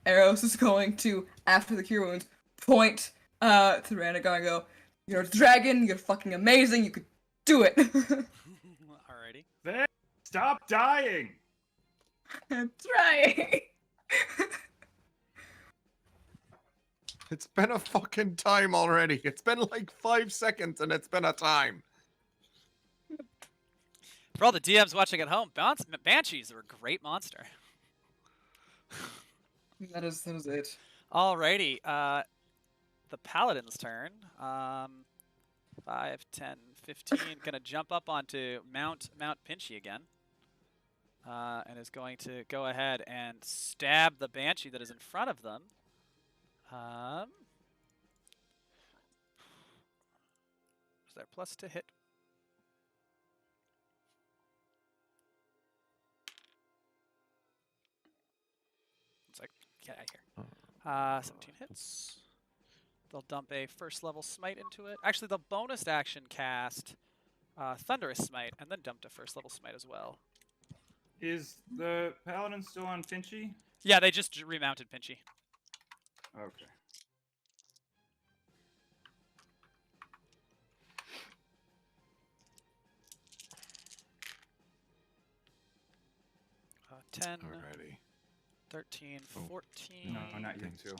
Eros is going to, after the Cure Wounds, point to Ranagar and go, "You're a dragon. You're fucking amazing. You could do it." Alrighty. There, stop dying. I'm trying. It's been a fucking time already. It's been like 5 seconds and it's been a time. For all the DMs watching at home, banshees are a great monster. That is it. Alrighty, the paladin's turn. 5, 10, 15. Gonna jump up onto Mount Pinchy again. And is going to go ahead and stab the banshee that is in front of them. Is there plus to hit? It's like, get out of here. 17 hits. They'll dump a first level smite into it. Actually, they'll bonus action cast Thunderous Smite and then dump a first level smite as well. Is the paladin still on Finchy? Yeah, they just remounted Pinchy. Okay. Uh, 10, Alrighty. 13, Oh. 14. No, not you too.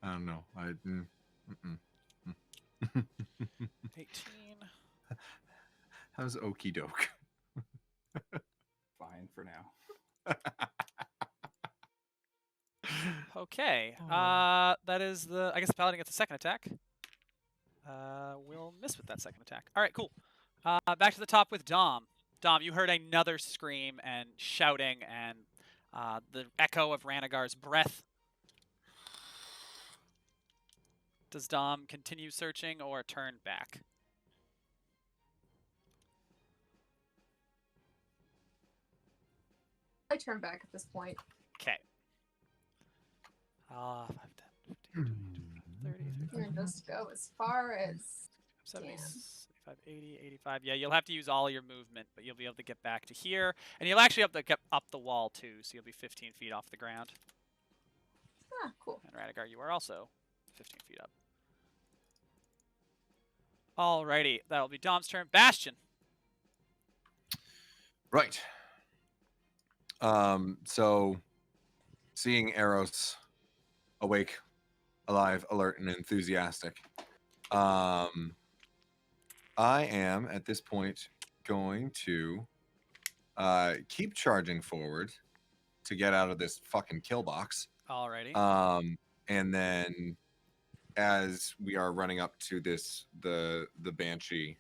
I don't know. 18. How's Okie Doke? Fine for now. Okay. That is the. I guess the paladin gets a second attack. Will miss with that second attack. All right, cool. Back to the top with Dom. Dom, you heard another scream and shouting and the echo of Ranagar's breath. Does Dom continue searching or turn back? I turn back at this point. Okay. 5, 10, 15, 20, 30, I'm 35, gonna just go as far as 70, can. 75, 80, 85. Yeah, you'll have to use all your movement, but you'll be able to get back to here. And you'll actually have to get up the wall, too, so you'll be 15 feet off the ground. Ah, cool. And Radigar, you are also 15 feet up. Alrighty, that'll be Dom's turn. Bastion. Right. So seeing Eros awake, alive, alert, and enthusiastic, I am at this point going to keep charging forward to get out of this fucking kill box. Alrighty. And then as we are running up to the Banshee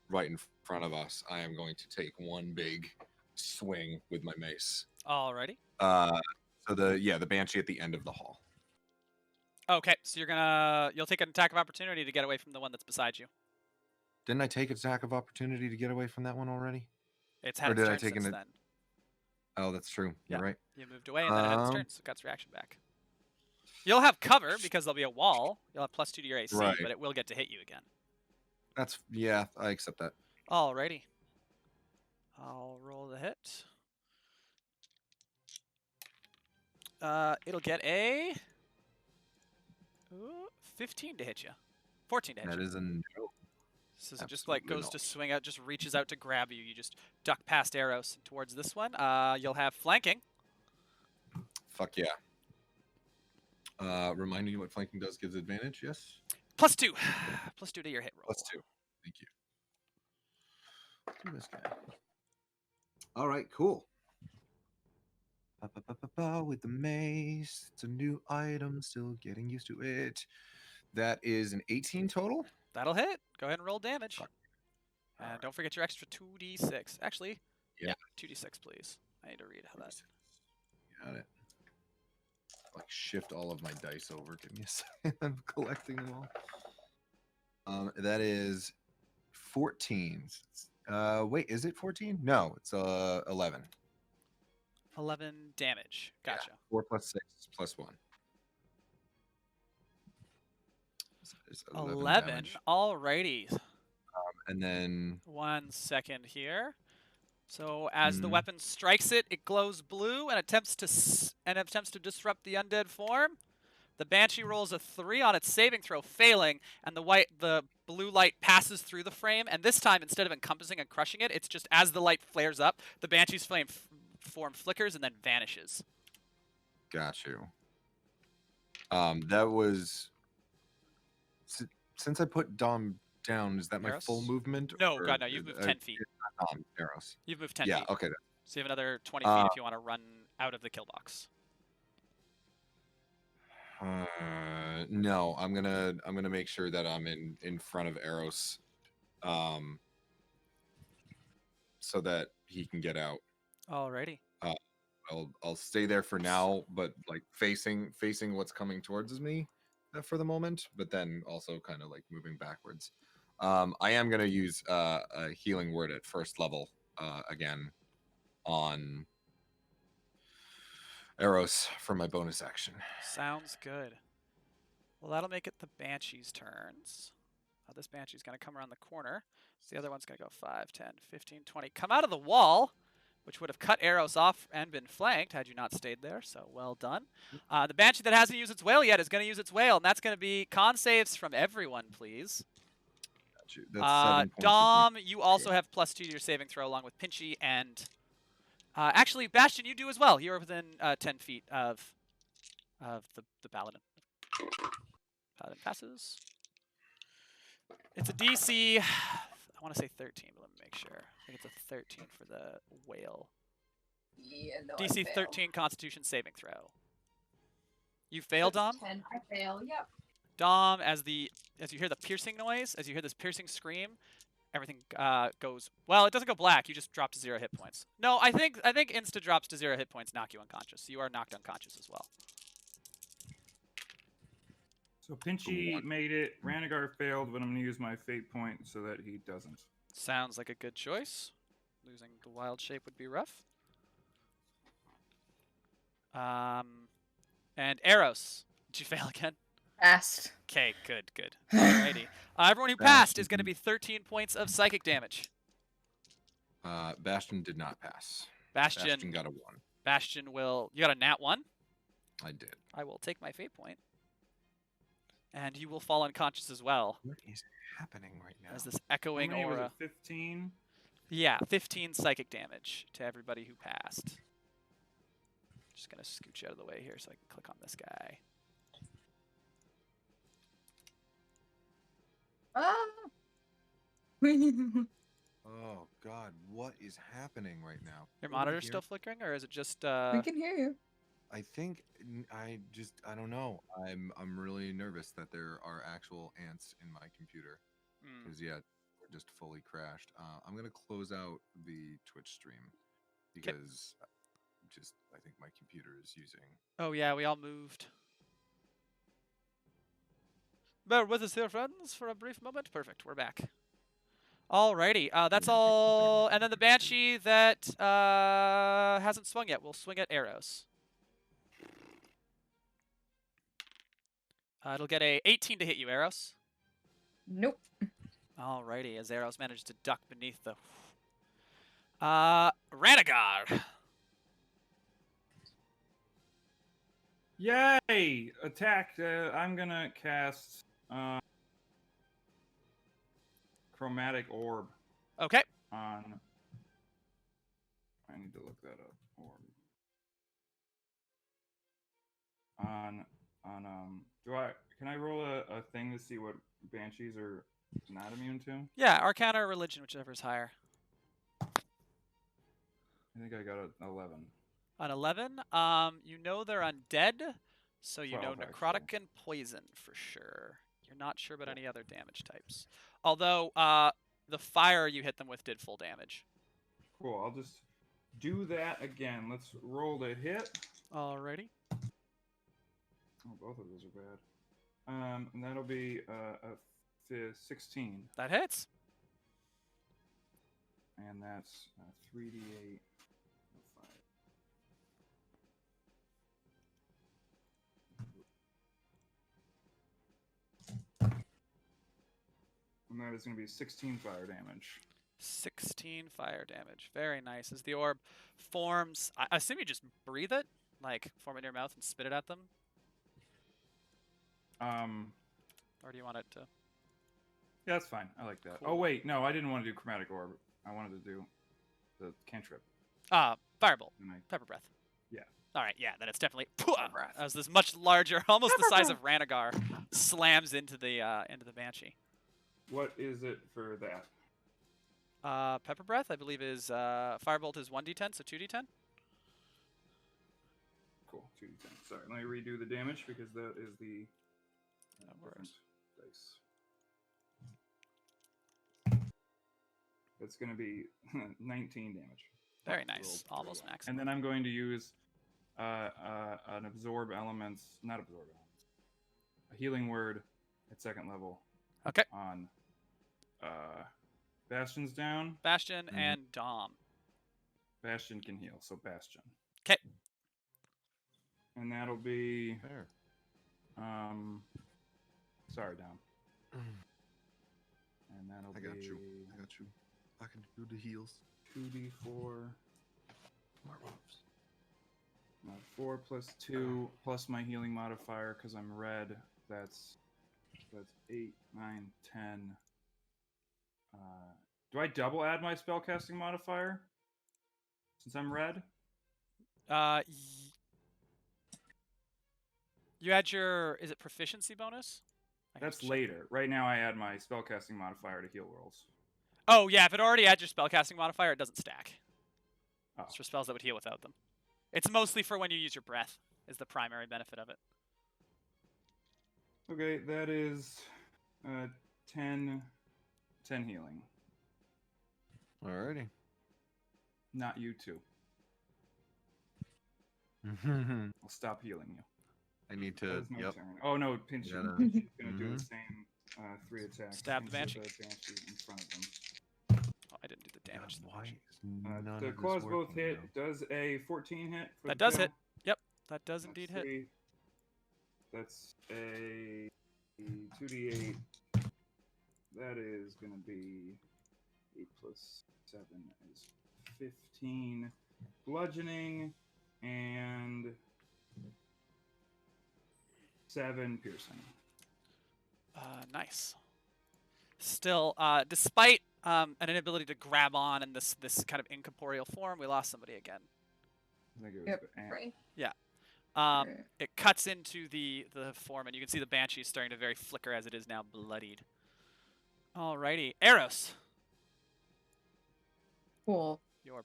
right in front of us, I am going to take one big swing with my mace. Alrighty. So the Banshee at the end of the hall. Okay, so you'll take an attack of opportunity to get away from the one that's beside you. Didn't I take an attack of opportunity to get away from that one already? It's had Or its did I turn take since an- then. Oh, that's true. Yeah. You're right. You moved away and then it had its turn, so it got its reaction back. You'll have cover because there'll be a wall. You'll have +2 to your AC, Right. but it will get to hit you again. I accept that. Alrighty. I'll roll the hit. It'll get a 15 to hit you. 14 to hit That you. is a no. So it just like Absolutely goes to not. swing out, just reaches out to grab you. You just duck past Eros towards this one. You'll have flanking. Fuck yeah. Reminding you what flanking does gives advantage, yes? +2. +2 to your hit roll. +2. Thank you. Do this guy. All right, cool. With the mace, it's a new item, still getting used to it. That is an 18 total. That'll hit. Go ahead and roll damage. Fuck. And Alright. don't forget your extra 2d6. Actually, Yeah. yeah, 2d6, please. I need to read how that. Got it. Like shift all of my dice over. Give me a second. I'm collecting them all. That is 14. Wait, is it 14? No, it's 11. 11 damage. Gotcha. 4 + 6 + 1. So it's 11. damage. Alrighty. And then 1 second here. So as the Mhm. weapon strikes it, it glows blue and attempts to disrupt the undead form. The banshee rolls a 3 on its saving throw, failing, and the blue light passes through the frame. And this time, instead of encompassing and crushing it, it's just as the light flares up, the banshee's flame form flickers and then vanishes. got you. That was since I put Dom down. Is that my full Eros? movement? No, or- God, no. You've moved 10 feet. Eros. You've moved 10 Yeah. feet. Okay. So you have another 20 feet if you want to run out of the kill box. No, I'm gonna make sure that I'm in front of Eros, so that he can get out. Alrighty. I'll stay there for now, but like facing what's coming towards me for the moment, but then also kind of like moving backwards. I am gonna use a healing word at first level again on Eros for my bonus action. Sounds good. Well, that'll make it the Banshee's turns. This Banshee's going to come around the corner. So the other one's going to go 5, 10, 15, 20. Come out of the wall, which would have cut Eros off and been flanked had you not stayed there. So well done. The Banshee that hasn't used its whale yet is going to use its whale, and that's going to be con saves from everyone, please. Got you. That's 7 points of Dom, you also have +2 to your saving throw along with Pinchy and... actually, Bastion, you do as well. You're within 10 feet of the Paladin. Paladin passes. It's a DC, I want to say 13, but let me make sure. I think it's a 13 for the whale. Yeah, no, DC I 13 Constitution saving throw. You fail, Dom? 10. I fail. Yep. Dom, as you hear the piercing noise, as you hear this piercing scream, everything goes, well, it doesn't go black, you just drop to 0 hit points. No, I think insta drops to 0 hit points knock you unconscious. So you are knocked unconscious as well. So Pinchy made it. Ranagar failed, but I'm going to use my fate point so that he doesn't. Sounds like a good choice. Losing the wild shape would be rough. And Eros, did you fail again? Passed. Okay, good. Alrighty. Everyone who passed is going to be 13 points of psychic damage. Bastion did not pass. Bastion got a 1. Bastion will... You got a nat 1? I did. I will take my fate point. And you will fall unconscious as well. What is happening right now? As this echoing How many was aura. it? 15? Yeah, 15 psychic damage to everybody who passed. Just going to scooch you out of the way here so I can click on this guy. Oh God, what is happening right now? Your What do we monitor hear? still flickering, or is it just... We can hear you. I think I don't know. I'm really nervous that there are actual ants in my computer because yeah, we're just fully crashed. I'm gonna close out the Twitch stream because I think my computer is using. Oh yeah, we all moved. Bear with us here, friends, for a brief moment. Perfect, we're back. Alrighty, that's all. And then the Banshee that hasn't swung yet will swing at arrows. It'll get a 18 to hit you, Eros. Nope. Alrighty, as Eros managed to duck beneath the... Ranagar. Yay! Attack. I'm gonna cast chromatic orb Okay. on. I need to look that up. Orb. Do I? Can I roll a thing to see what banshees are not immune to? Yeah, Arcana or Religion, whichever is higher. I think I got an 11. On 11, you know they're undead, so you know 12, necrotic actually. and poison for sure. You're not sure about any other damage types. Although, the fire you hit them with did full damage. Cool. I'll just do that again. Let's roll to hit. Alrighty. Oh, both of those are bad. And that'll be a 16, That hits. and that's 3d8. 5. And that is going to be 16 fire damage. 16 fire damage. Very nice. As the orb forms, I assume you just breathe it? Like, form it in your mouth and spit it at them? Or do you want it to... Yeah, that's fine. I like that. Cool. Oh wait, no, I didn't want to do chromatic orb. I wanted to do the cantrip. Firebolt. And Pepper breath. Yeah. Alright, yeah, then it's definitely... As this much larger, almost the size of Ranagar, slams into the Banshee. What is it for that? Pepper breath, I believe, is... Firebolt is 1d10, so 2d10? Cool, 2d10. Sorry, let me redo the damage because that is the No different worries. dice. That's going to be 19 damage. Very nice. Roll Almost 31. max. And then I'm going to use an absorb elements, not absorb elements, a healing word at 2nd level. Okay. On Bastion's down. Bastion and Dom. Bastion can heal, so Bastion. 'Kay. And that'll be Fair. sorry, Dom. And that'll I got be you. I got you. I can do the heals. 2d4. My robes. 4 plus 2 plus my healing modifier because I'm red. That's 8, 9, 10. Do I double add my spellcasting modifier since I'm red? You add your... Is it proficiency bonus? I can That's just check. later. Right now, I add my spellcasting modifier to heal rolls. Oh, yeah, if it already adds your spellcasting modifier, it doesn't stack. Oh. It's for spells that would heal without them. It's mostly for when you use your breath, is the primary benefit of it. Okay, that is 10 healing. Alrighty. Not you two. I'll stop healing you. I need That to. is my Yep. turn. Oh no, pinch Yeah, him. no. Pinch is gonna do the same 3 attacks. Stab the Pinch Banshee. the Banshee in front of them. Oh, I didn't do the damage. to the Why Banshee. is none The of this claws both working hit. now? Does a 14 hit? For That the does kill? hit. Yep, that does That's indeed hit. 3. That's a 2d8. That is going to be 8 plus 7 is 15 bludgeoning and 7 piercing. Nice. Still, despite an inability to grab on in this kind of incorporeal form, we lost somebody again. I think it was Yep. the ant. Right. Right. It cuts into the form, and you can see the Banshee starting to very flicker as it is now bloodied. Alrighty, Eros. Cool. Your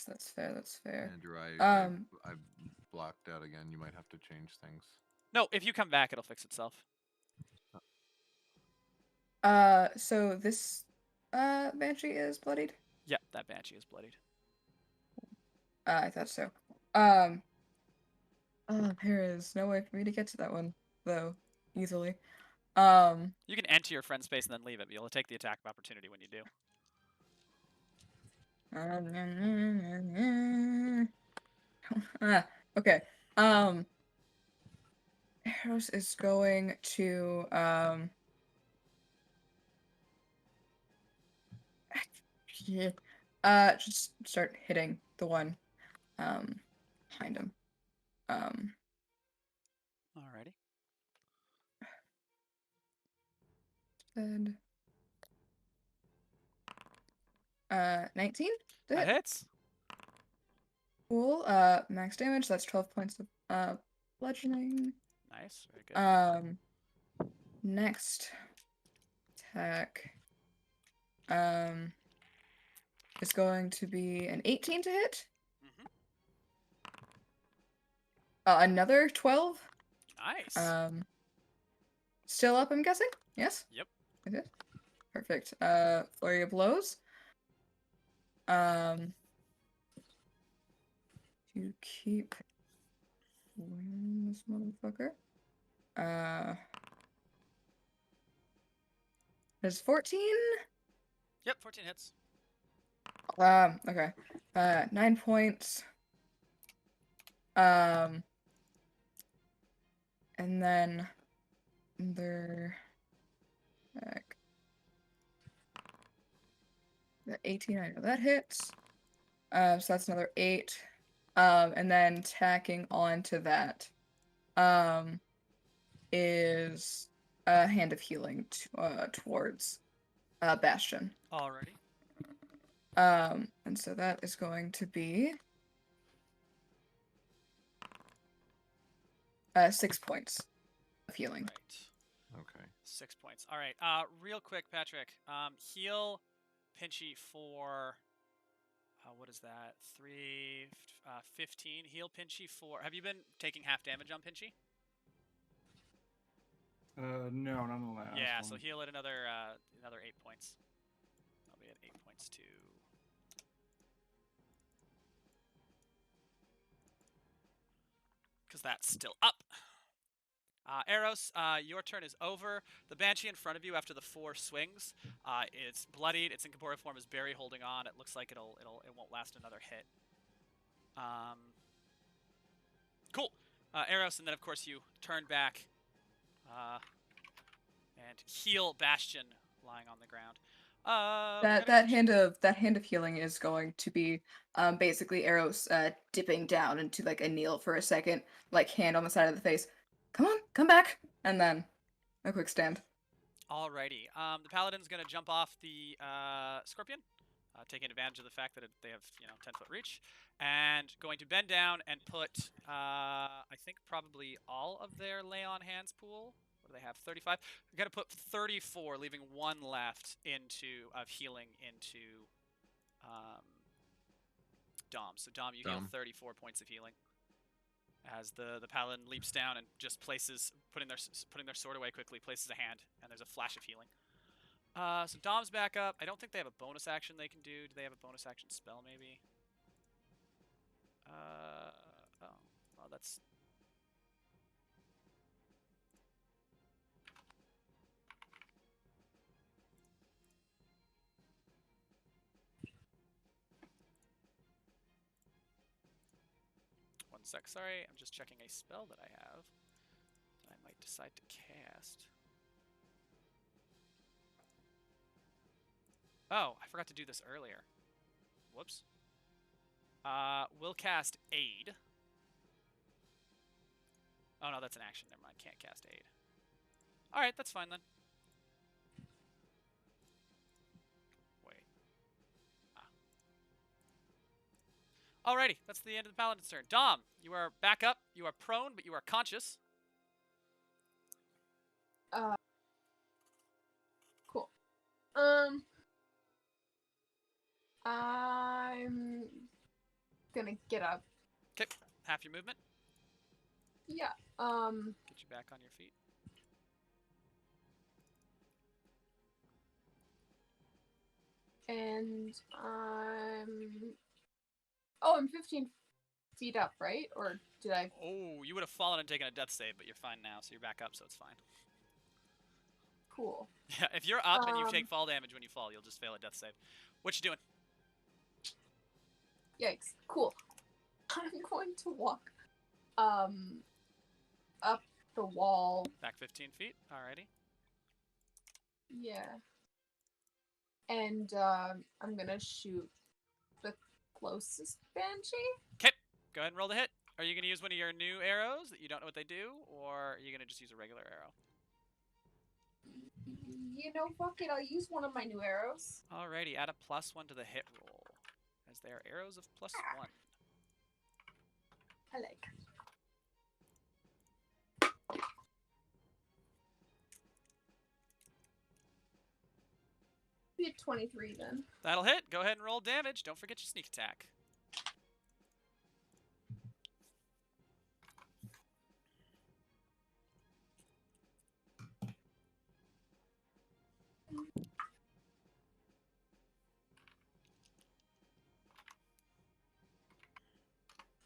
That's fair. That's fair. Andrew, I blocked out again. You might have to change things. No, if you come back, it'll fix itself. So this Banshee is bloodied? Yep, that Banshee is bloodied. I thought so. There is no way for me to get to that one, though, easily. You can enter your friend space and then leave it, but you'll take the attack of opportunity when you do. Okay. Eros is going to just start hitting the one behind him. Alrighty. Said 19 to That hit. hits. Cool. Max damage. That's 12 points of bludgeoning. Nice. Very good. Next attack is going to be an 18 to hit. Mhm. Another 12. Nice. Still up, I'm guessing? Yes? Yep. It is. Perfect. Flurry of blows. You keep this motherfucker. There's 14. Yep. 14 hits. Okay. 9 points. And then the 18, I know that hits. So that's another 8. And then tacking onto that is a hand of healing towards Bastion. Alrighty. And so that is going to be 6 points of healing. Right. Okay. 6 points. All right. Real quick, Patrick. Heal Pinchy for. What is that? 3, 15. Heal Pinchy for. Have you been taking half damage on Pinchy? No, not on the last Yeah. one. So heal it another 8 points. I'll be at 8 points too. Because that's still up. Eros, your turn is over. The Banshee in front of you after the 4 swings, it's bloodied. Its incorporeal form is Barry holding on. It looks like it won't last another hit. Cool. Eros, and then of course you turn back and heal Bastion lying on the ground. That hand of healing is going to be basically Eros dipping down into like a kneel for a second, like hand on the side of the face. Come on, come back, and then a quick stand. Alrighty. The Paladin's gonna jump off the Scorpion, taking advantage of the fact that they have 10-foot reach, and going to bend down and put I think probably all of their lay on hands pool. What do they have? 35. We're gonna put 34, leaving 1 left of healing into Dom. So Dom, you heal 34 points of healing. As the Paladin leaps down and just putting their sword away quickly, places a hand, and there's a flash of healing. So Dom's back up. I don't think they have a bonus action they can do. Do they have a bonus action spell, maybe? Oh, well, that's... One sec, sorry. I'm just checking a spell that I have that I might decide to cast. Oh, I forgot to do this earlier. Whoops. We'll cast Aid. Oh, no, that's an action. Never mind. Can't cast Aid. Alright, that's fine then. Wait. Alrighty, that's the end of the Paladin's turn. Dom, you are back up. You are prone, but you are conscious. Cool. I'm gonna get up. Okay, half your movement. Yeah. Get you back on your feet. And I'm 15 feet up, right? Or did I? Oh, you would have fallen and taken a death save, but you're fine now, so you're back up, so it's fine. Cool. Yeah, if you're up and you take fall damage when you fall, you'll just fail a death save. What you doing? Yikes. Cool. I'm going to walk up the wall. Back 15 feet. Alrighty. Yeah. And I'm gonna shoot the closest banshee. Okay, go ahead and roll the hit. Are you gonna use one of your new arrows that you don't know what they do, or are you gonna just use a regular arrow? You know, fuck it. I'll use one of my new arrows. Alrighty, add a +1 to the hit roll, as they are arrows of +1. I like. Be at 23 then. That'll hit. Go ahead and roll damage. Don't forget your sneak attack.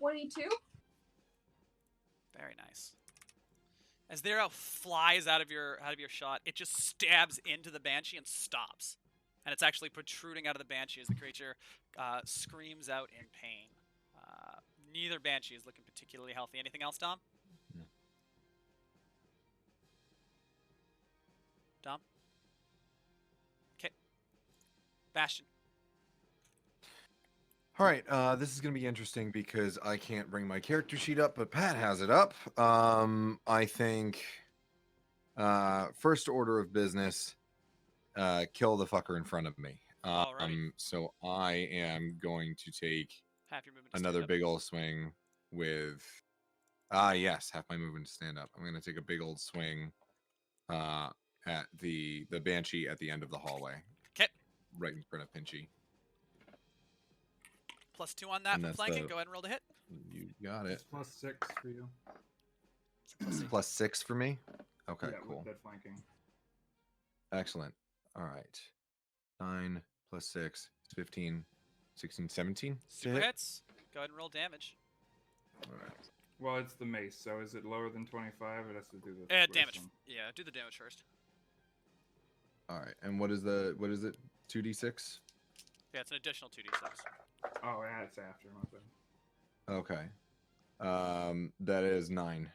$22. Very nice. As the arrow flies out of your shot, it just stabs into the banshee and stops. And it's actually protruding out of the banshee as the creature screams out in pain. Neither banshee is looking particularly healthy. Anything else, Dom? No. Dom? Okay. Bastion. All right, this is going to be interesting because I can't bring my character sheet up, but Pat has it up. I think first order of business, kill the fucker in front of me. Alrighty. So I am going to take Half your movement to another stand up. big old swing with yes, half my movement to stand up. I'm going to take a big old swing at the banshee at the end of the hallway. Okay. Right in front of Pinchy. +2 on that And for that's flanking. the- Go ahead and roll to hit. You got it. It's +6 for you. +6 for me? Okay, Yeah, cool. with that flanking. Excellent. All right. 9 + 6 is 15, 16, 17. to Super hit. hits. Go ahead and roll damage. All right. Well, it's the mace, so is it lower than 25? It has to do the Damage. one. Yeah, do the damage first. All right. And what is it? 2d6? Yeah, it's an additional 2d6. Oh, yeah, it's after. My bad. Okay. That is 9.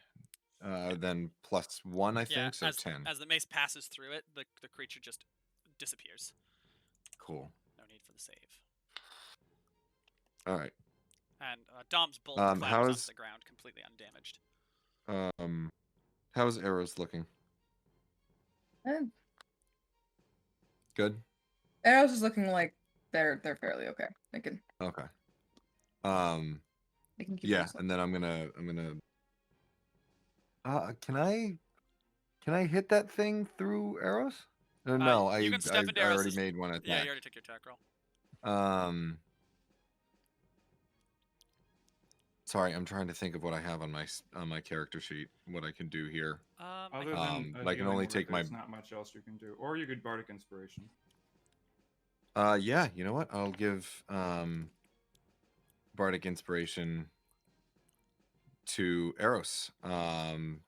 Then +1, I think, Yeah, so 10. as the mace passes through it, the creature just disappears. Cool. No need for the save. All right. And Dom's bolt How's- clatters onto the ground, completely undamaged. How's arrows looking? Eh, Good. Arrows is looking like they're fairly okay. They can Okay. keep Yeah, themselves. and then I'm gonna can I hit that thing through arrows? No, you can step into I arrows already as- made one attack. Yeah, you already took your attack roll. Sorry, I'm trying to think of what I have on my character sheet, what I can do here. Other than I can healing only word, take my- there's not much else you can do. Or you could bardic inspiration. Yeah, you know what? I'll give bardic inspiration to Eros. And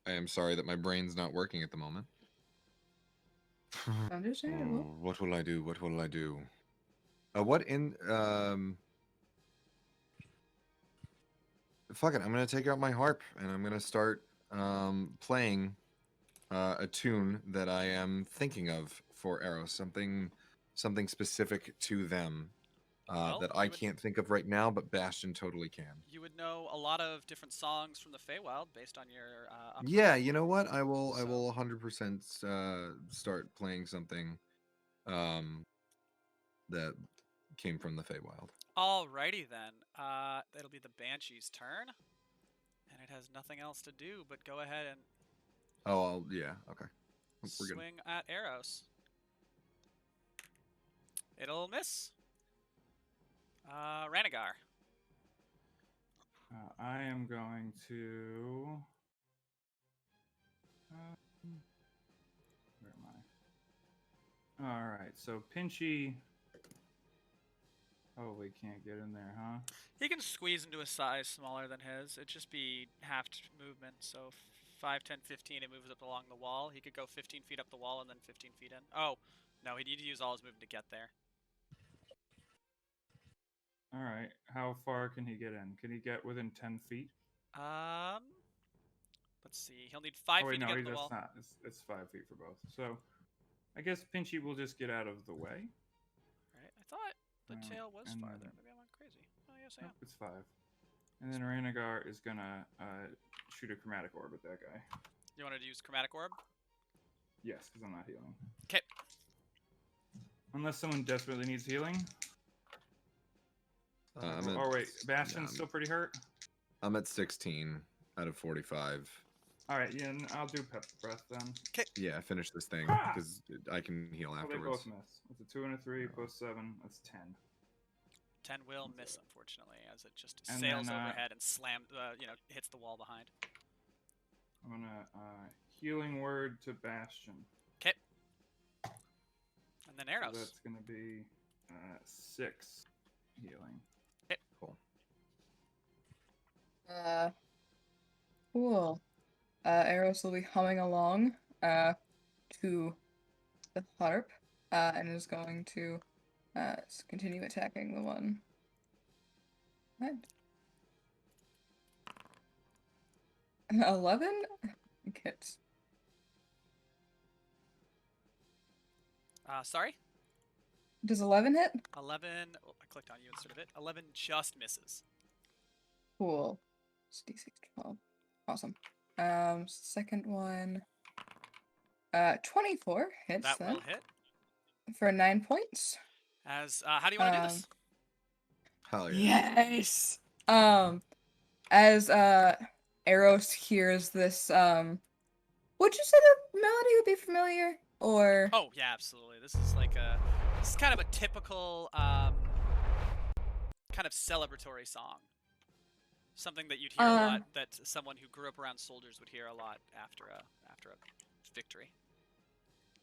I am sorry that my brain's not working at the moment. Understandable. What will I do? What will I do? What in Fuck it, I'm gonna take out my harp and I'm gonna start playing a tune that I am thinking of for Eros, something specific to them Well, that I you would- can't think of right now, but Bastion totally can. You would know a lot of different songs from the Feywild based on your. Yeah, you know what? I will So- 100% start playing something that came from the Feywild. Alrighty then. It'll be the Banshee's turn, and it has nothing else to do but go ahead and Oh, yeah, okay. We're good. swing at arrows. It'll miss. Ranagar. I am going to. Where am I? All right, so Pinchy. Probably can't get in there, huh? He can squeeze into a size smaller than his. It'd just be half movement, so 5, 10, 15, it moves up along the wall. He could go 15 feet up the wall and then 15 feet in. Oh, no, he'd need to use all his movement to get there. All right, how far can he get in? Can he get within 10 feet? Let's see. He'll need 5 Oh wait, feet to no, get he in the does wall. not. It's 5 feet for both. So, I guess Pinchy will just get out of the way. Right? I thought the tail was and farther. then- Maybe I went crazy. Oh, yes, say yeah. Nope, it's 5. And then Rhaenygar is gonna shoot a chromatic orb at that guy. You wanted to use chromatic orb? Yes, because I'm not healing. Okay. Unless someone desperately needs healing. Oh wait, Bastion's still pretty hurt. I'm at 16 out of 45. All right, yeah, I'll do pep breath then. Yeah, finish this thing because I can heal Oh, they afterwards. both miss. It's a 2 and a 3 plus 7. That's 10. 10 will miss, unfortunately, as it just And sails then, overhead and slams, hits the wall behind. I'm gonna healing word to Bastion. Okay. And then arrows. So that's gonna be 6 healing. Cool. Cool. Eros will be humming along to the harp and is going to continue attacking the one. What? 11? Hits. Sorry? Does 11 hit? 11. Oh, I clicked on you instead of it. 11 just misses. Cool. It's D6 12. Awesome. Second one. 24 hits That then. will hit. For 9 points. As how do you want to do this? Hell yeah. Yes. As Eros hears this, would you say the melody would be familiar? Or Oh yeah, absolutely. This is kind of a typical kind of celebratory song. Something that you'd hear a lot, that someone who grew up around soldiers would hear a lot after a victory.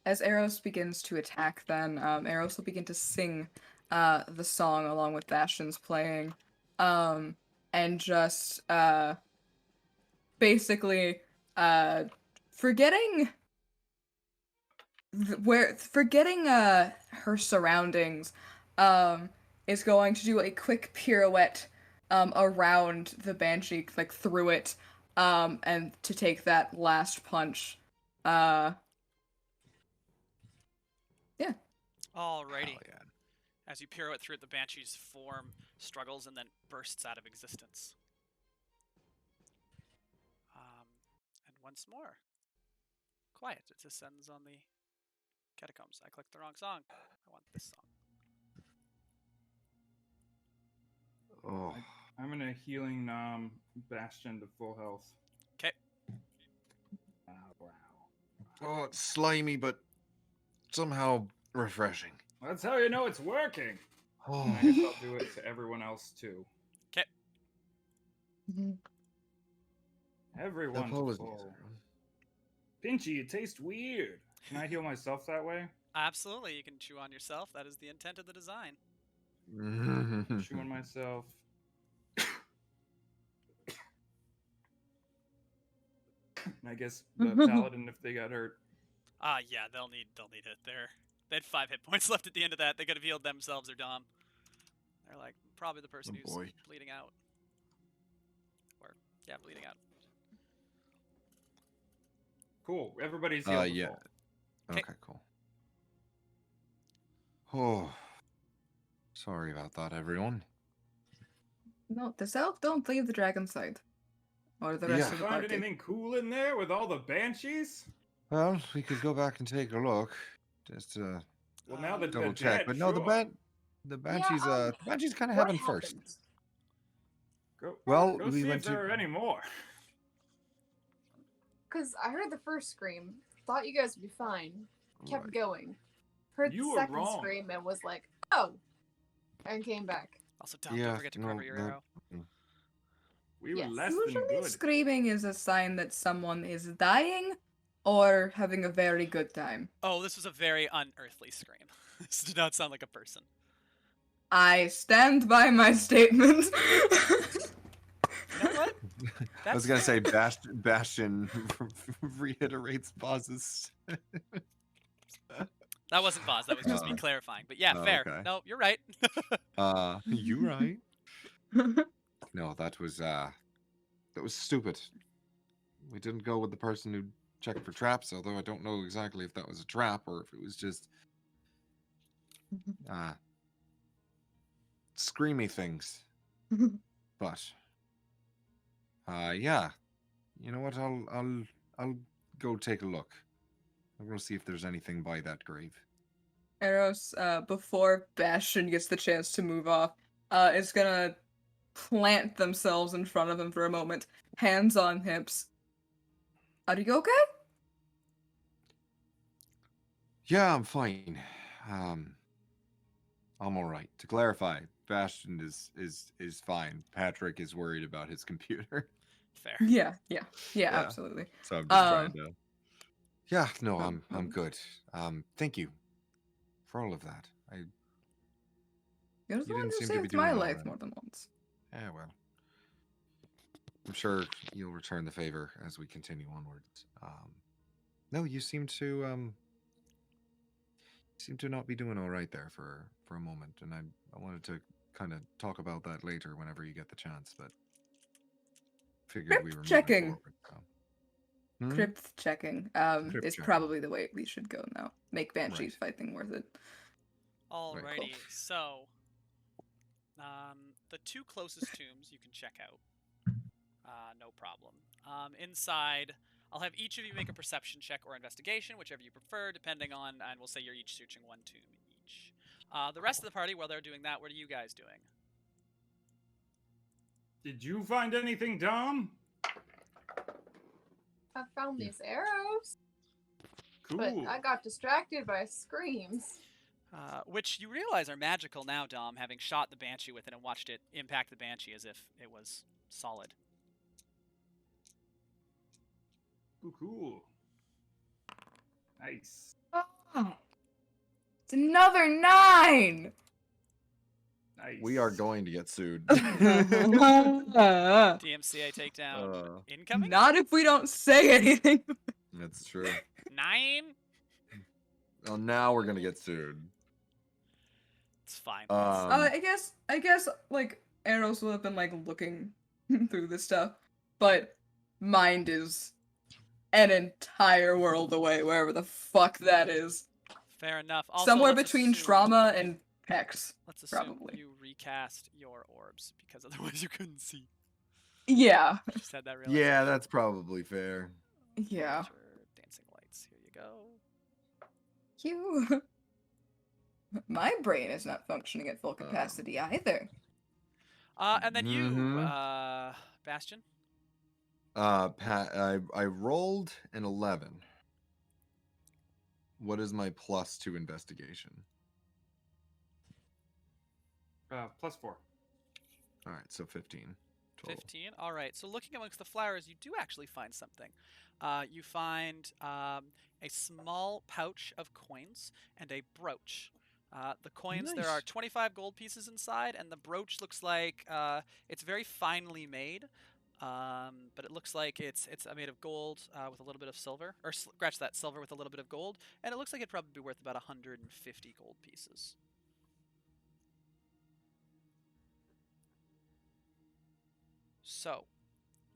as Eros begins to attack, then Eros will begin to sing the song along with Bastion's playing, and just basically forgetting her surroundings, is going to do a quick pirouette around the banshee, like through it, and to take that last punch. Yeah. Alrighty. Hell yeah. As you pirouette through it, the banshee's form struggles and then bursts out of existence. And once more, quiet. It descends on the catacombs. I clicked the wrong song. I want this song. Oh. I'm gonna healing Nom Bastion to full health. Okay. Wow. Oh, it's slimy, but somehow refreshing. That's how you know it's working. Oh, And I guess I'll do it to everyone else too. Okay. Everyone's apologies, full. everyone. Pinchy, you taste weird. Can I heal myself that way? Absolutely, you can chew on yourself. That is the intent of the design. Chew on myself. And I guess the paladin, if they got hurt. Yeah, they'll need it. They had 5 hit points left at the end of that. They could have healed themselves or Dom. They're like probably the person who's boy. bleeding out. Or yeah, bleeding out. Cool. Everybody's healed. to Yeah. full. Okay. Okay, cool. Oh, sorry about that, everyone. No, the self don't leave the dragon's side. Or the rest Yeah. of the Find party. anything cool in there with all the banshees? Well, we could go back and take a look. Just to Well, now that double they're check. dead, But no, sure. the banshees the banshees kinda What happened first. happened? Well, Go we see went if there to are any more. Because I heard the first scream, thought you guys would be fine, kept Right. going. Heard You the were second wrong. scream and was like, oh, and came back. Also, Dom, Yeah, don't forget to cover no, your that- arrow. We were Yes. less than Usually good. screaming is a sign that someone is dying or having a very good time. Oh, this was a very unearthly scream. This did not sound like a person. I stand by my statement. You know what? I was gonna say Bastion reiterates pauses. That wasn't Boz. That was just me clarifying. But yeah, Oh, fair. okay. No, you're right. You right? No, that was stupid. We didn't go with the person who checked for traps, although I don't know exactly if that was a trap or if it was just screamy things. But yeah, you know what? I'll go take a look. I'm gonna see if there's anything by that grave. Eros, before Bastion gets the chance to move off, is gonna plant themselves in front of him for a moment, hands on hips. Are you okay? Yeah, I'm fine. I'm all right. To clarify, Bastion is fine. Patrick is worried about his computer. Fair. Yeah, Yeah. absolutely. So I'm just trying Um, to. Yeah, no, um, I'm good. Thank you for all of that. You're the You one didn't who seem to be saved doing my all life right. more than once. Yeah, well, I'm sure you'll return the favor as we continue onwards. No, you seem to not be doing all right there for a moment, and I wanted to kind of talk about that later whenever you get the chance, but figured we Crypt were moving checking. forward. So. Hmm? Crypt checking Crypt is checking. probably the way we should go now. Make Banshee's Right. fighting worth it. Alrighty, so the two closest tombs you can check out. No problem. Inside, I'll have each of you make a perception check or investigation, whichever you prefer, depending on, and we'll say you're each searching one tomb each. The rest of the party, while they're doing that, what are you guys doing? Did you find anything, Dom? I found these arrows, Cool. but I got distracted by screams. Which you realize are magical now, Dom, having shot the Banshee with it and watched it impact the Banshee as if it was solid. Cool. Nice. Oh, it's another 9! Nice. We are going to get sued. DMCA takedown incoming? Not if we don't say anything. That's true. 9? Well, now we're gonna get sued. It's fine. I guess, like, Eros will have been, like, looking through this stuff, but mind is an entire world away, wherever the fuck that is. Fair enough. Also, Somewhere let's between assume- trauma and Hex. Let's assume probably. you recast your orbs, because otherwise you couldn't see. Yeah. Just had that realization. Yeah, that's probably fair. Yeah. Nature, dancing lights. Here you go. You. My brain is not functioning at full capacity either. And then you, Mhm. Bastion. Pat, I rolled an 11. What is my plus to investigation? +4. All right, so 15 total. 15. All right. So looking amongst the flowers, you do actually find something. You find a small pouch of coins and a brooch. The coins, there are Nice. 25 gold pieces inside, and the brooch looks like it's very finely made. But it looks like it's made of gold with a little bit of silver, or scratch that, silver with a little bit of gold, and it looks like it'd probably be worth about 150 gold pieces. So,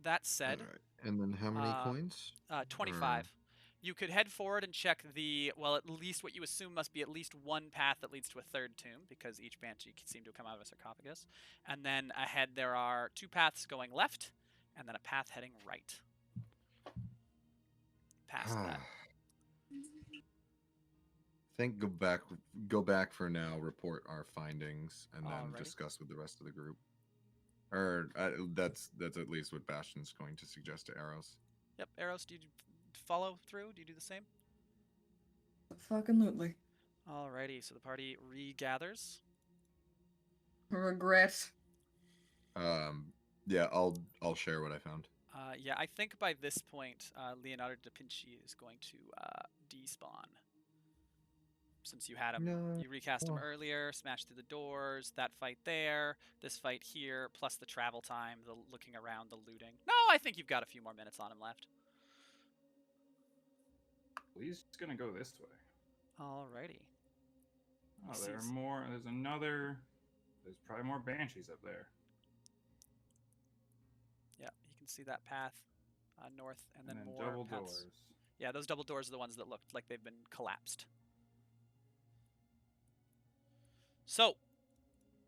that said, All right. And then how many coins? 25. You could head forward and check at least what you assume must be at least one path that leads to a third tomb, because each banshee seemed to come out of a sarcophagus. And then ahead there are 2 paths going left, and then a path heading right. Past that. Think go back for now, report our findings, and then Alrighty. discuss with the rest of the group. Or that's at least what Bastion's going to suggest to Eros. Yep, Eros, do you follow through? Do you do the same? Fucking lootly. Alrighty, so the party regathers. Regret. Yeah, I'll share what I found. Yeah, I think by this point, Leonardo da Vinci is going to despawn. Since you had him, you recast him earlier, smashed through the doors, that fight there, this fight here, plus the travel time, the looking around, the looting. No, I think you've got a few more minutes on him left. He's gonna go this way. Alrighty. Oh, there are more. There's another. There's probably more banshees up there. Yeah, you can see that path north, and then more double paths. doors. Yeah, those double doors are the ones that looked like they've been collapsed. So,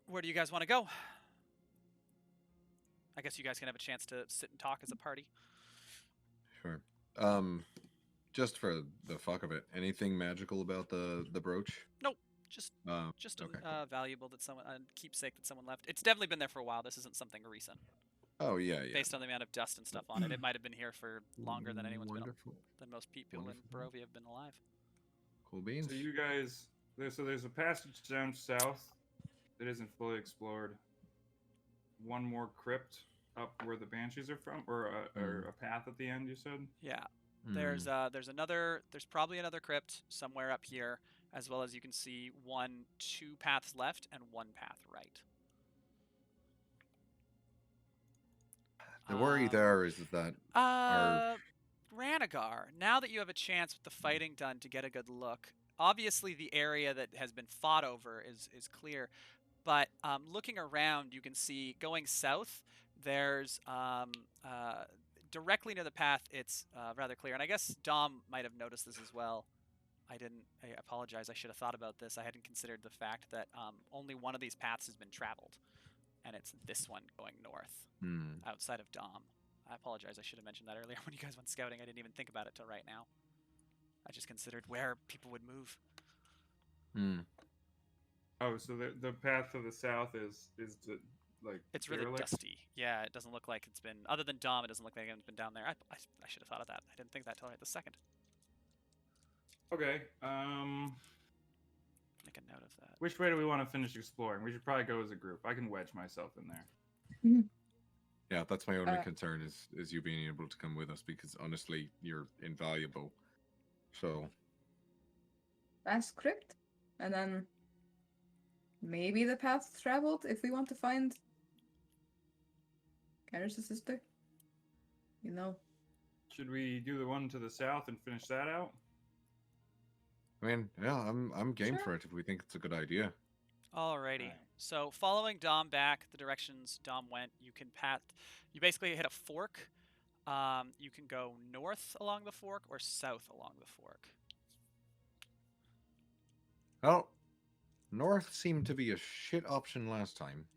where do you guys want to go? I guess you guys can have a chance to sit and talk as a party. Sure. Just for the fuck of it, anything magical about the brooch? Nope, just Okay. valuable that someone a keepsake that someone left. It's definitely been there for a while. This isn't something recent. Oh yeah, yeah. Based on the amount of dust and stuff on it, it might have been here for longer than anyone's Wonderful. than most people in Wonderful. Barovia have been alive. Cool beans. So you guys, there's a passage down south that isn't fully explored. One more crypt up where the banshees are from, or a path at the end. You said. Yeah. Hmm. There's probably another crypt somewhere up here, as well as you can see two paths left and one path right. The worry Um, there is that Ranagar, now that you have a chance with the fighting done to get a good look, obviously the area that has been fought over is clear, but looking around, you can see going south, there's directly near the path, it's rather clear. And I guess Dom might have noticed this as well. I apologize, I should have thought about this. I hadn't considered the fact that only one of these paths has been traveled, and it's this one going north. Outside of Dom. I apologize, I should have mentioned that earlier when you guys went scouting. I didn't even think about it till right now. I just considered where people would move. Oh, so the path to the south is like It's really derelict? dusty. Yeah, it doesn't look like it's been, other than Dom, it doesn't look like anyone's been down there. I should have thought of that. I didn't think that till right this second. Okay. Make a note of that. Which way do we want to finish exploring? We should probably go as a group. I can wedge myself in there. Yeah, that's my only concern is you being able to come with us, because honestly, you're invaluable. So Last crypt, and then maybe the path traveled if we want to find Garrus' sister. You know. Should we do the one to the south and finish that out? I mean, yeah, I'm game Sure. for it if we think it's a good idea. Alrighty. Alright. So following Dom back, the directions Dom went, you basically hit a fork. You can go north along the fork or south along the fork. Well, north seemed to be a shit option last time.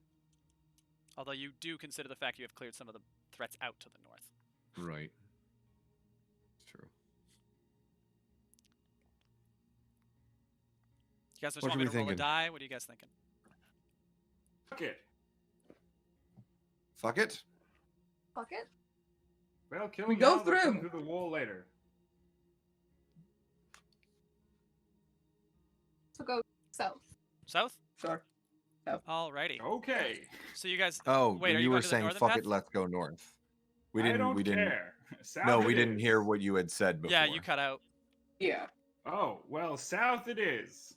Although you do consider the fact you have cleared some of the threats out to the north. Right. It's true. You guys just What want should me we to roll a thinking? die? What are you guys thinking? Fuck it. Fuck it. Fuck it. Well, kill We them go now, they'll come through. through the wall later. So go south. South? Sure. Alrighty. Okay. So you guys. Oh, wait, are you you were going to the saying northern fuck path? it, let's go north. We I didn't. don't We didn't. care. South No, it we didn't is. hear what you had said before. Yeah, you cut out. Yeah. Oh, well, south it is.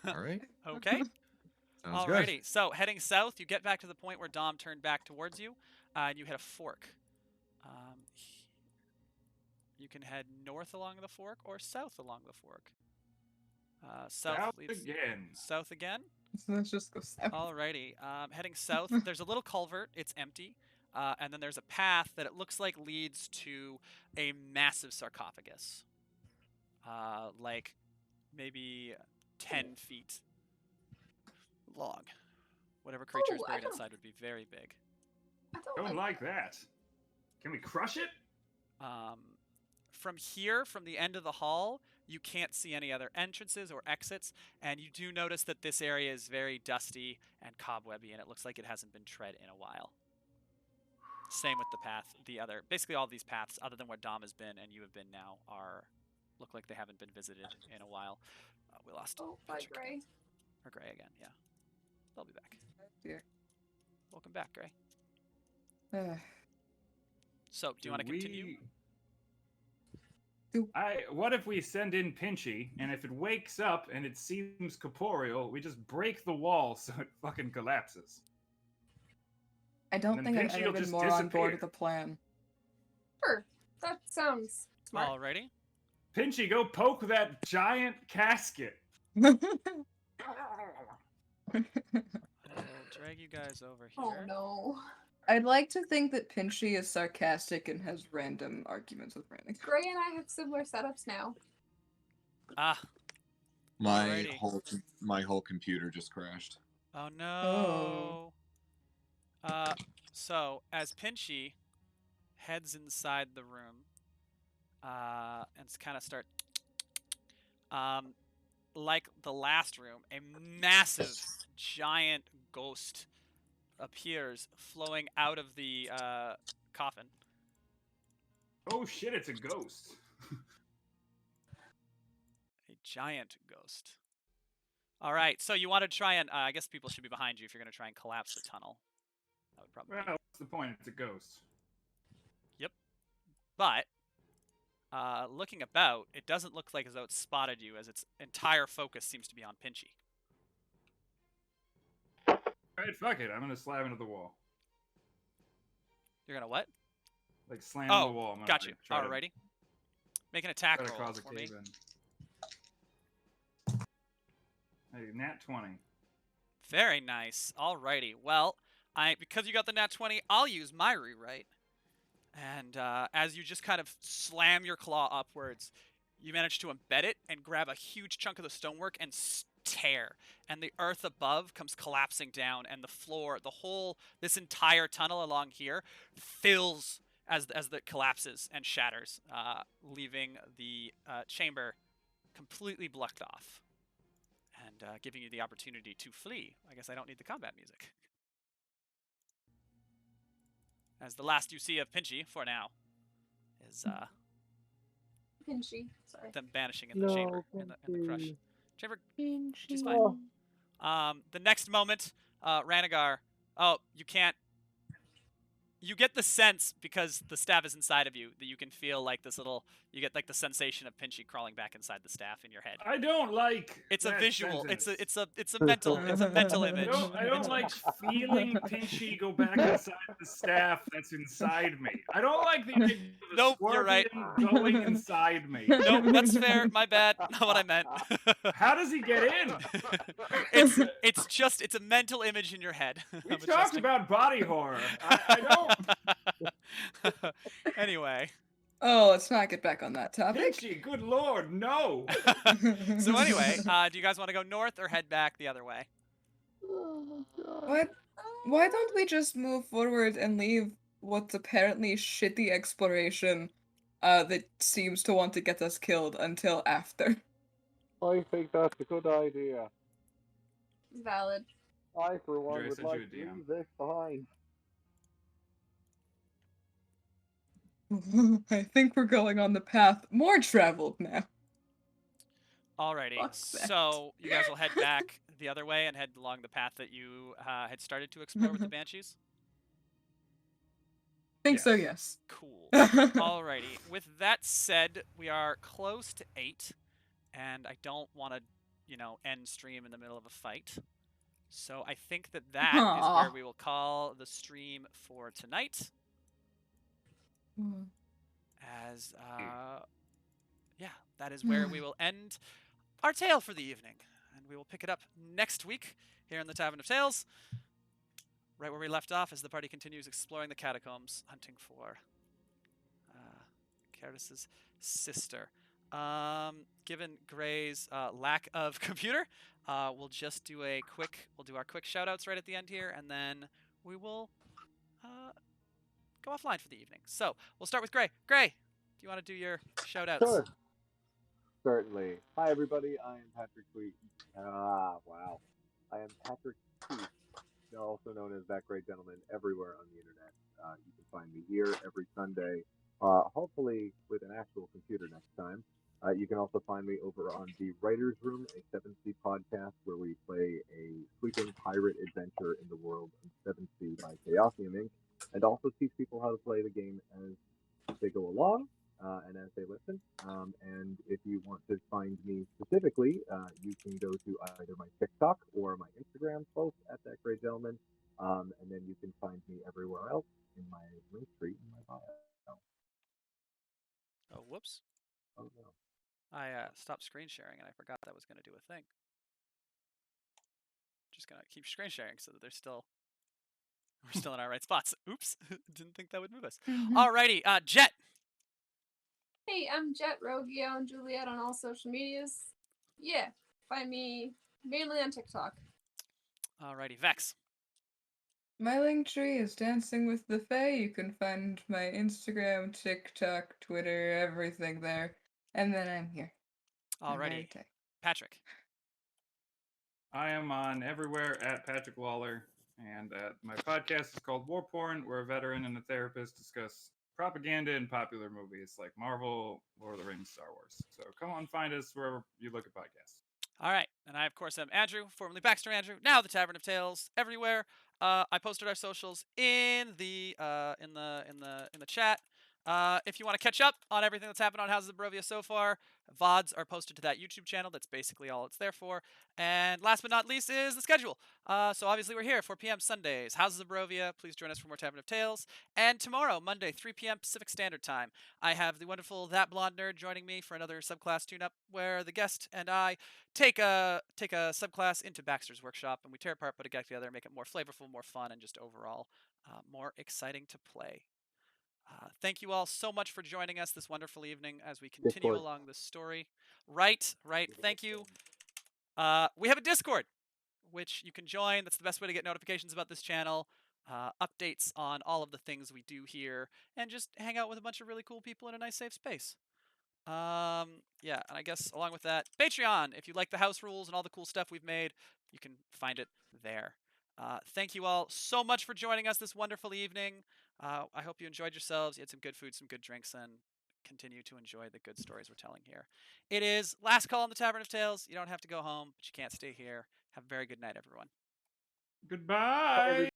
All right. Okay. Sounds Alrighty. good. So heading south, you get back to the point where Dom turned back towards you, and you hit a fork. You can head north along the fork or south along the fork. South leads again. south again. So let's just go south. Alrighty. Heading south, there's a little culvert. It's empty. And then there's a path that it looks like leads to a massive sarcophagus. Like maybe 10 feet long. Whatever creature is Oh, I buried don't- inside would be very big. I don't Don't like like that. Can we crush it? From here, from the end of the hall, you can't see any other entrances or exits, and you do notice that this area is very dusty and cobwebby, and it looks like it hasn't been tread in a while. Same with the path. Basically all these paths, other than where Dom has been and you have been now, look like they haven't been visited in a while. We lost Oh, by Patrick. Gray. Or Gray again, yeah. They'll be back. Dear. Welcome back, Gray. Uh, So, do you want to continue? What if we send in Pinchy, and if it wakes up and it seems corporeal, we just break the wall so it fucking collapses? I don't And think I've Pinchy ever will been just more on board disappear. with the plan. Sure. That sounds smart. Alrighty. Pinchy, go poke that giant casket. I'll drag you guys over here. Oh no. I'd like to think that Pinchy is sarcastic and has random arguments with Randy. Gray and I have similar setups now. Ah. My Alrighty. my whole computer just crashed. Oh no. So as Pinchy heads inside the room, and kind of start, like the last room, a massive, giant ghost appears, flowing out of the coffin. Oh shit! It's a ghost. A giant ghost. All right, so you want to try and I guess people should be behind you if you're going to try and collapse the tunnel. That would probably. Well, what's the point? It's a ghost. Yep. But looking about, it doesn't look like as though it's spotted you, as its entire focus seems to be on Pinchy. Alright, fuck it. I'm gonna slam into the wall. You're gonna what? Like slam into Oh, the wall. I'm gonna, got you. like, try to- Alrighty. Make an attack Try to roll cause a for me. cave in. Hey, nat 20. Very nice. Alrighty. Well, because you got the nat 20, I'll use my rewrite. And as you just kind of slam your claw upwards, you manage to embed it and grab a huge chunk of the stonework and tear. And the earth above comes collapsing down, and the floor, this entire tunnel along here fills as it collapses and shatters, leaving the chamber completely blocked off. And giving you the opportunity to flee. I guess I don't need the combat music. As the last you see of Pinchy, for now, is Pinchy. Sorry. them vanishing in the chamber, in the crush. Chamber, she's fine. Oh. The next moment, Ranagar, you can't. You get the sense, because the staff is inside of you, that you can feel like you get like the sensation of Pinchy crawling back inside the staff in your head. I don't like. It's a that visual. sentence. It's a mental image. I don't like feeling Pinchy go back inside the staff that's inside me. I don't like the idea of a Nope, you're right. scorpion going inside me. Nope, that's fair. My bad. Not what I meant. How does he get in? It's a mental image in your head. We talked about body horror. I don't. Anyway. Oh, let's not get back on that topic. Pinchy, good lord, no. So anyway, do you guys want to go north or head back the other way? Why don't we just move forward and leave what's apparently shitty exploration that seems to want to get us killed until after? I think that's a good idea. Valid. I, for one, Dre, would sent you like a to DM. leave this behind. I think we're going on the path more traveled now. Alrighty, Fuck that. so you guys will head back the other way and head along the path that you had started to explore with the Banshees? Think so, yes. Cool. Alrighty, with that said, we are close to 8, and I don't want to, end stream in the middle of a fight. So I think that is Aw. where we will call the stream for tonight. As, that is where we will end our tale for the evening. And we will pick it up next week here in the Tavern of Tales. Right where we left off as the party continues exploring the catacombs, hunting for Karis' sister. Given Gray's lack of computer, we'll just do our quick shout-outs right at the end here, and then we will go offline for the evening. So we'll start with Gray. Gray, do you want to do your shout-outs? Sure. Certainly. Hi, everybody. I am Patrick Tweet. Wow. I am Patrick Tweet, also known as That Great Gentleman, everywhere on the internet. You can find me here every Sunday, hopefully with an actual computer next time. You can also find me over on The Writer's Room, a 7th Sea podcast where we play a sweeping pirate adventure in the world of 7th Sea by Chaosium Inc., and also teach people how to play the game as they go along and as they listen. And if you want to find me specifically, you can go to either my TikTok or my Instagram, both at That Great Gentleman, and then you can find me everywhere else in my link tree in my bio. Oh, whoops. Oh, no. I stopped screen sharing and I forgot that was going to do a thing. Just going to keep screen sharing so that we're still in our right spots. Oops. Didn't think that would move us. Alrighty, Jet. Hey, I'm Jet Rogio and Juliet on all social medias. Yeah, find me mainly on TikTok. Alrighty, Vex. My link tree is Dancing with the Fae. You can find my Instagram, TikTok, Twitter, everything there. And then I'm here. I'm Alrighty, very tight. Patrick. I am on everywhere at Patrick Waller, and my podcast is called War Porn, where a veteran and a therapist discuss propaganda in popular movies like Marvel, Lord of the Rings, Star Wars. So come on, find us wherever you look at podcasts. All right, and I of course am Andrew, formerly Baxter Andrew, now the Tavern of Tales, everywhere. I posted our socials in the chat. If you want to catch up on everything that's happened on Houses of Barovia so far, VODs are posted to that YouTube channel. That's basically all it's there for. And last but not least is the schedule. So obviously we're here 4 p.m. Sundays, Houses of Barovia. Please join us for more Tavern of Tales. And tomorrow, Monday, 3 p.m. Pacific Standard Time, I have the wonderful That Blonde Nerd joining me for another subclass tune-up, where the guest and I take a subclass into Baxter's workshop, and we tear apart, put it together, make it more flavorful, more fun, and just overall more exciting to play. Thank you all so much for joining us this wonderful evening as we continue Discord. along this story. Right. Beautiful Thank you. thing. We have a Discord, which you can join. That's the best way to get notifications about this channel, updates on all of the things we do here, and just hang out with a bunch of really cool people in a nice, safe space. Yeah, and I guess along with that, Patreon. If you like the house rules and all the cool stuff we've made, you can find it there. Thank you all so much for joining us this wonderful evening. I hope you enjoyed yourselves. You had some good food, some good drinks, and continue to enjoy the good stories we're telling here. It is last call on the Tavern of Tales. You don't have to go home, but you can't stay here. Have a very good night, everyone. Goodbye.